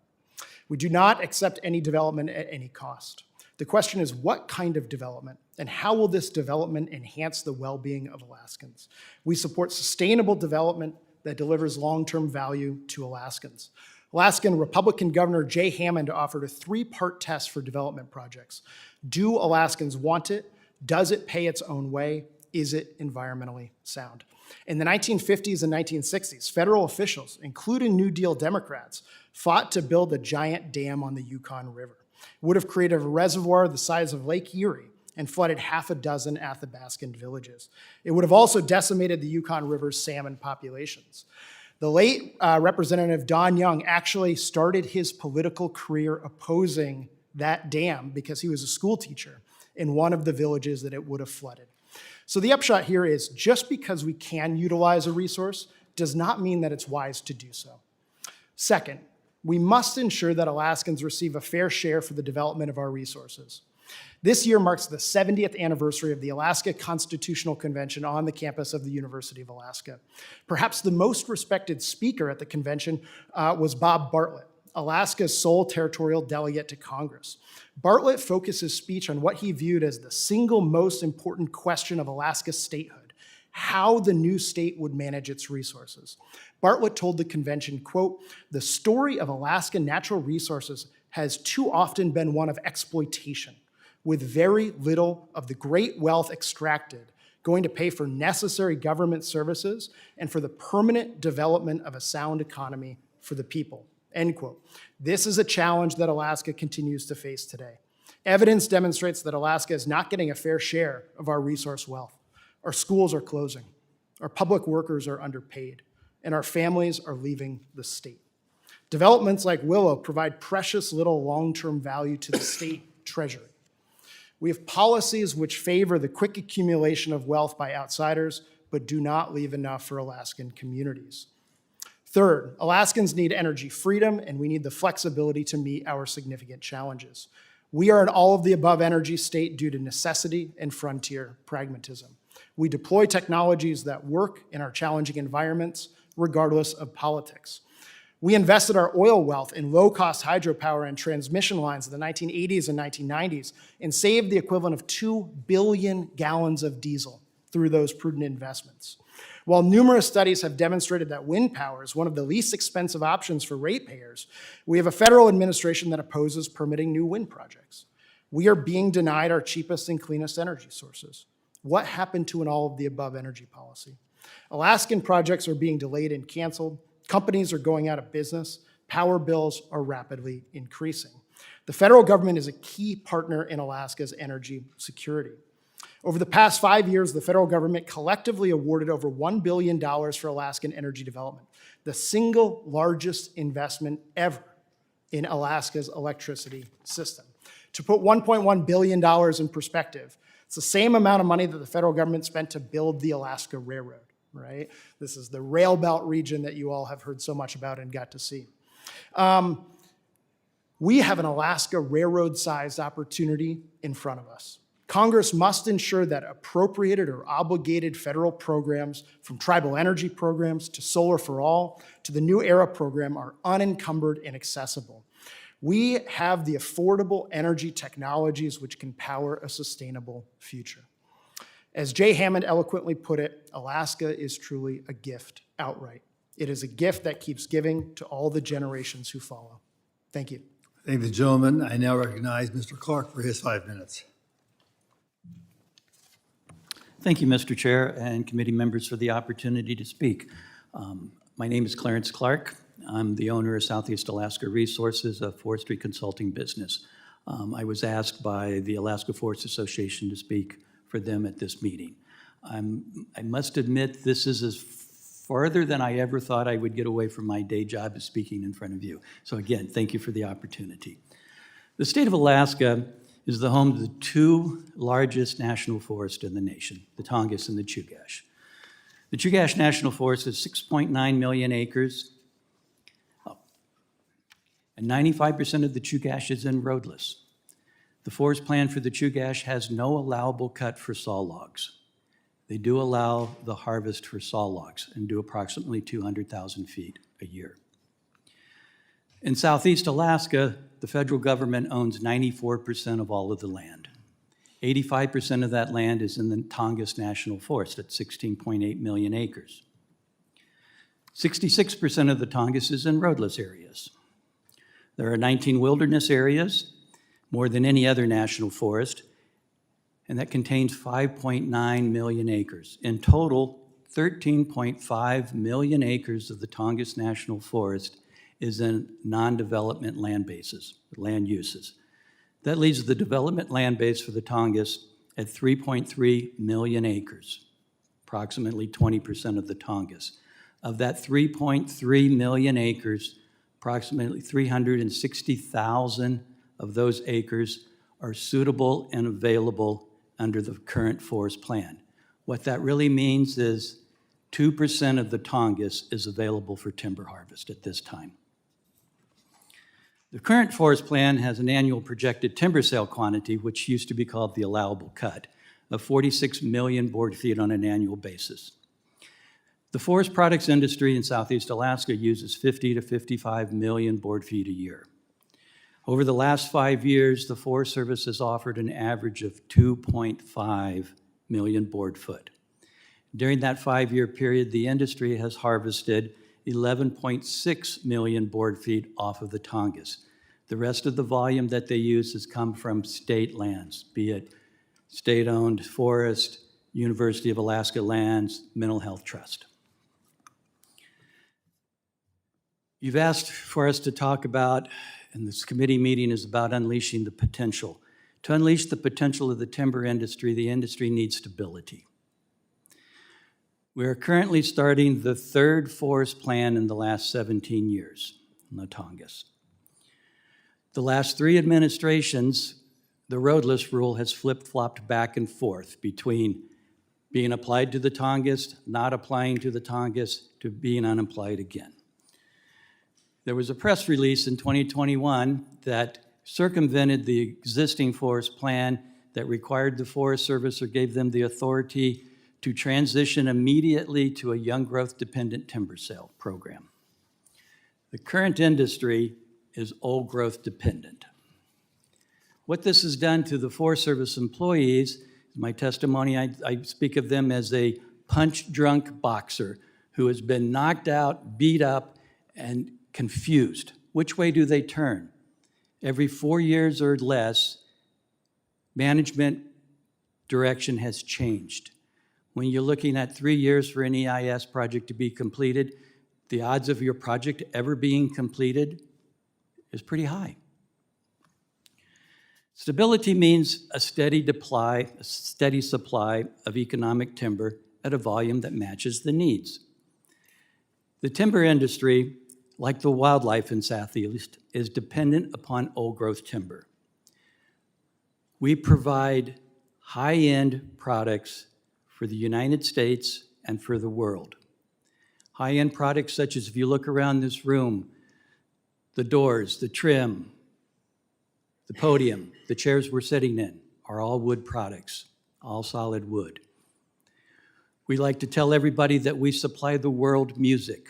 We do not accept any development at any cost. The question is, what kind of development, and how will this development enhance the well-being of Alaskans? We support sustainable development that delivers long-term value to Alaskans. Alaskan Republican Governor Jay Hammond offered a 3-part test for development projects. Do Alaskans want it? Does it pay its own way? Is it environmentally sound? In the 1950s and 1960s, federal officials, including New Deal Democrats, fought to build a giant dam on the Yukon River. It would have created a reservoir the size of Lake Erie and flooded 6 Athabascan villages. It would have also decimated the Yukon River's salmon populations. The late Representative Don Young actually started his political career opposing that dam because he was a school teacher in one of the villages that it would have flooded. So the upshot here is just because we can utilize a resource does not mean that it's wise to do so. Second, we must ensure that Alaskans receive a fair share for the development of our resources. This year marks the 70th anniversary of the Alaska Constitutional Convention on the campus of the University of Alaska. Perhaps the most respected speaker at the convention was Bob Bartlett, Alaska's sole territorial delegate to Congress. Bartlett focused his speech on what he viewed as the single most important question of Alaska's statehood: how the new state would manage its resources. Bartlett told the convention, quote, "The story of Alaska natural resources has too often been one of exploitation, with very little of the great wealth extracted going to pay for necessary government services and for the permanent development of a sound economy for the people," end quote. This is a challenge that Alaska continues to face today. Evidence demonstrates that Alaska is not getting a fair share of our resource wealth. Our schools are closing, our public workers are underpaid, and our families are leaving the state. Developments like Willow provide precious little long-term value to the state treasury. We have policies which favor the quick accumulation of wealth by outsiders, but do not leave enough for Alaskan communities. Third, Alaskans need energy freedom, and we need the flexibility to meet our significant challenges. We are an all-of-the-above energy state due to necessity and frontier pragmatism. We deploy technologies that work in our challenging environments, regardless of politics. We invested our oil wealth in low-cost hydropower and transmission lines in the 1980s and 1990s and saved the equivalent of 2 billion gallons of diesel through those prudent investments. While numerous studies have demonstrated that wind power is one of the least expensive options for ratepayers, we have a federal administration that opposes permitting new wind projects. We are being denied our cheapest and cleanest energy sources. What happened to an all of the above energy policy? Alaskan projects are being delayed and canceled. Companies are going out of business. Power bills are rapidly increasing. The federal government is a key partner in Alaska's energy security. Over the past 5 years, the federal government collectively awarded over $1 billion for Alaskan energy development, the single largest investment ever in Alaska's electricity system. To put $1.1 billion in perspective, it's the same amount of money that the federal government spent to build the Alaska Railroad, right? This is the rail belt region that you all have heard so much about and got to see. We have an Alaska Railroad-sized opportunity in front of us. Congress must ensure that appropriated or obligated federal programs, from tribal energy programs to Solar for All to the New Era program, are unencumbered and accessible. We have the affordable energy technologies which can power a sustainable future. As Jay Hammond eloquently put it, Alaska is truly a gift outright. It is a gift that keeps giving to all the generations who follow. Thank you. Thank the gentleman. I now recognize Mr. Clark for his 5 minutes. Thank you, Mr. Chair and committee members, for the opportunity to speak. My name is Clarence Clark. I'm the owner of Southeast Alaska Resources, a forestry consulting business. I was asked by the Alaska Forest Association to speak for them at this meeting. I must admit, this is as farther than I ever thought I would get away from my day job of speaking in front of you. So again, thank you for the opportunity. The state of Alaska is the home to the two largest national forests in the nation, the Tongass and the Chugach. The Chugach National Forest is 6.9 million acres, and 95% of the Chugach is in roadless. The forest plan for the Chugach has no allowable cut for saw logs. They do allow the harvest for saw logs and do approximately 200,000 feet a year. In Southeast Alaska, the federal government owns 94% of all of the land. 85% of that land is in the Tongass National Forest at 16.8 million acres. 66% of the Tongass is in roadless areas. There are 19 wilderness areas, more than any other national forest, and that contains 5.9 million acres. In total, 13.5 million acres of the Tongass National Forest is in non-development land bases, land uses. That leaves the development land base for the Tongass at 3.3 million acres, approximately 20% of the Tongass. Of that 3.3 million acres, approximately 360,000 of those acres are suitable and available under the current forest plan. What that really means is 2% of the Tongass is available for timber harvest at this time. The current forest plan has an annual projected timber sale quantity, which used to be called the allowable cut, of 46 million board feet on an annual basis. The forest products industry in Southeast Alaska uses 50 to 55 million board feet a year. Over the last 5 years, the Forest Service has offered an average of 2.5 million board foot. During that 5-year period, the industry has harvested 11.6 million board feet off of the Tongass. The rest of the volume that they use has come from state lands, be it state-owned forest, University of Alaska lands, Mental Health Trust. You've asked for us to talk about, and this committee meeting is about unleashing the potential. To unleash the potential of the timber industry, the industry needs stability. We are currently starting the third forest plan in the last 17 years in the Tongass. The last 3 administrations, the roadless rule has flip-flopped back and forth between being applied to the Tongass, not applying to the Tongass, to being unapplied again. There was a press release in 2021 that circumvented the existing forest plan that required the Forest Service or gave them the authority to transition immediately to a young growth dependent timber sale program. The current industry is old growth dependent. What this has done to the Forest Service employees, in my testimony, I speak of them as a punch-drunk boxer who has been knocked out, beat up, and confused. Which way do they turn? Every 4 years or less, Management direction has changed. When you're looking at 3 years for an EIS project to be completed, the odds of your project ever being completed is pretty high. Stability means a steady supply of economic timber at a volume that matches the needs. The timber industry, like the wildlife in Southeast, is dependent upon old-growth timber. We provide high-end products for the United States and for the world. High-end products such as, if you look around this room, the doors, the trim, the podium, the chairs we're sitting in are all wood products, all solid wood. We like to tell everybody that we supply the world music.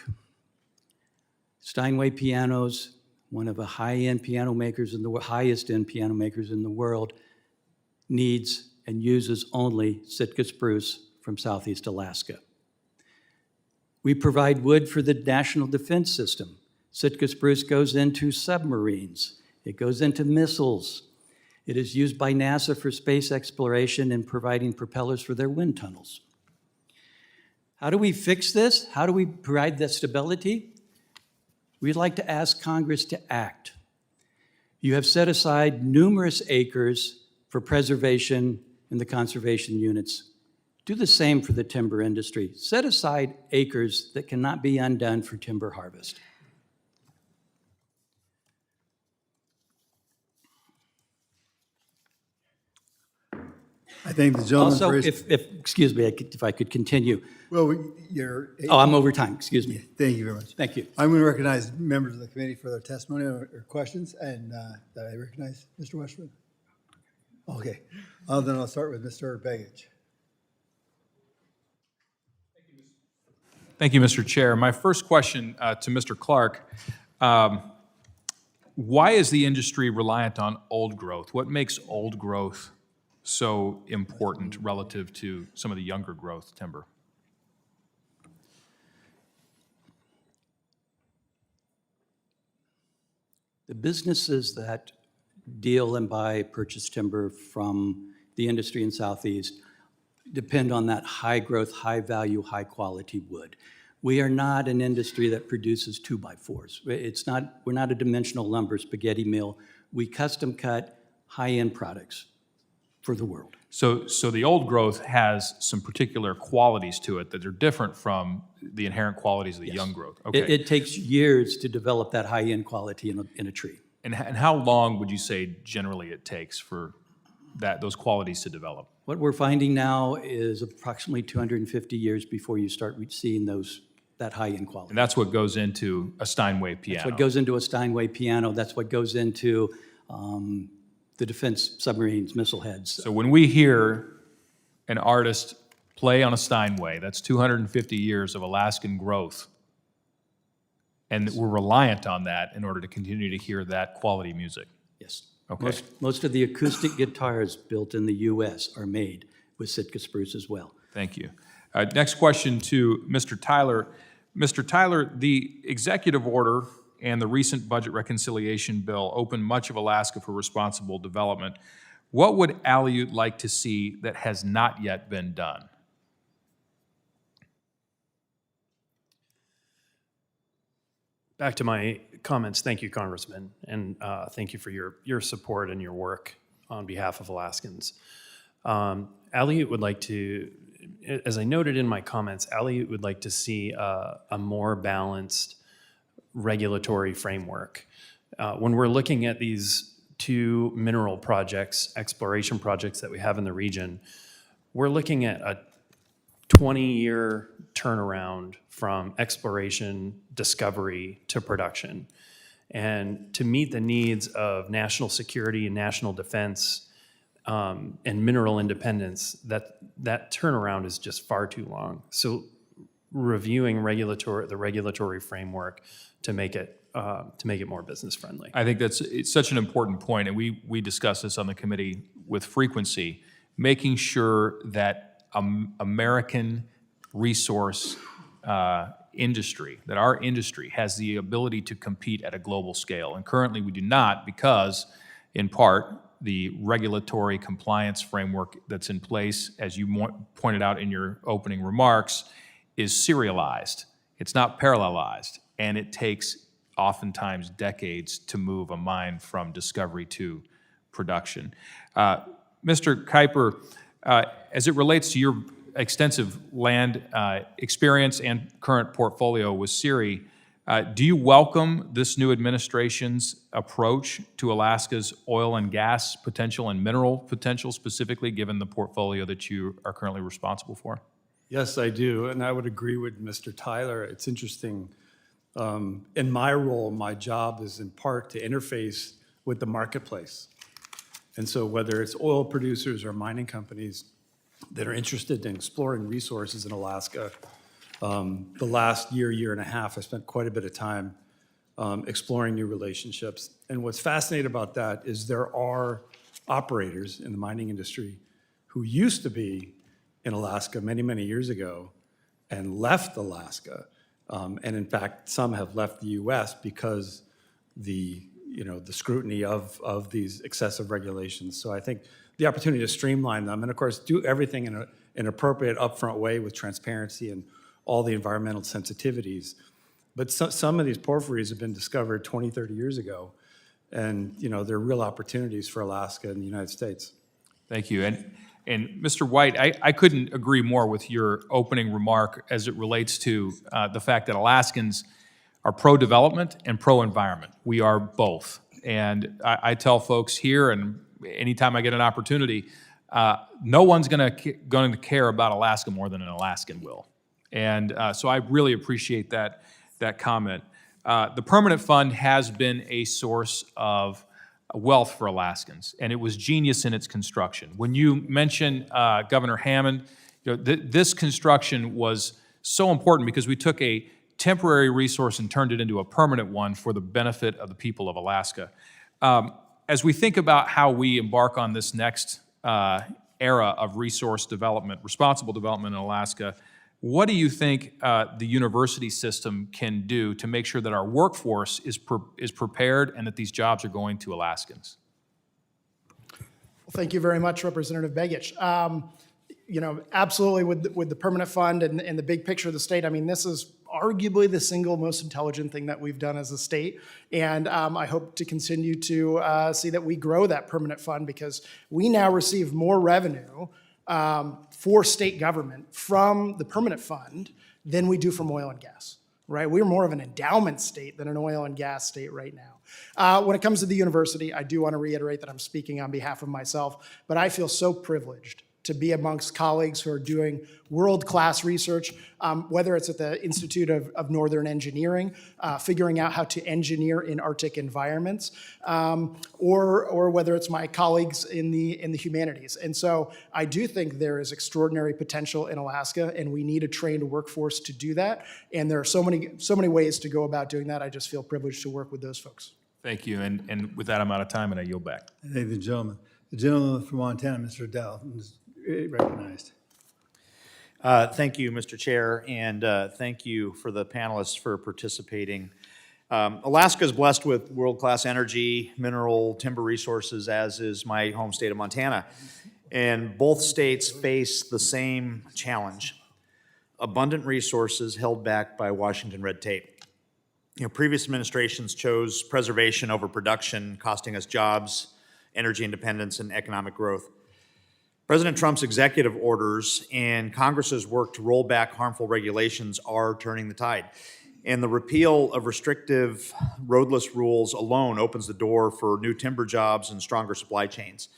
Steinway pianos, one of the high-end piano makers in the highest-end piano makers in the world, needs and uses only Sitka spruce from Southeast Alaska. We provide wood for the National Defense System. Sitka spruce goes into submarines. It goes into missiles. It is used by NASA for space exploration and providing propellers for their wind tunnels. How do we fix this? How do we provide that stability? We'd like to ask Congress to act. You have set aside numerous acres for preservation in the conservation units. Do the same for the timber industry. Set aside acres that cannot be undone for timber harvest. I thank the gentleman Also, for his... excuse me, if I could continue. Well, you're... Oh, I'm over time, excuse me. Thank you very much. Thank you. I'm going to recognize members of the committee for their testimony or questions, and did I recognize Mr. Westwood? Okay, then I'll start with Mr. Begich. Thank you, Mr. Chair. My first question to Mr. Clark, why is the industry reliant on old growth? What makes old growth so important relative to some of the younger growth timber? The businesses that deal and buy purchase timber from the industry in Southeast depend on that high growth, high value, high quality wood. We are not an industry that produces 2x4s. We're not a dimensional lumber spaghetti mill. We custom cut high-end products for the world. So the old growth has some particular qualities to it that are different from the inherent qualities of the young growth. Okay. It takes years to develop that high-end quality in a tree. And how long would you say generally it takes for those qualities to develop? What we're finding now is approximately 250 years before you start seeing that high-end quality. And that's what goes into a Steinway piano. That's what goes into a Steinway piano. That's what goes into the defense submarines, missile heads. So when we hear an artist play on a Steinway, that's 250 years of Alaskan growth. And we're reliant on that in order to continue to hear that quality music. Yes. Okay. Most of the acoustic guitars built in the U.S. are made with Sitka spruce as well. Thank you. Next question to Mr. Tyler. Mr. Tyler, the executive order and the recent budget reconciliation bill open much of Alaska for responsible development. What would Aleut like to see that has not yet been done? Back to my comments, thank you, Congressman, and thank you for your support and your work on behalf of Alaskans. Aleut would like to, as I noted in my comments, Aleut would like to see a more balanced regulatory framework. When we're looking at these two mineral projects, exploration projects that we have in the region, we're looking at a 20-year turnaround from exploration, discovery to production. And to meet the needs of national security and national defense and mineral independence, that turnaround is just far too long. So reviewing the regulatory framework to make it more business friendly. I think it's such an important point, and we discuss this on the committee with frequency, making sure that American resource industry, that our industry has the ability to compete at a global scale. And currently we do not because, in part, the regulatory compliance framework that's in place, as you pointed out in your opening remarks, is serialized. It's not parallelized, and it takes oftentimes decades to move a mine from discovery to production. Mr. Kuyper, as it relates to your extensive land experience and current portfolio with CIRI, do you welcome this new administration's approach to Alaska's oil and gas potential and mineral potential, specifically given the portfolio that you are currently responsible for? Yes, I do, and I would agree with Mr. Tyler. It's interesting. In my role, my job is in part to interface with the marketplace. And so whether it's oil producers or mining companies that are interested in exploring resources in Alaska, the last year and a half, I spent quite a bit of time exploring new relationships. And what's fascinating about that is there are operators in the mining industry who used to be in Alaska many, many years ago and left Alaska. And in fact, some have left the US because the scrutiny of these excessive regulations. So I think the opportunity to streamline them and of course do everything in an appropriate upfront way with transparency and all the environmental sensitivities. But some of these porphyries have been discovered 20, 30 years ago. And they're real opportunities for Alaska and the United States. Thank you. And Mr. Wight, I couldn't agree more with your opening remark as it relates to the fact that Alaskans are pro-development and pro-environment. We are both. And I tell folks here, and anytime I get an opportunity, no one's going to care about Alaska more than an Alaskan will. And so I really appreciate that comment. The Permanent Fund has been a source of wealth for Alaskans, and it was genius in its construction. When you mention Governor Hammond, this construction was so important because we took a temporary resource and turned it into a permanent one for the benefit of the people of Alaska. As we think about how we embark on this next era of resource development, responsible development in Alaska, what do you think the university system can do to make sure that our workforce is prepared and that these jobs are going to Alaskans? Well, thank you very much, Representative Begich. Absolutely with the Permanent Fund and the big picture of the state, I mean, this is arguably the single most intelligent thing that we've done as a state. And I hope to continue to see that we grow that Permanent Fund because we now receive more revenue for state government from the Permanent Fund than we do from oil and gas, right? We're more of an endowment state than an oil and gas state right now. When it comes to the university, I do want to reiterate that I'm speaking on behalf of myself, but I feel so privileged to be amongst colleagues who are doing world-class research, whether it's at the Institute of Northern Engineering, figuring out how to engineer in Arctic environments, or whether it's my colleagues in the humanities. And so I do think there is extraordinary potential in Alaska, and we need a trained workforce to do that. And there are so many ways to go about doing that. I just feel privileged to work with those folks. Thank you. And with that, I'm out of time, and I yield back. Thank the gentleman. The gentleman from Montana, Mr. Dell, is recognized. Thank you, Mr. Chair, and thank you for the panelists for participating. Alaska is blessed with world-class energy, mineral, timber resources, as is my home state of Montana. And both states face the same challenge: abundant resources held back by Washington red tape. Previous administrations chose preservation over production, costing us jobs, energy independence, and economic growth. President Trump's executive orders and Congress's work to roll back harmful regulations are turning the tide. And the repeal of restrictive roadless rules alone opens the door for new timber jobs and stronger supply chains.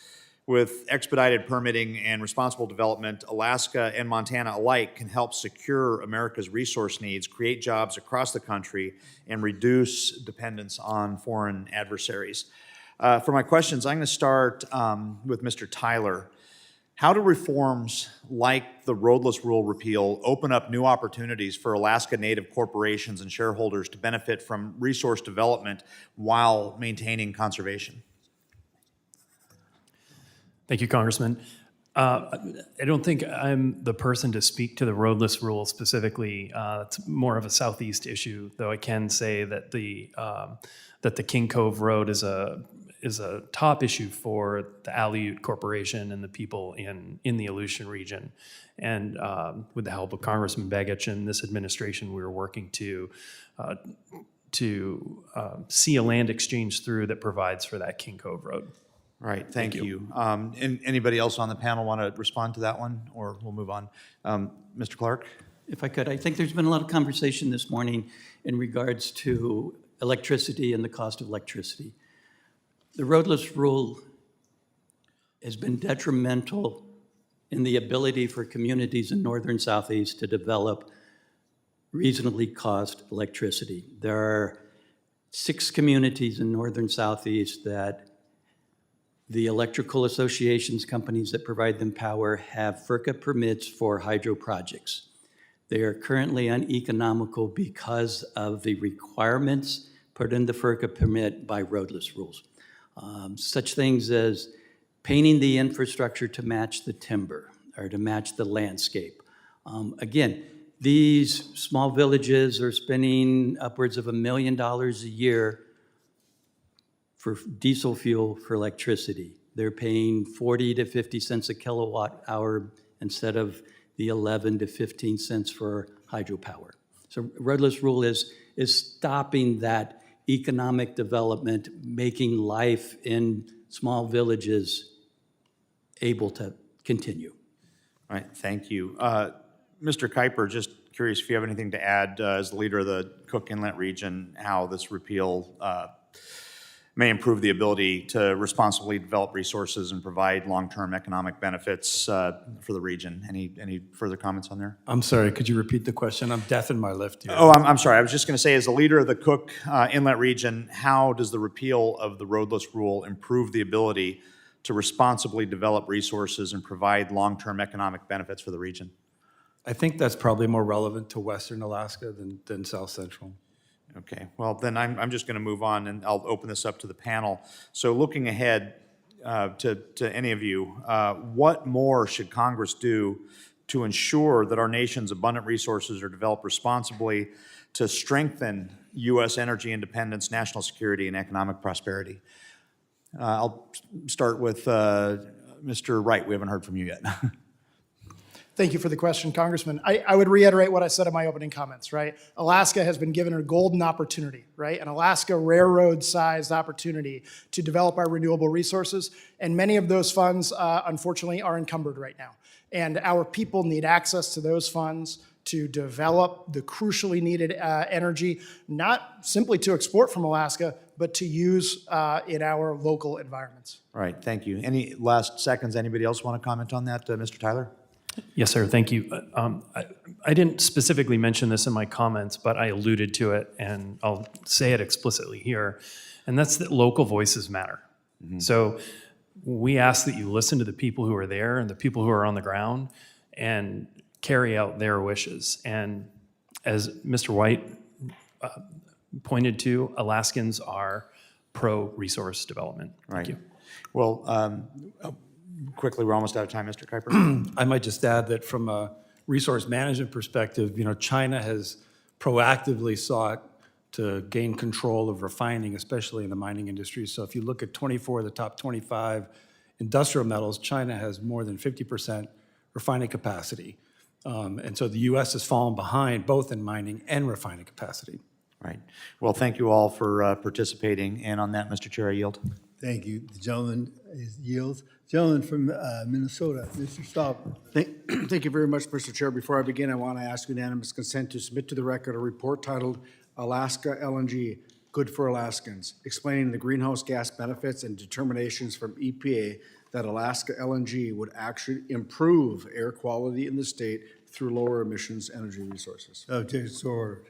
With expedited permitting and responsible development, Alaska and Montana alike can help secure America's resource needs, create jobs across the country, and reduce dependence on foreign adversaries. For my questions, I'm going to start with Mr. Tyler. How do reforms like the roadless rule repeal open up new opportunities for Alaska Native corporations and shareholders to benefit from resource development while maintaining conservation? Thank you, Congressman. I don't think I'm the person to speak to the roadless rule specifically. It's more of a Southeast issue, though I can say that the King Cove Road is is a top issue for the Aleut Corporation and the people in the Aleutian region. And with the help of Congressman Begich and this administration, we were working to see a land exchange through that provides for that King Cove Road. All right, thank you. And anybody else on the panel want to respond to that one, or we'll move on? Mr. Clark? If I could, I think there's been a lot of conversation this morning in regards to electricity and the cost of electricity. The roadless rule has been detrimental in the ability for communities in northern southeast to develop reasonably cost electricity. There are 6 communities in northern southeast that the electrical associations, companies that provide them power, have FERCA permits for hydro projects. They are currently uneconomical because of the requirements put in the FERCA permit by roadless rules. Such things as painting the infrastructure to match the timber or to match the landscape. Again, these small villages are spending upwards of $1 million a year for diesel fuel for electricity. They're paying 40 to 50 cents a kilowatt hour instead of the 11 to 15 cents for hydropower. So roadless rule is stopping that economic development, making life in small villages able to continue. All right, thank you. Mr. Kuyper, just curious if you have anything to add as the leader of the Cook Inlet region, how this repeal may improve the ability to responsibly develop resources and provide long-term economic benefits for the region. Any further comments on there? I'm sorry, could you repeat the question? I'm deaf in my left ear. Oh, I'm sorry. I was just going to say, as the leader of the Cook Inlet region, how does the repeal of the roadless rule improve the ability to responsibly develop resources and provide long-term economic benefits for the region? I think that's probably more relevant to Western Alaska than South Central. Okay, well, then I'm just going to move on, and I'll open this up to the panel. So looking ahead to any of you, what more should Congress do to ensure that our nation's abundant resources are developed responsibly to strengthen U.S. energy independence, national security, and economic prosperity? I'll start with Mr. Wright. We haven't heard from you yet. Thank you for the question, Congressman. I would reiterate what I said in my opening comments, right? Alaska has been given a golden opportunity, right? An Alaska railroad-sized opportunity to develop our renewable resources, and many of those funds, unfortunately, are encumbered right now. And our people need access to those funds to develop the crucially needed energy, not simply to export from Alaska, but to use in our local environments. All right, thank you. Any last seconds? Anybody else want to comment on that, Mr. Tyler? Yes, sir. Thank you. I didn't specifically mention this in my comments, but I alluded to it, and I'll say it explicitly here, and that's that local voices matter. Mm-hmm. So we ask that you listen to the people who are there and the people who are on the ground and carry out their wishes. And as Mr. Wight pointed to, Alaskans are pro-resource development. Thank you. Well, quickly, we're almost out of time, Mr. Kuyper. I might just add that from a resource management perspective, China has proactively sought to gain control of refining, especially in the mining industry. So if you look at 24 of the top 25 industrial metals, China has more than 50% refining capacity. And so the U.S. has fallen behind both in mining and refining capacity. Right. Well, thank you all for participating. And on that, Mr. Chair, I yield. Thank you. The gentleman yields. Gentleman from Minnesota, Mr. Stauber. Thank you very much, Mr. Chair. Before I begin, I want to ask unanimous consent to submit to the record a report titled Alaska LNG, Good for Alaskans, explaining the greenhouse gas benefits and determinations from EPA that Alaska LNG would actually improve air quality in the state through lower emissions energy resources. Objection so ordered.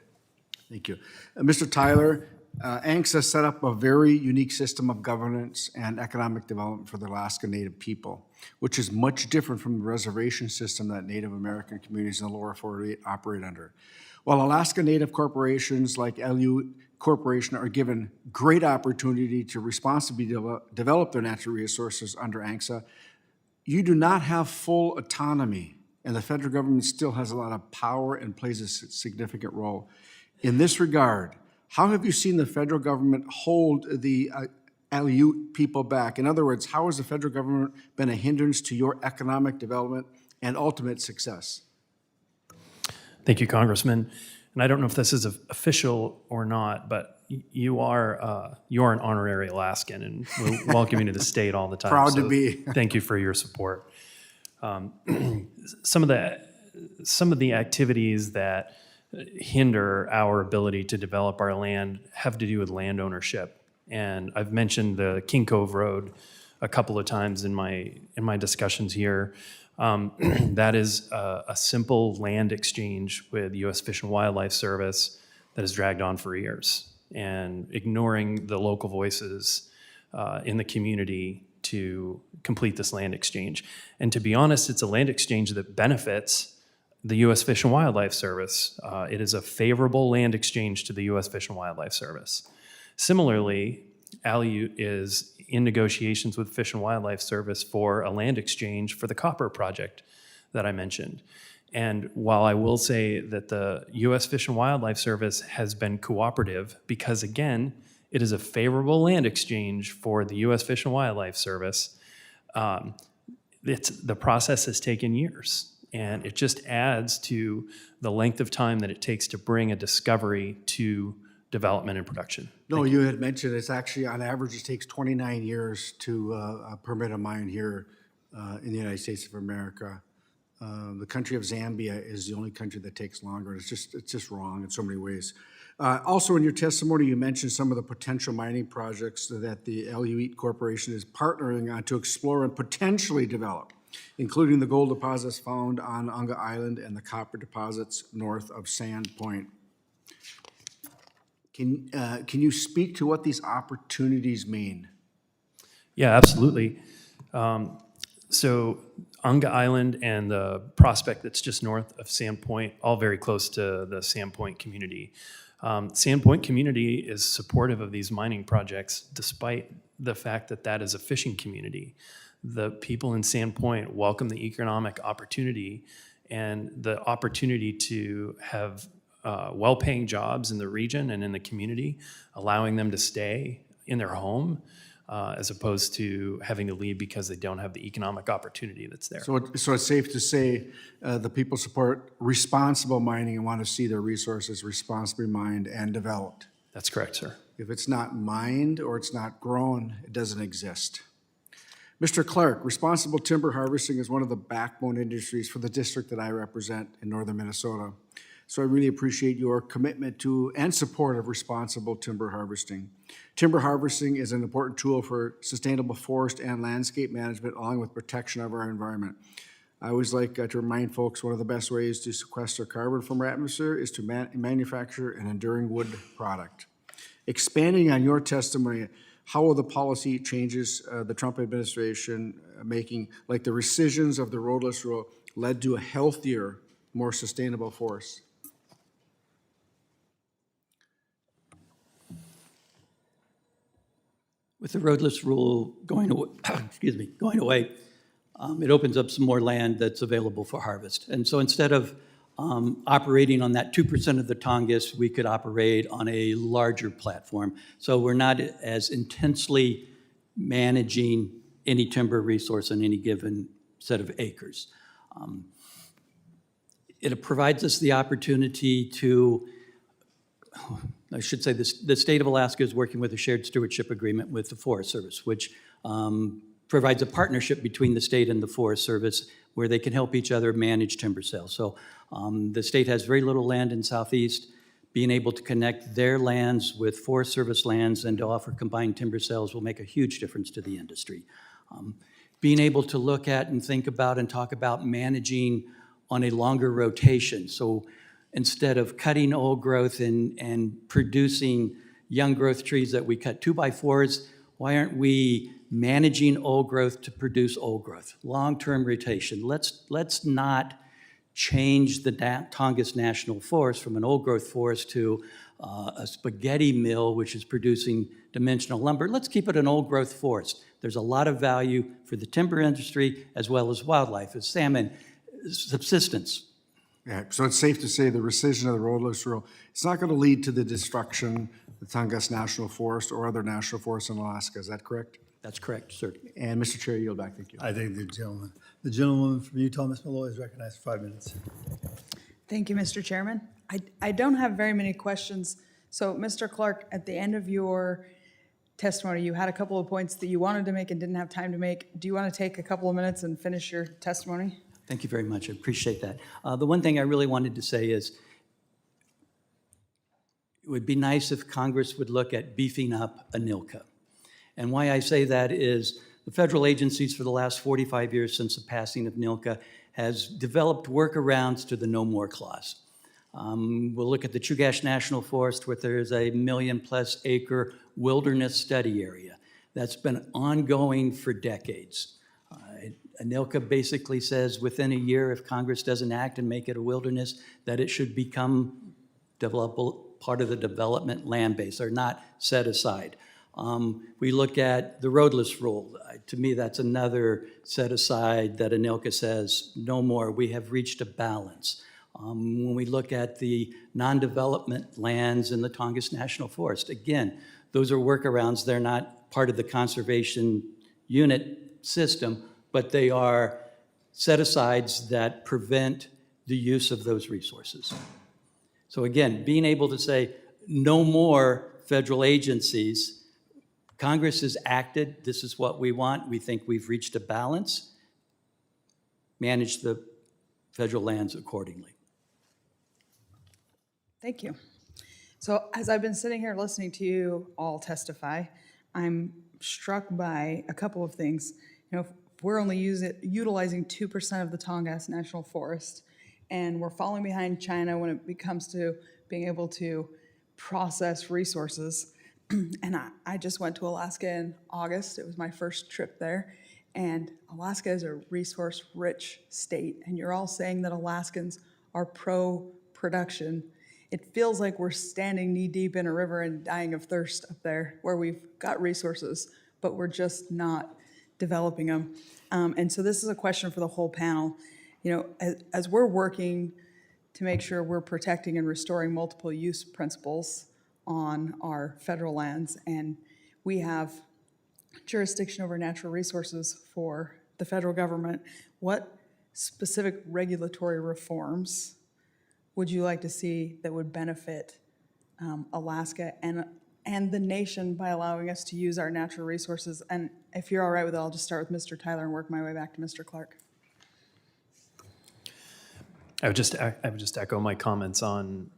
Thank you. Mr. Tyler, ANCSA set up a very unique system of governance and economic development for the Alaska Native people, which is much different from the reservation system that Native American communities in the lower 48 operate under. While Alaska Native corporations like Aleut Corporation are given great opportunity to responsibly develop their natural resources under ANCSA, you do not have full autonomy, and the federal government still has a lot of power and plays a significant role. In this regard, how have you seen the federal government hold the Aleut people back? In other words, how has the federal government been a hindrance to your economic development and ultimate success? Thank you, Congressman. And I don't know if this is official or not, but you are an honorary Alaskan, and we welcome you to the state all the time. Proud to So be. Thank you for your support. Some of the activities that hinder our ability to develop our land have to do with land ownership. And I've mentioned the King Cove Road a couple of times in my discussions here. That is a simple land exchange with U.S. Fish and Wildlife Service that has dragged on for years, and ignoring the local voices in the community to complete this land exchange. And to be honest, it's a land exchange that benefits the U.S. Fish and Wildlife Service. It is a favorable land exchange to the U.S. Fish and Wildlife Service. Similarly, Aleut is in negotiations with Fish and Wildlife Service for a land exchange for the copper project that I mentioned. And while I will say that the U.S. Fish and Wildlife Service has been cooperative, because again, it is a favorable land exchange for the U.S. Fish and Wildlife Service, the process has taken years. And it just adds to the length of time that it takes to bring a discovery to development and production. No, you had mentioned it's actually, on average, it takes 29 years to permit a mine here in the United States of America. The country of Zambia is the only country that takes longer. It's just wrong in so many ways. Also, in your testimony, you mentioned some of the potential mining projects that the Aleut Corporation is partnering on to explore and potentially develop, including the gold deposits found on Unga Island and the copper deposits north of Sand Point. Can you speak to what these opportunities mean? Yeah, absolutely. So Unga Island and the prospect that's just north of Sandpoint, all very close to the Sandpoint community. Sandpoint community is supportive of these mining projects, despite the fact that that is a fishing community. The people in Sandpoint welcome the economic opportunity and the opportunity to have well-paying jobs in the region and in the community, allowing them to stay in their home as opposed to having to leave because they don't have the economic opportunity that's there. So it's safe to say the people support responsible mining and want to see their resources responsibly mined and developed. That's correct, sir. If it's not mined or it's not grown, it doesn't exist. Mr. Clark, responsible timber harvesting is one of the backbone industries for the district that I represent in northern Minnesota. So I really appreciate your commitment to and support of responsible timber harvesting. Timber harvesting is an important tool for sustainable forest and landscape management, along with protection of our environment. I always like to remind folks one of the best ways to sequester carbon from our atmosphere is to manufacture an enduring wood product. Expanding on your testimony, how will the policy changes the Trump administration making, like the rescissions of the roadless rule, led to a healthier, more sustainable forest? With the roadless rule going away, it opens up some more land that's available for harvest. And so instead of operating on that 2% of the Tongass, we could operate on a larger platform. So we're not as intensely managing any timber resource on any given set of acres. It provides us the opportunity to, I should say the state of Alaska is working with a shared stewardship agreement with the Forest Service, which provides a partnership between the state and the Forest Service where they can help each other manage timber sales. So the state has very little land in Southeast. Being able to connect their lands with Forest Service lands and to offer combined timber sales will make a huge difference to the industry. Being able to look at and think about and talk about managing on a longer rotation. So instead of cutting old growth and producing young growth trees that we cut 2x4s, why aren't we managing old growth to produce old growth? Long-term rotation. Let's not change the Tongass National Forest from an old growth forest to a spaghetti mill, which is producing dimensional lumber. Let's keep it an old growth forest. There's a lot of value for the timber industry as well as wildlife, as salmon, subsistence. Yeah, so it's safe to say the rescission of the roadless rule, it's not going to lead to the destruction the Tongass National Forest or other national forests in Alaska. Is that correct? That's correct, sir. And Mr. Chair, yield back. Thank you. I thank the gentlewoman from Utah, Ms. Malloy, is recognized for 5 minutes. Thank you, Mr. Chairman. I don't have very many questions. So, Mr. Clark, at the end of your testimony, you had a couple of points that you wanted to make and didn't have time to make. Do you want to take a couple of minutes and finish your testimony? Thank you very much. I appreciate that. The one thing I really wanted to say is it would be nice if Congress would look at beefing up ANILCA. And why I say that is the federal agencies for the last 45 years since the passing of NILCA has developed workarounds to the No More Clause. We'll look at the Chugach National Forest where there's a 1 million+ acre wilderness study area. That's been ongoing for decades. ANILCA basically says within a year, if Congress doesn't act and make it a wilderness, that it should become part of the development land base, or not set aside. We look at the roadless rule. To me, that's another set aside that ANILCA says, no more, we have reached a balance. When we look at the non-development lands in the Tongass National Forest, again, those are workarounds. They're not part of the conservation unit system, but they are set-asides that prevent the use of those resources. So again, being able to say no more federal agencies, Congress has acted, this is what we want, we think we've reached a balance, manage the federal lands accordingly. Thank you. So as I've been sitting here listening to you all testify, I'm struck by a couple of things. You know, we're only utilizing 2% of the Tongass National Forest, and we're falling behind China when it comes to being able to process resources. And I just went to Alaska in August. It was my first trip there. And Alaska is a resource-rich state. And you're all saying that Alaskans are pro-production. It feels like we're standing knee-deep in a river and dying of thirst up there, where we've got resources, but we're just not developing them. And so this is a question for the whole panel. You know, as we're working to make sure we're protecting and restoring multiple use principles on our federal lands, and we have jurisdiction over natural resources for the federal government, what specific regulatory reforms would you like to see that would benefit Alaska and the nation by allowing us to use our natural resources? And if you're all right with it, I'll just start with Mr. Tyler and work my way back to Mr. Clark. I would just echo my comments on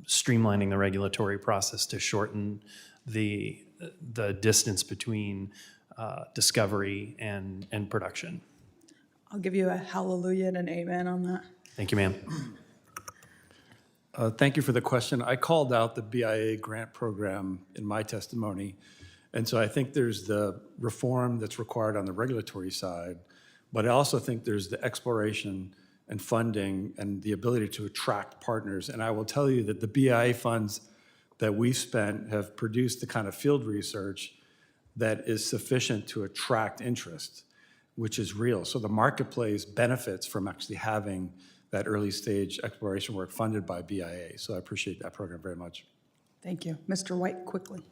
streamlining the regulatory process to shorten the distance between discovery and production. I'll give you a hallelujah and an amen on that. Thank you, ma'am. Thank you for the question. I called out the BIA grant program in my testimony. And so I think there's the reform that's required on the regulatory side, but I also think there's the exploration and funding and the ability to attract partners. And I will tell you that the BIA funds that we've spent have produced the kind of field research that is sufficient to attract interest, which is real. So the marketplace benefits from actually having that early stage exploration work funded by BIA. So I appreciate that program very much. Thank you. Mr. Wight, quickly.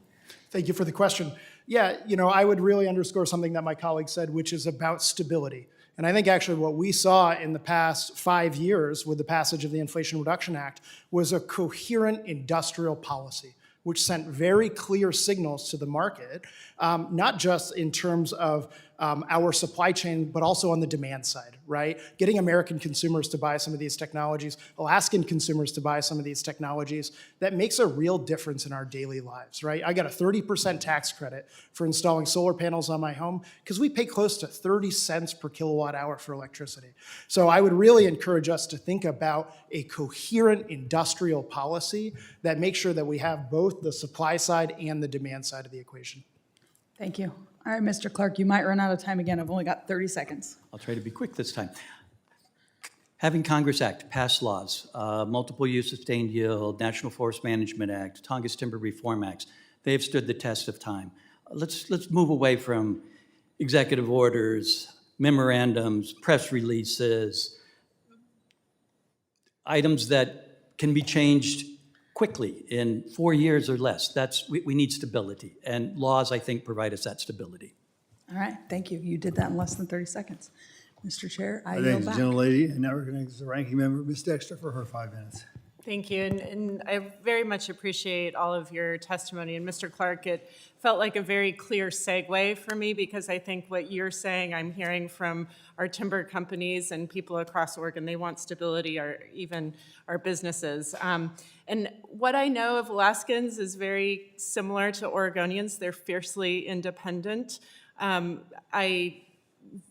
Thank you for the question. Yeah, you know, I would really underscore something that my colleague said, which is about stability. And I think actually what we saw in the past 5 years with the passage of the Inflation Reduction Act was a coherent industrial policy, which sent very clear signals to the market, not just in terms of our supply chain, but also on the demand side, right? Getting American consumers to buy some of these technologies, Alaskan consumers to buy some of these technologies, that makes a real difference in our daily lives, right? I got a 30% tax credit for installing solar panels on my home because we pay close to 30 cents per kilowatt hour for electricity. So I would really encourage us to think about a coherent industrial policy that makes sure that we have both the supply side and the demand side of the equation. Thank you. All right, Mr. Clark, you might run out of time again. I've only got 30 seconds. I'll try to be quick this time. Having Congress act, pass laws, multiple use sustained yield, National Forest Management Act, Tongass Timber Reform Acts, they have stood the test of time. Let's move away from executive orders, memorandums, press releases, items that can be changed quickly, in 4 years or less. We need stability, and laws, I think, provide us that stability. All right, thank you. You did that in less than 30 seconds. Mr. Chair, I I yield thank the back. gentlelady, and now recognize the ranking member, Ms. Dexter, for her 5 minutes. Thank you, and I very much appreciate all of your testimony. And Mr. Clark, it felt like a very clear segue for me, because I think what you're saying, I'm hearing from our timber companies and people across Oregon. They want stability, or even our businesses. And what I know of Alaskans is very similar to Oregonians. They're fiercely independent. I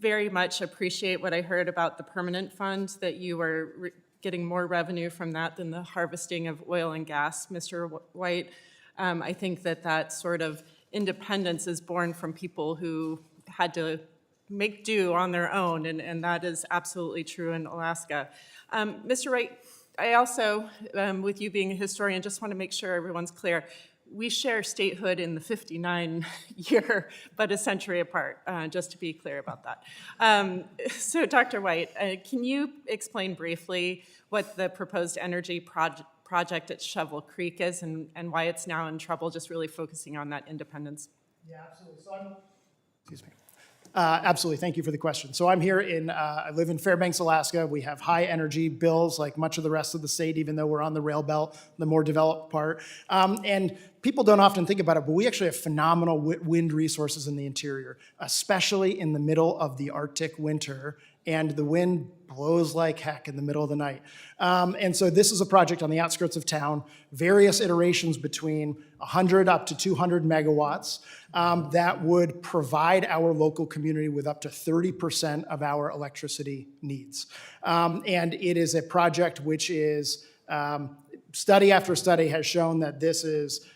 very much appreciate what I heard about the permanent fund, that you were getting more revenue from that than the harvesting of oil and gas, Mr. Wight. I think that that sort of independence is born from people who had to make do on their own, and that is absolutely true in Alaska. Mr. Wight, I also, with you being a historian, just want to make sure everyone's clear. We share statehood in the 59 year, but a century apart, just to be clear about that. So Dr. Wight, can you explain briefly what the proposed energy project at Shovel Creek is, and why it's now in trouble, just really focusing on that independence? Yeah, absolutely. Excuse me. Absolutely, thank you for the question. So I'm here I live in Fairbanks, Alaska. We have high energy bills like much of the rest of the state, even though we're on the rail belt, the more developed part. And people don't often think about it, but we actually have phenomenal wind resources in the interior, especially in the middle of the Arctic winter. And the wind blows like heck in the middle of the night. And so this is a project on the outskirts of town, various iterations between 100 up to 200 megawatts that would provide our local community with up to 30% of our electricity needs. And it is a project which is, study after study has shown that this is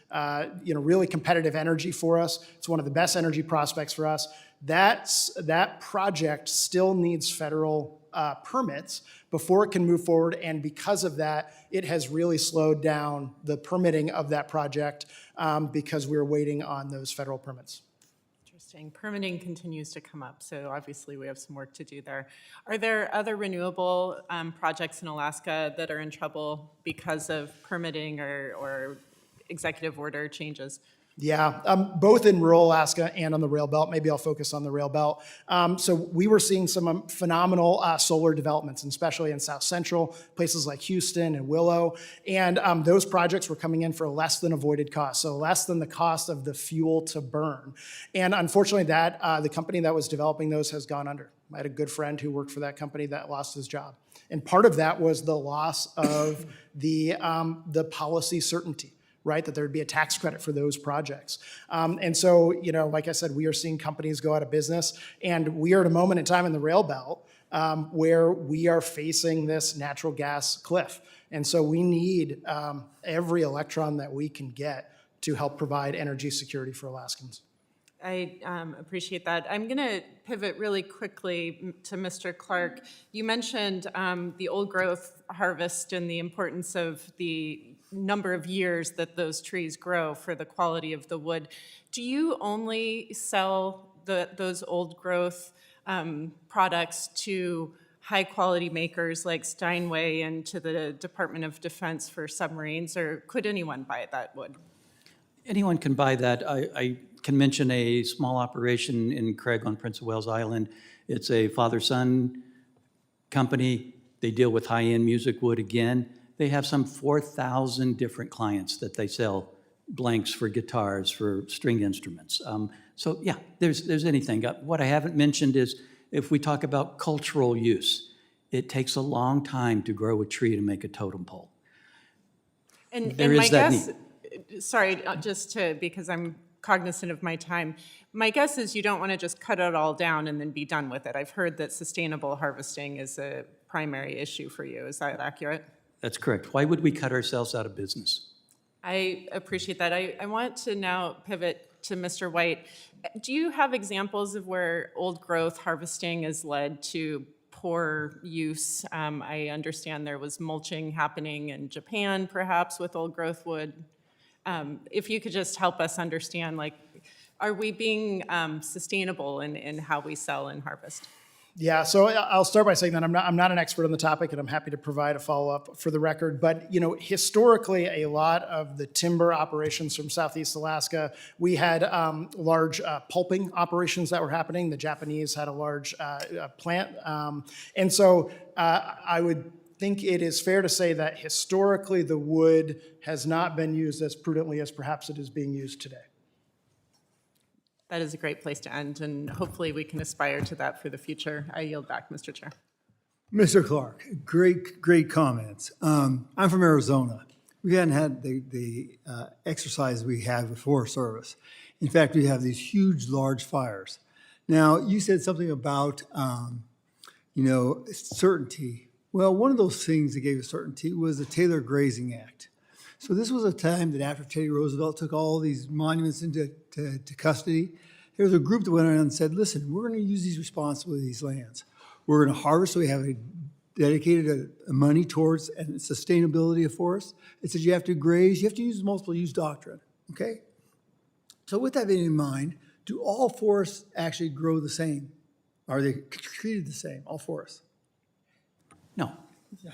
really competitive energy for us. It's one of the best energy prospects for us. That project still needs federal permits before it can move forward, and because of that, it has really slowed down the permitting of that project because we're waiting on those federal permits. Interesting. Permitting continues to come up, so obviously we have some work to do there. Are there other renewable projects in Alaska that are in trouble because of permitting or executive order changes? Yeah, both in rural Alaska and on the rail belt. Maybe I'll focus on the rail belt. So we were seeing some phenomenal solar developments, and especially in South Central, places like Houston and Willow. And those projects were coming in for less than avoided cost, so less than the cost of the fuel to burn. And unfortunately, the company that was developing those has gone under. I had a good friend who worked for that company that lost his job. And part of that was the loss of the policy certainty, right, that there would be a tax credit for those projects. And so, like I said, we are seeing companies go out of business, and we are at a moment in time in the rail belt where we are facing this natural gas cliff. And so we need every electron that we can get to help provide energy security for Alaskans. I appreciate that. I'm going to pivot really quickly to Mr. Clark. You mentioned the old growth harvest and the importance of the number of years that those trees grow for the quality of the wood. Do you only sell those old growth products to high quality makers like Steinway and to the Department of Defense for submarines, or could anyone buy that wood? Anyone can buy that. I can mention a small operation in Craig on Prince of Wales Island. It's a father-son company. They deal with high-end music wood again. They have some 4,000 different clients that they sell blanks for guitars, for string instruments. So yeah, there's anything. What I haven't mentioned is if we talk about cultural use, it takes a long time to grow a tree to make a totem pole. And There my is that guess, need. sorry, because I'm cognizant of my time, my guess is you don't want to just cut it all down and then be done with it. I've heard that sustainable harvesting is a primary issue for you. Is that accurate? That's correct. Why would we cut ourselves out of business? I appreciate that. I want to now pivot to Mr. Wight. Do you have examples of where old growth harvesting has led to poor use? I understand there was mulching happening in Japan, perhaps, with old growth wood. If you could just help us understand, are we being sustainable in how we sell and harvest? Yeah, so I'll start by saying that I'm not an expert on the topic, and I'm happy to provide a follow-up for the record. But, historically, a lot of the timber operations from Southeast Alaska, we had large pulping operations that were happening. The Japanese had a large plant. And so I would think it is fair to say that historically the wood has not been used as prudently as perhaps it is being used today. That is a great place to end, and hopefully we can aspire to that for the future. I yield back, Mr. Chair. Mr. Clark, great comments. I'm from Arizona. We hadn't had the exercise we have with Forest Service. In fact, we have these huge, large fires. Now, you said something about, certainty. Well, one of those things that gave us certainty was the Taylor Grazing Act. So this was a time that after Teddy Roosevelt took all these monuments into custody, there was a group that went around and said, listen, we're going to use these responsibly, these lands. We're going to harvest, so we have dedicated money towards and sustainability of forests. It says you have to graze, you have to use multiple use doctrine, okay? So with that being in mind, do all forests actually grow the same? Are they treated the same, all forests? No. Yeah.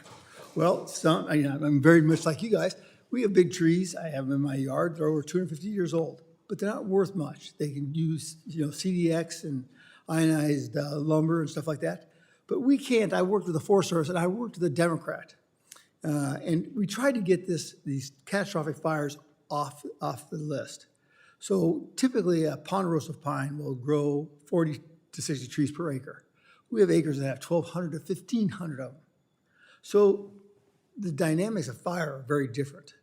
Well, I'm very much like you guys. We have big trees. I have them in my yard. They're over 250 years old, but they're not worth much. They can use, CDX and ionized lumber and stuff like that. But we can't. I worked with the Forest Service and I worked with a Democrat. And we tried to get these catastrophic fires off the list. So typically a ponderosa pine will grow 40 to 60 trees per acre. We have acres that have 1,200 to 1,500 of them. So the dynamics of fire are very different.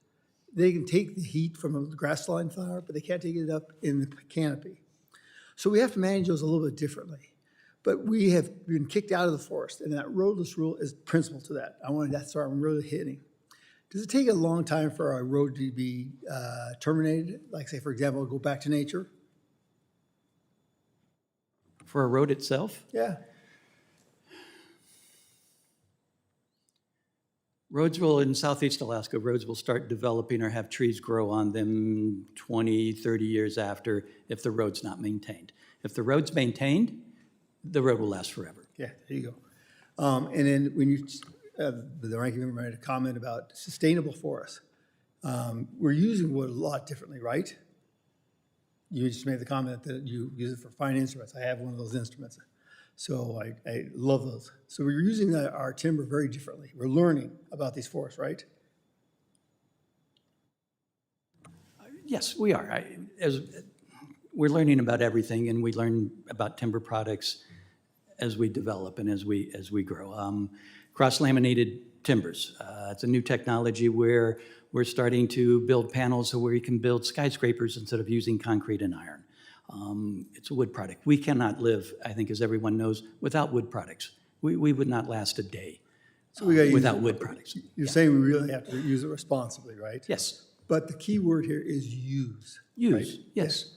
They can take the heat from a grassland fire, but they can't take it up in the canopy. So we have to manage those a little bit differently. But we have been kicked out of the forest, and that roadless rule is principal to that. That's where I'm really hitting. Does it take a long time for a road to be terminated? Like, say, for example, go back to nature? For a road itself? Yeah. Roads will, in Southeast Alaska, roads will start developing or have trees grow on them 20, 30 years after if the road's not maintained. If the road's maintained, the road will last forever. Yeah, there you go. And then when the ranking member made a comment about sustainable forests, we're using wood a lot differently, right? You just made the comment that you use it for fine instruments. I have one of those instruments. So I love those. So we're using our timber very differently. We're learning about these forests, right? Yes, we are. We're learning about everything, and we learn about timber products as we develop and as we grow. Cross-laminated timbers. It's a new technology where we're starting to build panels where you can build skyscrapers instead of using concrete and iron. It's a wood product. We cannot live, I think, as everyone knows, without wood products. We would not last a day without wood products. You're saying we really have to use it responsibly, right? Yes. But the key word here is use. Use, right? yes.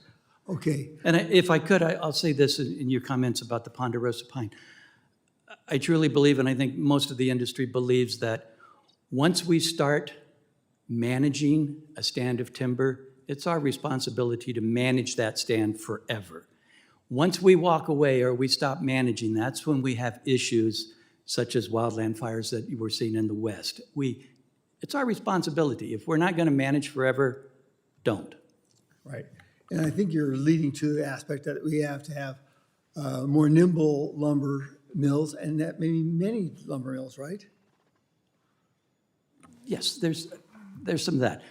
Okay. And if I could, I'll say this in your comments about the ponderosa pine. I truly believe, and I think most of the industry believes, that once we start managing a stand of timber, it's our responsibility to manage that stand forever. Once we walk away or we stop managing, that's when we have issues such as wildland fires that you were seeing in the West. It's our responsibility. If we're not going to manage forever, don't. Right. And I think you're leading to the aspect that we have to have more nimble lumber mills and that maybe many lumber mills, right? Yes, there's some of that.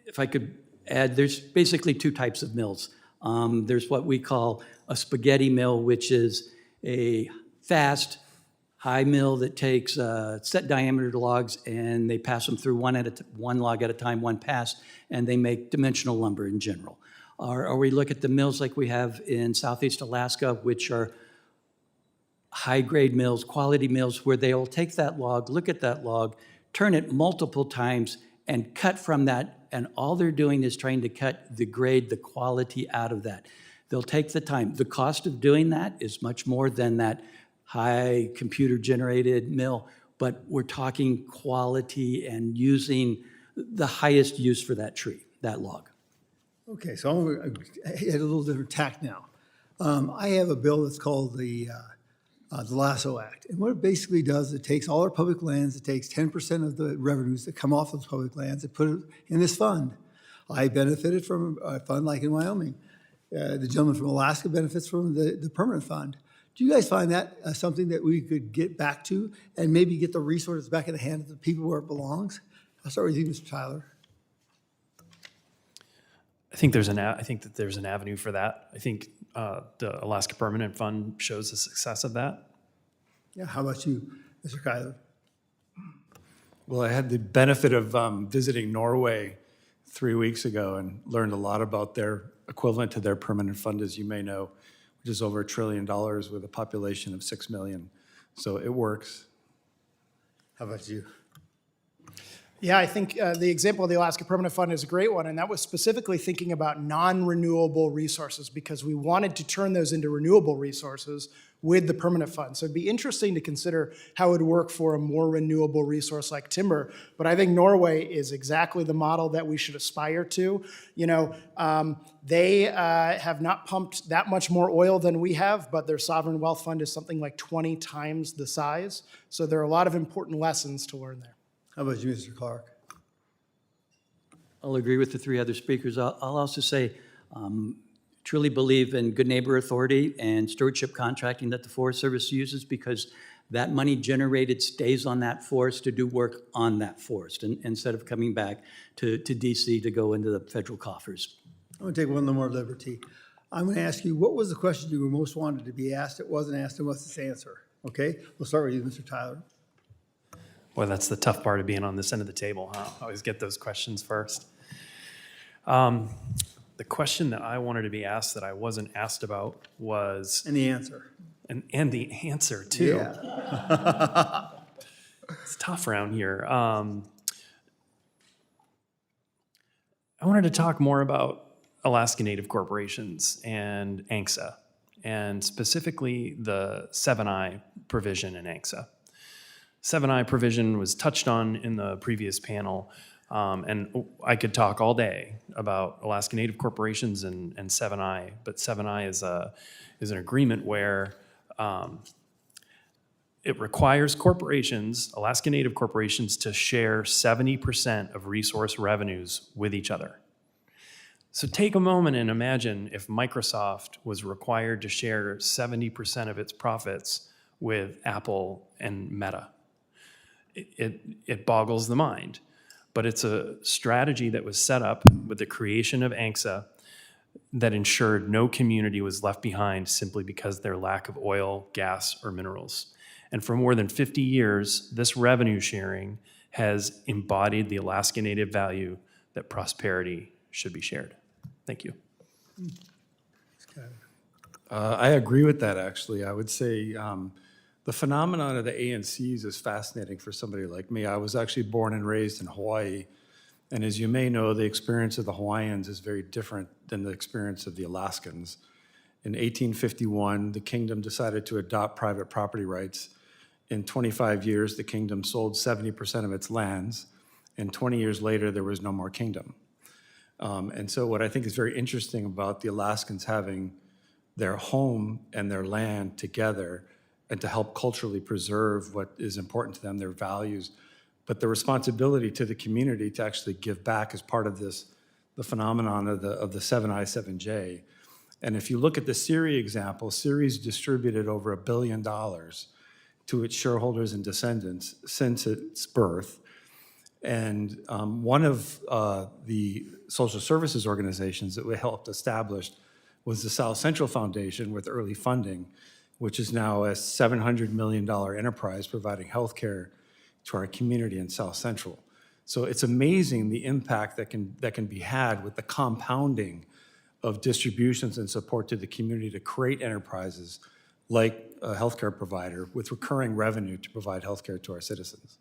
If I could add, there's basically two types of mills. There's what we call a spaghetti mill, which is a fast, high mill that takes set diameter logs and they pass them through one log at a time, one pass, and they make dimensional lumber in general. Or we look at the mills like we have in Southeast Alaska, which are high-grade mills, quality mills, where they'll take that log, look at that log, turn it multiple times, and cut from that, and all they're doing is trying to cut the grade, the quality out of that. They'll take the time. The cost of doing that is much more than that high computer-generated mill, but we're talking quality and using the highest use for that tree, that log. Okay, so I'm going to add a little different tack now. I have a bill that's called the the Lasso Act. And what it basically does, it takes all our public lands, it takes 10% of the revenues that come off those public lands and put it in this fund. I benefited from a fund like in Wyoming. The gentleman from Alaska benefits from the permanent fund. Do you guys find that something that we could get back to and maybe get the resources back in the hands of the people where it belongs? I'll start with you, Mr. Tyler. I think that there's an avenue for that. I think the Alaska Permanent Fund shows the success of that. Yeah, how about you, Mr. Kuyper? Well, I had the benefit of visiting Norway 3 weeks ago and learned a lot about their equivalent to their permanent fund, as you may know, which is over $1 trillion with a population of 6 million. So it works. How about you? Yeah, I think the example of the Alaska Permanent Fund is a great one, and that was specifically thinking about non-renewable resources because we wanted to turn those into renewable resources with the permanent fund. So it'd be interesting to consider how it would work for a more renewable resource like timber. But I think Norway is exactly the model that we should aspire to. You know, they have not pumped that much more oil than we have, but their sovereign wealth fund is something like 20 times the size. So there are a lot of important lessons to learn there. How about you, Mr. Clark? I'll agree with the three other speakers. I'll also say, truly believe in good neighbor authority and stewardship contracting that the Forest Service uses because that money generated stays on that forest to do work on that forest instead of coming back to DC to go into the federal coffers. I'm going to take one little more liberty. I'm going to ask you, what was the question you were most wanted to be asked? It wasn't asked, and what's its answer? Okay, we'll start with you, Mr. Tyler. Boy, that's the tough part of being on this end of the table, huh? I always get those questions first. The question that I wanted to be asked that I wasn't asked about was... And the answer. And the answer, too. Yeah. It's tough around here. I wanted to talk more about Alaska Native corporations and ANCSA, and specifically the 7I provision in ANCSA. 7I provision was touched on in the previous panel, and I could talk all day about Alaska Native corporations and 7I, but 7I is an agreement where it requires corporations, Alaska Native corporations, to share 70% of resource revenues with each other. So take a moment and imagine if Microsoft was required to share 70% of its profits with Apple and Meta. It boggles the mind, but it's a strategy that was set up with the creation of ANCSA that ensured no community was left behind simply because of their lack of oil, gas, or minerals. And for more than 50 years, this revenue sharing has embodied the Alaska Native value that prosperity should be shared. Thank you. I agree with that, actually. I would say the phenomenon of the ANCs is fascinating for somebody like me. I was actually born and raised in Hawaii, and as you may know, the experience of the Hawaiians is very different than the experience of the Alaskans. In 1851, the kingdom decided to adopt private property rights. In 25 years, the kingdom sold 70% of its lands, and 20 years later, there was no more kingdom. And so what I think is very interesting about the Alaskans having their home and their land together and to help culturally preserve what is important to them, their values, but the responsibility to the community to actually give back as part of this, the phenomenon of the 7I, 7J. And if you look at the Siri example, Siri's distributed over $1 billion to its shareholders and descendants since its birth. And one of the social services organizations that we helped establish was the South Central Foundation with early funding, which is now a $700 million enterprise providing healthcare to our community in South Central. So it's amazing the impact that can be had with the compounding of distributions and support to the community to create enterprises like a healthcare provider with recurring revenue to provide healthcare to our citizens.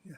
Yes.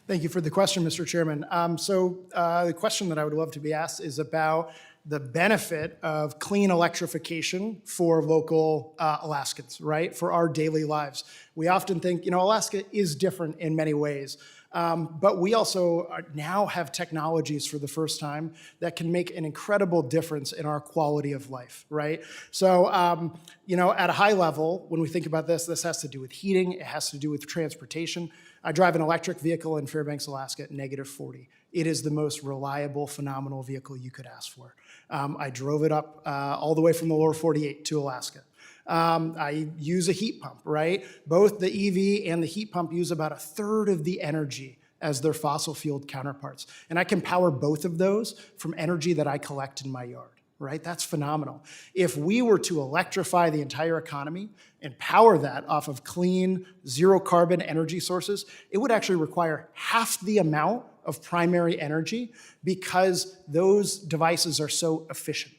Thank you for the question, Mr. Chairman. The question that I would love to be asked is about the benefit of clean electrification for local Alaskans, right? For our daily lives. We often think, you know, Alaska is different in many ways. But we also now have technologies for the first time that can make an incredible difference in our quality of life, right? So, at a high level, when we think about this has to do with heating, it has to do with transportation. I drive an electric vehicle in Fairbanks, Alaska at -40. It is the most reliable, phenomenal vehicle you could ask for. I drove it up all the way from the lower 48 to Alaska. I use a heat pump, right? Both the EV and the heat pump use about 1/3 of the energy as their fossil fuel counterparts. And I can power both of those from energy that I collect in my yard, right? That's phenomenal. If we were to electrify the entire economy and power that off of clean, zero carbon energy sources, it would actually require half the amount of primary energy because those devices are so efficient.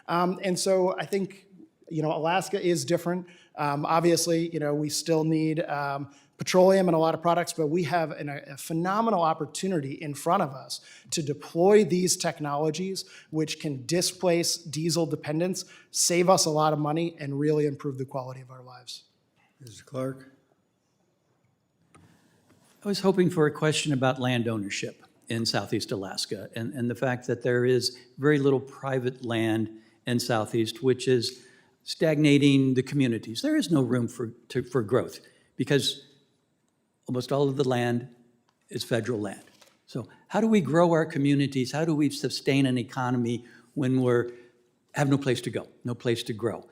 And so I think, Alaska is different. Obviously, we still need petroleum and a lot of products, but we have a phenomenal opportunity in front of us to deploy these technologies, which can displace diesel dependence, save us a lot of money, and really improve the quality of our lives. Mr. Clark? I was hoping for a question about land ownership in Southeast Alaska and the fact that there is very little private land in Southeast, which is stagnating the communities. There is no room for growth because almost all of the land is federal land. So how do we grow our communities? How do we sustain an economy when we have no place to go, no place to grow?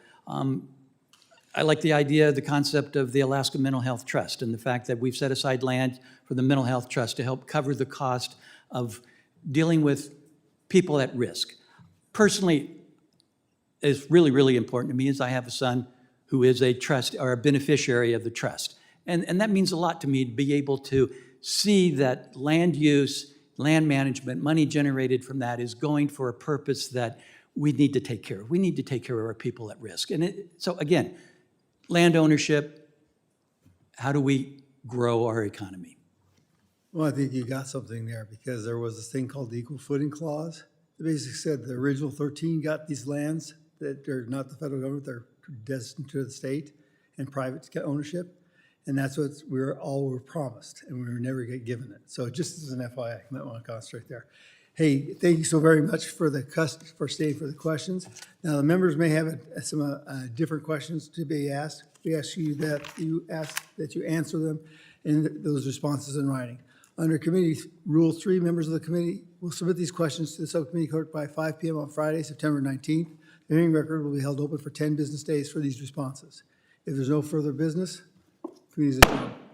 I like the idea, the concept of the Alaska Mental Health Trust and the fact that we've set aside land for the Mental Health Trust to help cover the cost of dealing with people at risk. Personally, it's really, really important to me as I have a son who is a trust or a beneficiary of the trust. And that means a lot to me to be able to see that land use, land management, money generated from that is going for a purpose that we need to take care of. We need to take care of our people at risk. So again, land ownership, how do we grow our economy? Well, I think you got something there because there was this thing called the Equal Footing Clause. It basically said the original 13 got these lands that are not the federal government, they're destined to the state and private ownership. And that's what we were promised, and we were never given it. So just as an FYI, you might want to concentrate there. Hey, thank you so very much for staying for the questions. Now, the members may have some different questions to be asked. We ask you that you answer them in those responses in writing. Under Committee Rule 3, members of the committee will submit these questions to the subcommittee clerk by 5 p.m. on Friday, September 19th. The hearing record will be held open for 10 business days for these responses. If there's no further business, committee is adjourned.